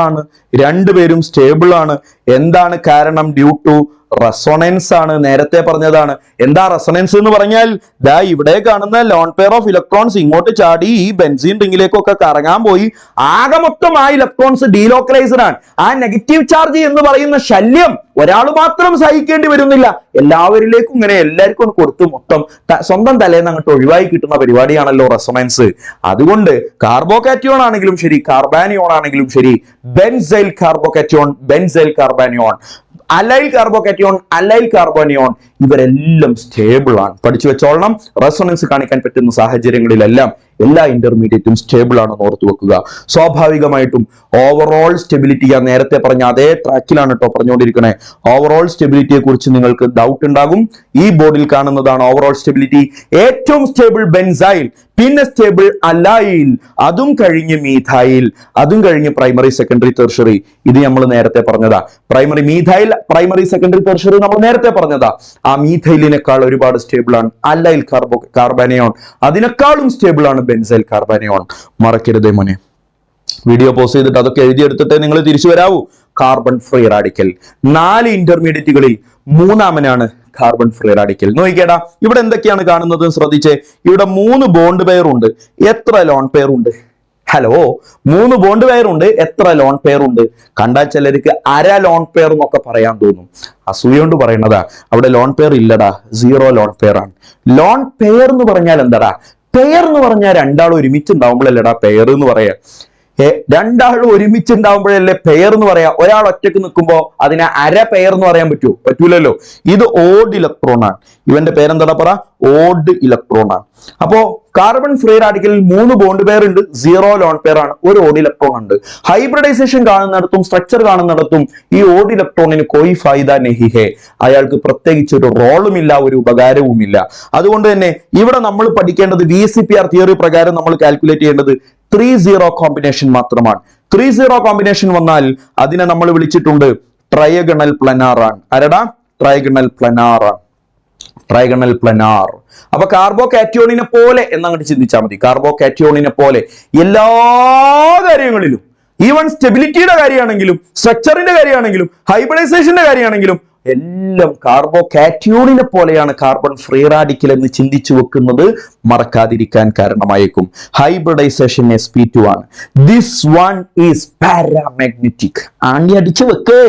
ആണ്. എന്താണ് കാരണം? ഡ്യൂ ടു റെസൊണൻസ് ആണ്. നേരത്തെ പറഞ്ഞതാണ്. എന്താ റെസൊണൻസ് എന്ന് പറഞ്ഞാൽ ഇവിടെ കാണുന്ന ലോൺ പെയർ ഓഫ് ഇലക്ട്രോൺസ് ഇങ്ങോട്ട് ചാടി ഈ ബെൻസീൻ റിംഗിലേക്കൊക്കെ കറങ്ങാൻ പോയി ആകെ മൊത്തം ആ ഇലക്ട്രോൺസ് ഡീലോക്കലൈസ്ഡ് ആണ്. ആ നെഗറ്റീവ് ചാർജ് എന്ന് പറയുന്ന ശല്യം ഒരാൾ മാത്രം സഹിക്കേണ്ടി വരുന്നില്ല, എല്ലാവരിലേക്കും ഇങ്ങനെ എല്ലാവർക്കും കൊടുത്ത് മൊത്തം സ്വന്തം തലേന്ന് അങ്ങോട്ട് ഒഴിവായി കിട്ടുന്ന പരിപാടിയാണല്ലോ റെസൊണൻസ്. അതുകൊണ്ട് കാർബോകാറ്റിയോൺ ആണെങ്കിലും ശരി, കാർബാനിയോൺ ആണെങ്കിലും ശരി, benzyl carbocation, benzyl carbanion, allyl carbocation, allyl carbanion, ഇവരെല്ലാം സ്റ്റേബിൾ ആണ്. പഠിച്ചു വെച്ചോളണം. റെസൊണൻസ് കാണിക്കാൻ പറ്റുന്ന സാഹചര്യങ്ങളിലെല്ലാം എല്ലാ ഇന്റർമീഡിയറ്റും സ്റ്റേബിൾ ആണെന്ന് ഓർത്തു വെക്കുക. സ്വാഭാവികമായിട്ടും ഓവറോൾ സ്റ്റെബിലിറ്റി ഞാൻ നേരത്തെ പറഞ്ഞ അതേ ട്രാക്കിലാണ് കേട്ടോ പറഞ്ഞുകൊണ്ടിരിക്കണേ. ഓവറോൾ സ്റ്റെബിലിറ്റിയെ കുറിച്ച് നിങ്ങൾക്ക് ഡൗട്ട് ഉണ്ടാകും. ഈ ബോർഡിൽ കാണുന്നതാണ് ഓവറോൾ സ്റ്റെബിലിറ്റി. ഏറ്റവും സ്റ്റേബിൾ ബെൻസൈൽ, പിന്നെ സ്റ്റേബിൾ അലൈൽ, അതും കഴിഞ്ഞ് മീഥൈൽ, അതും കഴിഞ്ഞ് പ്രൈമറി സെക്കൻഡറി ടെർഷ്യറി. ഇത് നമ്മൾ നേരത്തെ പറഞ്ഞതാ. Primary methyl, primary secondary tertiary നമ്മൾ നേരത്തെ പറഞ്ഞതാ. ആ മീഥൈലിനേക്കാൾ ഒരുപാട് സ്റ്റേബിൾ ആണ് അലൈൽ കാർബാനിയോൺ, അതിനേക്കാളും സ്റ്റേബിൾ ആണ് ബെൻസൈൽ കാർബാനിയോൺ. മറക്കരുതേ മോനെ. വീഡിയോ പോസ് ചെയ്തിട്ട് അതൊക്കെ എഴുതിയെടുത്തിട്ട് നിങ്ങൾ തിരിച്ചു വരാവൂ. കാർബൺ ഫ്രീ റാഡിക്കൽ 4 ഇന്റർമീഡിയറ്റുകളിൽ മൂന്നാമനാണ് കാർബൺ ഫ്രീ റാഡിക്കൽ. നോക്കിക്കേടാ, ഇവിടെ എന്തൊക്കെയാണ് കാണുന്നത് ശ്രദ്ധിച്ചേ. ഇവിടെ 3 ബോണ്ട് പെയർ ഉണ്ട്. എത്ര ലോൺ പെയർ ഉണ്ട്? ഹലോ, 3 ബോണ്ട് പെയർ ഉണ്ട്. എത്ര ലോൺ പെയർ ഉണ്ട്? കണ്ടാൽ ചിലർക്ക് അര ലോൺ പെയർ എന്നൊക്കെ പറയാൻ തോന്നും. അസൂയോണ്ട് പറയണതാ. അവിടെ ലോൺ പെയർ ഇല്ലടാ, 0 ലോൺ പെയർ ആണ്. ലോൺ പെയർ എന്ന് പറഞ്ഞാൽ എന്താടാ? പെയർ എന്ന് പറഞ്ഞാൽ രണ്ടാൾ ഒരുമിച്ചുണ്ടാവുമ്പോഴല്ലേടാ പെയർ എന്ന് പറയാ. രണ്ടാൾ ഒരുമിച്ചുണ്ടാവുമ്പോഴല്ലേ പെയർ എന്ന് പറയാ. ഒരാൾ ഒറ്റക്ക് നിൽക്കുമ്പോ അതിനെ അര പെയർ എന്ന് പറയാൻ പറ്റുമോ? പറ്റൂലല്ലോ. ഇത് ഓഡ് ഇലക്ട്രോൺ ആണ്. ഇവന്റെ പേരെന്താടാ പറ? ഓഡ് ഇലക്ട്രോൺ ആണ്. അപ്പോ കാർബൺ ഫ്രീ റാഡിക്കലിൽ 3 ബോണ്ട് പെയർ ഉണ്ട്, 0 ലോൺ പെയർ ആണ്, ഒരു ഓഡ് ഇലക്ട്രോൺ ഉണ്ട്. ഹൈബ്രിഡൈസേഷൻ കാണുന്നിടത്തും സ്ട്രക്ചർ കാണുന്നിടത്തും ഈ ഓഡ് ഇലക്ട്രോണിന് കോയി ഫൈദ നെഹി ഹേ, അയാൾക്ക് പ്രത്യേകിച്ച് ഒരു റോളും ഇല്ല, ഒരു ഉപകാരവും ഇല്ല. അതുകൊണ്ട് തന്നെ ഇവിടെ നമ്മൾ പഠിക്കേണ്ടത് VCPR തിയറി പ്രകാരം നമ്മൾ കാൽക്കുലേറ്റ് ചെയ്യേണ്ടത് 3-0 കോമ്പിനേഷൻ മാത്രമാണ്. 3-0 കോമ്പിനേഷൻ വന്നാൽ അതിനെ നമ്മൾ വിളിച്ചിട്ടുണ്ട് ട്രയഗണൽ പ്ലനാർ ആണ്. ആരടാ? ട്രയഗണൽ പ്ലനാർ ആണ്. Trigonal planar. അപ്പൊ കാർബോകാറ്റിയോണിനെ പോലെ എന്നങ്ങോട്ട് ചിന്തിച്ചാൽ മതി. കാർബോകാറ്റിയോണിനെ പോലെ എല്ലാ കാര്യങ്ങളിലും, ഈവൻ സ്റ്റെബിലിറ്റിയുടെ കാര്യമാണെങ്കിലും സ്ട്രക്ചറിന്റെ കാര്യമാണെങ്കിലും ഹൈബ്രിഡൈസേഷന്റെ കാര്യമാണെങ്കിലും എല്ലാം കാർബോകാറ്റിയോണിനെ പോലെയാണ് കാർബൺ ഫ്രീ റാഡിക്കൽ എന്ന് ചിന്തിച്ചു വെക്കുന്നത് മറക്കാതിരിക്കാൻ കാരണമായേക്കും. ഹൈബ്രിഡൈസേഷൻ sp2 ആണ്. This one is paramagnetic. ആണ്ടി അടിച്ചു വെക്ക്.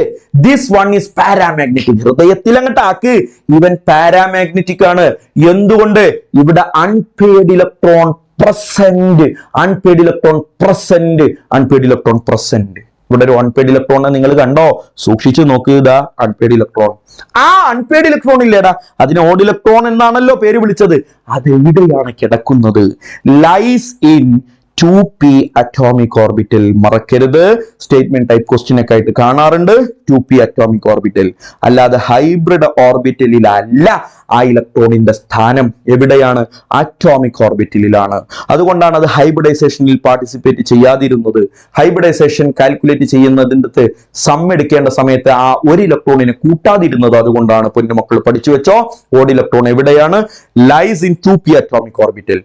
This one is paramagnetic. ഹൃദയത്തിൽ അങ്ങോട്ട് ആക്ക്. ഇവൻ പാരാമാഗ്നറ്റിക് ആണ്. എന്തുകൊണ്ട്? ഇവിടെ unpaired electron present, unpaired electron present, unpaired electron present. ഇവിടെ ഒരു അൺപെയ്ഡ് ഇലക്ട്രോൺ നിങ്ങൾ കണ്ടോ? സൂക്ഷിച്ചു നോക്കുക. Unpaired electron. ആ അൺപെയ്ഡ് ഇലക്ട്രോൺ ഇല്ലേടാ, അതിന് ഓഡ് ഇലക്ട്രോൺ എന്നാണല്ലോ പേര് വിളിച്ചത്. അത് എവിടെയാണ് കിടക്കുന്നത്? Lies in 2p atomic orbital. മറക്കരുത്, സ്റ്റേറ്റ്മെന്റ് ടൈപ്പ് ക്വസ്റ്റ്യൻ ഒക്കെ ആയിട്ട് കാണാറുണ്ട് 2p അറ്റോമിക് ഓർബിറ്റൽ. അല്ലാതെ ഹൈബ്രിഡ് ഓർബിറ്റലിലല്ല ആ ഇലക്ട്രോണിന്റെ സ്ഥാനം. എവിടെയാണ്? അറ്റോമിക് ഓർബിറ്റലിലാണ്. അതുകൊണ്ടാണ് അത് ഹൈബ്രിഡൈസേഷനിൽ പാർട്ടിസിപ്പേറ്റ് ചെയ്യാതിരുന്നത്. ഹൈബ്രിഡൈസേഷൻ കാൽക്കുലേറ്റ് ചെയ്യുന്നതിന്റെ സം എടുക്കേണ്ട സമയത്ത് ആ ഒരു ഇലക്ട്രോണിനെ കൂട്ടാതിരുന്നത് അതുകൊണ്ടാണ്. പൊന്നുമക്കൾ പഠിച്ചു വെച്ചോ. ഓഡ് ഇലക്ട്രോൺ എവിടെയാണ്? Lies in 2p atomic orbital.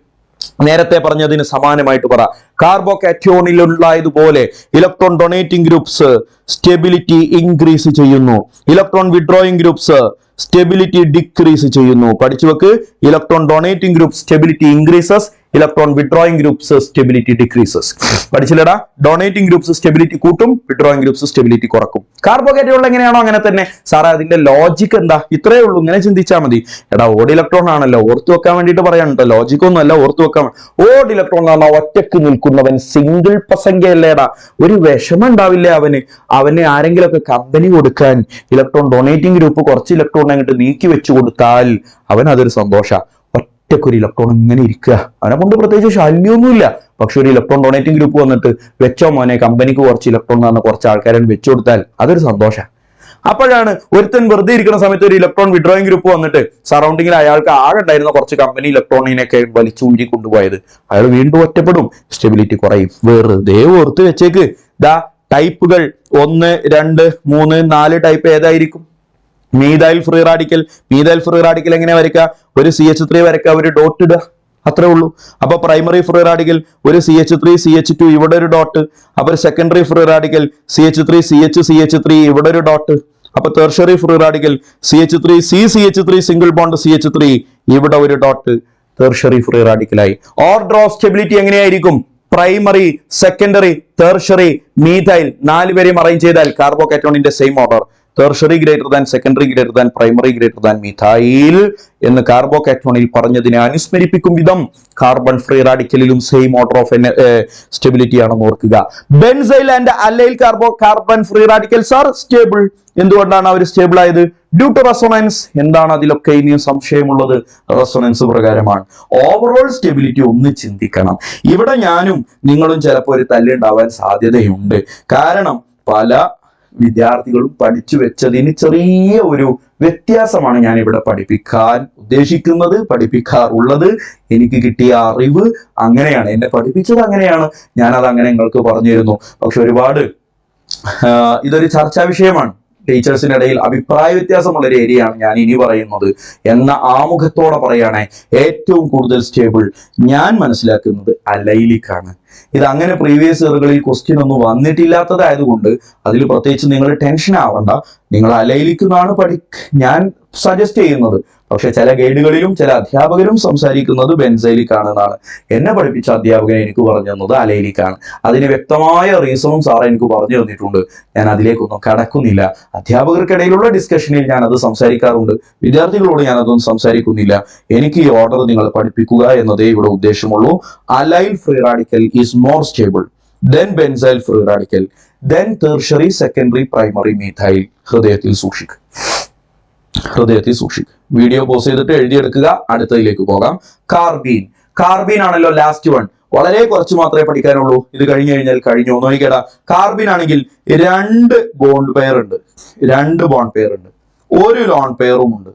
നേരത്തെ പറഞ്ഞതിന് സമാനമായിട്ട് പറ. കാർബോകാറ്റോണിലുള്ളതുപോലെ electron donating groups stability increase ചെയ്യുന്നു, electron withdrawing groups stability decrease ചെയ്യുന്നു. പഠിച്ചു വെക്ക്. Electron donating group stability increases, electron withdrawing groups stability decreases. പഠിച്ചില്ലടാ? ഡൊണേറ്റിംഗ് ഗ്രൂപ്പ്സ് സ്റ്റെബിലിറ്റി കൂട്ടും, വിഡ്രോയിങ് ഗ്രൂപ്പ്സ് സ്റ്റെബിലിറ്റി കുറക്കും. കാർബോകാറ്റോണിൽ എങ്ങനെയാണോ അങ്ങനെ തന്നെ. സാറേ അതിന്റെ ലോജിക് എന്താ? ഇത്രയേ ഉള്ളൂ, ഇങ്ങനെ ചിന്തിച്ചാൽ മതി. എടാ ഓഡ് ഇലക്ട്രോൺ ആണല്ലോ, ഓർത്തു വെക്കാൻ വേണ്ടിയിട്ട് പറയാനുണ്ടോ? ലോജിക് ഒന്നും അല്ല, ഓർത്തു വെക്കാൻ. ഓഡ് ഇലക്ട്രോൺ എന്ന് പറഞ്ഞാൽ ഒറ്റക്ക് നിൽക്കുന്നവൻ, സിംഗിൾ പ്രസംഗയല്ലേടാ. ഒരു വിഷമം ഉണ്ടാവില്ല അവന് ആരെങ്കിലും ഒക്കെ കമ്പനി കൊടുക്കാൻ ഇലക്ട്രോൺ ഡൊണേറ്റിംഗ് ഗ്രൂപ്പ് കുറച്ച് ഇലക്ട്രോൺ അങ്ങോട്ട് നീക്കി വെച്ചു കൊടുത്താൽ അവൻ അതൊരു സന്തോഷ. ഒറ്റക്കൊരു ഇലക്ട്രോൺ ഇങ്ങനെ ഇരിക്കുക, അവനെ കൊണ്ട് പ്രത്യേകിച്ച് ശല്യമൊന്നുമില്ല. പക്ഷെ ഒരു ഇലക്ട്രോൺ ഡൊണേറ്റിംഗ് ഗ്രൂപ്പ് വന്നിട്ട് വെച്ചോ മോനെ, കമ്പനിക്ക് കുറച്ച് ഇലക്ട്രോൺ എന്ന് പറഞ്ഞ കുറച്ച് ആൾക്കാരെ വെച്ചു കൊടുത്താൽ അതൊരു സന്തോഷം. അപ്പോഴാണ് ഒരുത്തൻ വെറുതെ ഇരിക്കുന്ന സമയത്ത് ഒരു ഇലക്ട്രോൺ വിഡ്രോയിങ് ഗ്രൂപ്പ് വന്നിട്ട് സറൗണ്ടിങ്ങിൽ അയാൾക്ക് ആകെ ഉണ്ടായിരുന്ന കുറച്ച് കമ്പനി ഇലക്ട്രോണിനെയൊക്കെ വലിച്ചൂരി കൊണ്ടുപോയത്. അയാൾ വീണ്ടും ഒറ്റപ്പെടും, സ്റ്റെബിലിറ്റി കുറയും. വെറുതെ ഓർത്ത് വെച്ചേക്ക്. ദാ ടൈപ്പുകൾ 1, 2, 3, 4 ടൈപ്പ് ഏതായിരിക്കും? Methyl free radical. Methyl free radical എങ്ങനെ വരയ്ക്കുക? ഒരു CH3 വരയ്ക്കുക, ഒരു ഡോട്ട് ഇടുക, അത്രേ ഉള്ളൂ. അപ്പൊ പ്രൈമറി ഫ്രീ റാഡിക്കൽ ഒരു CH3 CH2 ഇവിടെ ഒരു ഡോട്ട്. അപ്പൊ secondary free radical CH3 CH3 ഇവിടെ ഒരു ഡോട്ട്. അപ്പൊ tertiary free radical CH3 CH3 single bond CH3 ഇവിടെ ഒരു ഡോട്ട്. ടെർഷ്യറി ഫ്രീ റാഡിക്കലായി. ഓർഡർ ഓഫ് സ്റ്റെബിലിറ്റി എങ്ങനെയായിരിക്കും? പ്രൈമറി, സെക്കൻഡറി, ടെർഷ്യറി, മീഥൈൽ 4 പേരെയും അറേഞ്ച് ചെയ്താൽ കാർബോകാറ്റോണിന്റെ same order. Tertiary greater than, secondary greater than, primary greater than methyl എന്ന് കാർബോകാറ്റോണിൽ പറഞ്ഞതിനെ അനുസ്മരിപ്പിക്കും വിധം കാർബൺ ഫ്രീ റാഡിക്കലിലും സെയിം ഓർഡർ ഓഫ് സ്റ്റെബിലിറ്റി ആണെന്ന് ഓർക്കുക. Benzyl and allyl carbon free radicals are stable. എന്തുകൊണ്ടാണ് അവർ സ്റ്റേബിൾ ആയത്? Due to resonance. എന്താണ് അതിലൊക്കെ ഇനിയും സംശയമുള്ളത്? റെസൊണൻസ് പ്രകാരമാണ്. ഓവറോൾ സ്റ്റെബിലിറ്റി ഒന്ന് ചിന്തിക്കണം. ഇവിടെ ഞാനും നിങ്ങളും ചിലപ്പോൾ ഒരു തല്ലുണ്ടാവാൻ സാധ്യതയുണ്ട്. കാരണം പല വിദ്യാർത്ഥികളും പഠിച്ചു വെച്ചതിന് ചെറിയ ഒരു വ്യത്യാസമാണ് ഞാൻ ഇവിടെ പഠിപ്പിക്കാൻ ഉദ്ദേശിക്കുന്നത്, പഠിപ്പിക്കാറുള്ളത്. എനിക്ക് കിട്ടിയ അറിവ് അങ്ങനെയാണ്, എന്നെ പഠിപ്പിച്ചത് അങ്ങനെയാണ്, ഞാനത് അങ്ങനെ നിങ്ങൾക്ക് പറഞ്ഞു തരുന്നു. പക്ഷെ ഒരുപാട് ഇതൊരു ചർച്ചാ വിഷയമാണ്. ടീച്ചേഴ്സിനിടയിൽ അഭിപ്രായ വ്യത്യാസമുള്ള ഒരു ഏരിയയാണ് ഞാൻ ഇനി പറയുന്നത് എന്ന ആമുഖത്തോടെ പറയുകയാണെ, ഏറ്റവും കൂടുതൽ സ്റ്റേബിൾ ഞാൻ മനസ്സിലാക്കുന്നത് അലൈലിക്കാണ്. ഇത് അങ്ങനെ പ്രീവിയസ് ഇയറുകളിൽ ക്വസ്റ്റ്യൻ ഒന്നും വന്നിട്ടില്ലാത്തതായതുകൊണ്ട് അതിൽ പ്രത്യേകിച്ച് നിങ്ങൾ ടെൻഷൻ ആവണ്ട. നിങ്ങൾ അലൈലിക്കുന്നാണ് ഞാൻ സജസ്റ്റ് ചെയ്യുന്നത്. പക്ഷെ ചില ഗൈഡുകളിലും ചില അധ്യാപകരും സംസാരിക്കുന്നത് ബെൻസൈലിക്കാണെന്നാണ്. എന്നെ പഠിപ്പിച്ച അധ്യാപകൻ എനിക്ക് പറഞ്ഞു തന്നത് അലൈലിക്കാണ്. അതിന് വ്യക്തമായ റീസണും സാറ് എനിക്ക് പറഞ്ഞു തന്നിട്ടുണ്ട്. ഞാൻ അതിലേക്കൊന്നും കടക്കുന്നില്ല. അധ്യാപകർക്കിടയിലുള്ള ഡിസ്കഷനിൽ ഞാൻ അത് സംസാരിക്കാറുണ്ട്, വിദ്യാർത്ഥികളോട് ഞാൻ അതൊന്നും സംസാരിക്കുന്നില്ല. എനിക്ക് ഈ ഓർഡർ നിങ്ങൾ പഠിപ്പിക്കുക എന്നതേ ഇവിടെ ഉദ്ദേശമുള്ളൂ. Allyl free radical is more stable than benzyl free radical then tertiary, secondary, primary methyl. ഹൃദയത്തിൽ സൂക്ഷിക്കുക. വീഡിയോ പോസ് ചെയ്തിട്ട് എഴുതിയെടുക്കുക. അടുത്തതിലേക്ക് പോകാം. കാർബീൻ ആണല്ലോ ലാസ്റ്റ് വൺ. വളരെ കുറച്ച് മാത്രമേ പഠിക്കാനുള്ളൂ. ഇത് കഴിഞ്ഞു കഴിഞ്ഞാൽ കഴിഞ്ഞു. നോക്കിക്കേടാ, കാർബീൻ ആണെങ്കിൽ 2 ബോണ്ട് പെയർ ഉണ്ട്, 2 ബോണ്ട് പെയർ ഉണ്ട്, ഒരു ലോൺ പെയറും ഉണ്ട്.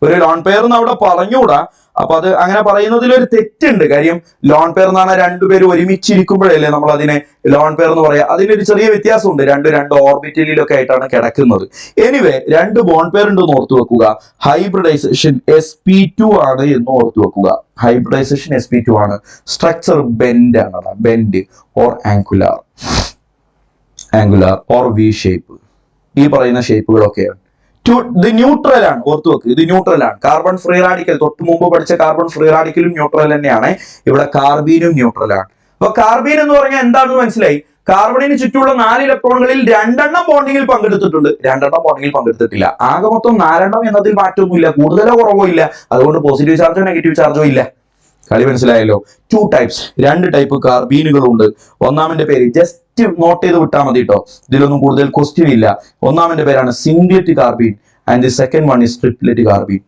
ഒരു ലോൺ പെയർ എന്ന് അവിടെ പറഞ്ഞുകൂടാ. അപ്പൊ അത് അങ്ങനെ പറയുന്നതിൽ ഒരു തെറ്റുണ്ട്. കാര്യം ലോൺ പെയർ എന്ന് പറഞ്ഞാൽ 2 പേര് ഒരുമിച്ചിരിക്കുമ്പോഴല്ലേ നമ്മൾ അതിനെ ലോൺ പെയർ എന്ന് പറയാം. അതിനൊരു ചെറിയ വ്യത്യാസമുണ്ട്. 2 ഓർബിറ്റലിലൊക്കെ ആയിട്ടാണ് കിടക്കുന്നത്. എനിവേ 2 ബോണ്ട് പെയർ ഉണ്ടെന്ന് ഓർത്തു വെക്കുക. ഹൈബ്രിഡൈസേഷൻ sp2 ആണ് എന്ന് ഓർത്തു വെക്കുക. ഹൈബ്രിഡൈസേഷൻ sp2 ആണ്. സ്ട്രക്ചർ ബെൻഡ് ആണ്, bend or angular or V shape. ഈ പറയുന്ന ഷേപ്പുകളൊക്കെയാണ്. ഇത് ന്യൂട്രൽ ആണ്, ഓർത്തു വെക്ക്. ഇത് ന്യൂട്രൽ ആണ്. കാർബൺ ഫ്രീ റാഡിക്കൽ തൊട്ട് മുമ്പ് പഠിച്ച കാർബൺ ഫ്രീ റാഡിക്കലും ന്യൂട്രൽ തന്നെയാണ്. ഇവിടെ കാർബീനും ന്യൂട്രൽ ആണ്. അപ്പൊ കാർബീൻ എന്ന് പറഞ്ഞാൽ എന്താണെന്ന് മനസ്സിലായി. കാർബണിന് ചുറ്റുമുള്ള 4 ഇലക്ട്രോണുകളിൽ 2 ബോണ്ടിങ്ങിൽ പങ്കെടുത്തിട്ടുണ്ട്, 2 ബോണ്ടിങ്ങിൽ പങ്കെടുത്തിട്ടില്ല. ആകെ മൊത്തം 4 എന്നതിൽ മാറ്റമൊന്നുമില്ല, കൂടുതലോ കുറവോ ഇല്ല. അതുകൊണ്ട് പോസിറ്റീവ് ചാർജോ നെഗറ്റീവ് ചാർജോ ഇല്ല. കളി മനസ്സിലായല്ലോ. 2 ടൈപ്സ്, 2 ടൈപ്പ് കാർബീനുകളുണ്ട്. ഒന്നാമന്റെ പേര് ജസ്റ്റ് നോട്ട് ചെയ്ത് വിട്ടാൽ മതി കേട്ടോ. ഇതിലൊന്നും കൂടുതൽ ക്വസ്റ്റ്യൻ ഇല്ല. ഒന്നാമന്റെ പേരാണ് singlet carbene and the second one is triplet carbene.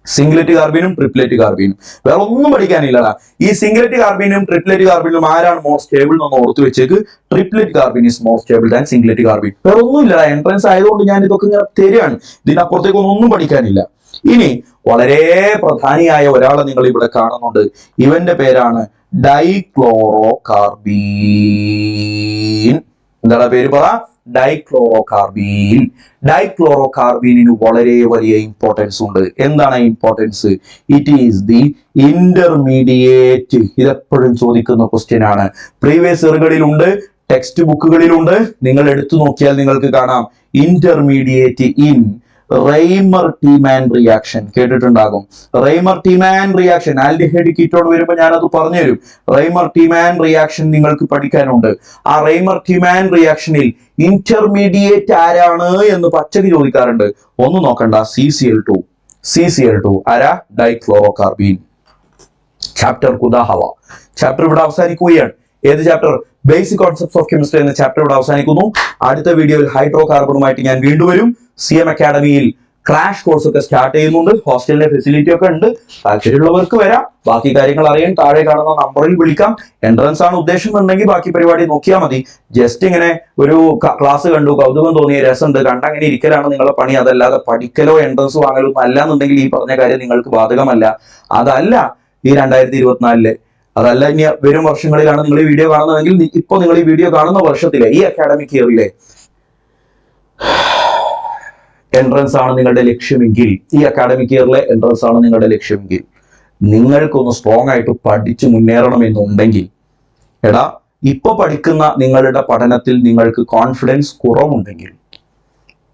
Singlet കാർബീനും ട്രിപ്ലറ്റ് കാർബീനും. വേറെ ഒന്നും പഠിക്കാനില്ലടാ. ഈ സിംഗിലറ്റ് കാർബീനും ട്രിപ്ലറ്റ് കാർബീനും ആരാണ് മോർ സ്റ്റേബിൾ എന്ന് ഓർത്ത് വെച്ചേക്ക്. Triplet carbene is more stable than singlet carbene. വേറെ ഒന്നും ഇല്ലടാ. എൻട്രൻസ് ആയതുകൊണ്ട് ഞാൻ ഇതൊക്കെ ഇങ്ങനെ തരികയാണ്. ഇതിനപ്പുറത്തേക്കൊന്നും പഠിക്കാനില്ല. ഇനി വളരെ പ്രധാനിയായ ഒരാളെ നിങ്ങൾ ഇവിടെ കാണുന്നുണ്ട്. ഇവന്റെ പേരാണ് ഡൈക്ലോറോ കാർബീൻ. എന്താണ് പേര് പറ? Dichloro carbene. ഡൈക്ലോറോ കാർബീനിന് വളരെ വലിയ ഇമ്പോർട്ടൻസ് ഉണ്ട്. എന്താണ് importance? It is the intermediate. ഇതെപ്പോഴും ചോദിക്കുന്ന ക്വസ്റ്റ്യൻ ആണ്. പ്രീവിയസ് ഇയറുകളിലുണ്ട്, ടെക്സ്റ്റ് ബുക്കുകളിലുണ്ട്. നിങ്ങൾ എടുത്തു നോക്കിയാൽ നിങ്ങൾക്ക് കാണാം ഇന്റർമീഡിയറ്റ് ഇൻ റെയ്മർ-ടീമാൻ റിയാക്ഷൻ കേട്ടിട്ടുണ്ടാകും. റെയ്മർ-ടീമാൻ റിയാക്ഷൻ ആൽഡിഹൈഡ് കീറ്റോൺ വരുമ്പോൾ ഞാനത് പറഞ്ഞുതരും. റെയ്മർ-ടീമാൻ റിയാക്ഷൻ നിങ്ങൾക്ക് പഠിക്കാനുണ്ട്. ആ റെയ്മർ-ടീമാൻ റിയാക്ഷനിൽ ഇന്റർമീഡിയറ്റ് ആരാണ് എന്ന് പച്ചക്ക് ചോദിക്കാറുണ്ട്. ഒന്നും നോക്കണ്ട, CCl2. CCl2 ആരാ? Dichloro carbene. ചാപ്റ്റർ കുദാഹവ. ചാപ്റ്റർ ഇവിടെ അവസാനിക്കുകയാണ്. ഏത് chapter? Basic concepts of chemistry എന്ന ചാപ്റ്റർ ഇവിടെ അവസാനിക്കുന്നു. അടുത്ത വീഡിയോയിൽ ഹൈഡ്രോ കാർബണുമായിട്ട് ഞാൻ വീണ്ടും വരും. CM അക്കാഡമിയിൽ ക്രാഷ് കോഴ്സ് ഒക്കെ സ്റ്റാർട്ട് ചെയ്യുന്നുണ്ട്. ഹോസ്റ്റലിന്റെ ഫെസിലിറ്റി ഒക്കെ ഉണ്ട്. താല്പര്യമുള്ളവർക്ക് വരാം. ബാക്കി കാര്യങ്ങൾ അറിയാൻ താഴെ കാണുന്ന നമ്പറിൽ വിളിക്കാം. എൻട്രൻസ് ആണ് ഉദ്ദേശം ഉണ്ടെങ്കിൽ ബാക്കി പരിപാടി നോക്കിയാൽ മതി. ജസ്റ്റ് ഇങ്ങനെ ഒരു ക്ലാസ് കണ്ടു, കൗതുകം തോന്നിയ, രസമുണ്ട്, കണ്ടങ്ങനെ ഇരിക്കലാണ് നിങ്ങളുടെ പണി. അതല്ലാതെ പഠിക്കലോ എൻട്രൻസ് വാങ്ങലോ അല്ല എന്നുണ്ടെങ്കിൽ ഈ പറഞ്ഞ കാര്യം നിങ്ങൾക്ക് ബാധകമല്ല. അതല്ല ഈ 2024 അതല്ല ഇനി വരും വർഷങ്ങളിലാണ് നിങ്ങൾ ഈ വീഡിയോ കാണുന്നതെങ്കിൽ ഇപ്പൊ നിങ്ങൾ ഈ വീഡിയോ കാണുന്ന വർഷത്തിലെ ഈ അക്കാഡമിക് ഇയറിലെ എൻട്രൻസ് ആണ് നിങ്ങളുടെ ലക്ഷ്യമെങ്കിൽ, ഈ അക്കാഡമിക് ഇയറിലെ എൻട്രൻസ് ആണ് നിങ്ങളുടെ ലക്ഷ്യമെങ്കിൽ, നിങ്ങൾക്കൊന്ന് സ്ട്രോങ് ആയിട്ട് പഠിച്ചു മുന്നേറണമെന്നുണ്ടെങ്കിൽ, എടാ ഇപ്പൊ പഠിക്കുന്ന നിങ്ങളുടെ പഠനത്തിൽ നിങ്ങൾക്ക് കോൺഫിഡൻസ് കുറവുണ്ടെങ്കിൽ,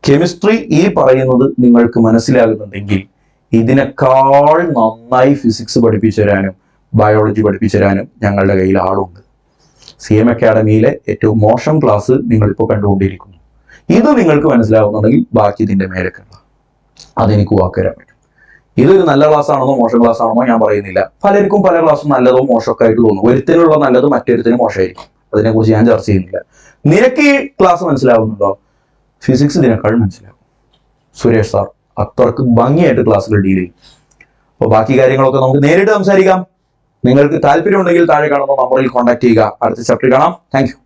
കെമിസ്ട്രി ഈ പറയുന്നത് നിങ്ങൾക്ക് മനസ്സിലാകുന്നുണ്ടെങ്കിൽ, ഇതിനേക്കാൾ നന്നായി ഫിസിക്സ് പഠിപ്പിച്ചു തരാനും ബയോളജി പഠിപ്പിച്ചു തരാനും ഞങ്ങളുടെ കയ്യിൽ ആളുണ്ട്. CM അക്കാഡമിയിലെ ഏറ്റവും മോശം ക്ലാസ് നിങ്ങളിപ്പോൾ കണ്ടുകൊണ്ടിരിക്കുന്നു. ഇത് നിങ്ങൾക്ക് മനസ്സിലാവുന്നുണ്ടെങ്കിൽ ബാക്കി ഇതിന്റെ മേലേക്കുള്ള അതെനിക്ക് വാക്കുതരാൻ പറ്റും. ഇതൊരു നല്ല ക്ലാസ് ആണെന്നോ മോശം ക്ലാസ് ആണെന്നോ ഞാൻ പറയുന്നില്ല. പലർക്കും പല ക്ലാസ്സും നല്ലതോ മോശമൊക്കെ ആയിട്ട് തോന്നും. ഒരുത്തിനുള്ള നല്ലത് മറ്റൊരുത്തിന് മോശമായിരിക്കും. അതിനെക്കുറിച്ച് ഞാൻ ചർച്ച ചെയ്യുന്നില്ല. നിനക്ക് ഈ ക്ലാസ് മനസ്സിലാവുന്നുണ്ടോ? ഫിസിക്സ് ഇതിനേക്കാൾ മനസ്സിലാവും. സുരേഷ് സാർ അത്രക്ക് ഭംഗിയായിട്ട് ക്ലാസ്സുകൾ ഡീൽ ചെയ്യും. അപ്പോൾ ബാക്കി കാര്യങ്ങളൊക്കെ നമുക്ക് നേരിട്ട് സംസാരിക്കാം. നിങ്ങൾക്ക് താല്പര്യമുണ്ടെങ്കിൽ താഴെ കാണുന്ന നമ്പറിൽ കോൺടാക്ട് ചെയ്യുക. അടുത്ത ചാപ്റ്ററിൽ കാണാം. Thank you.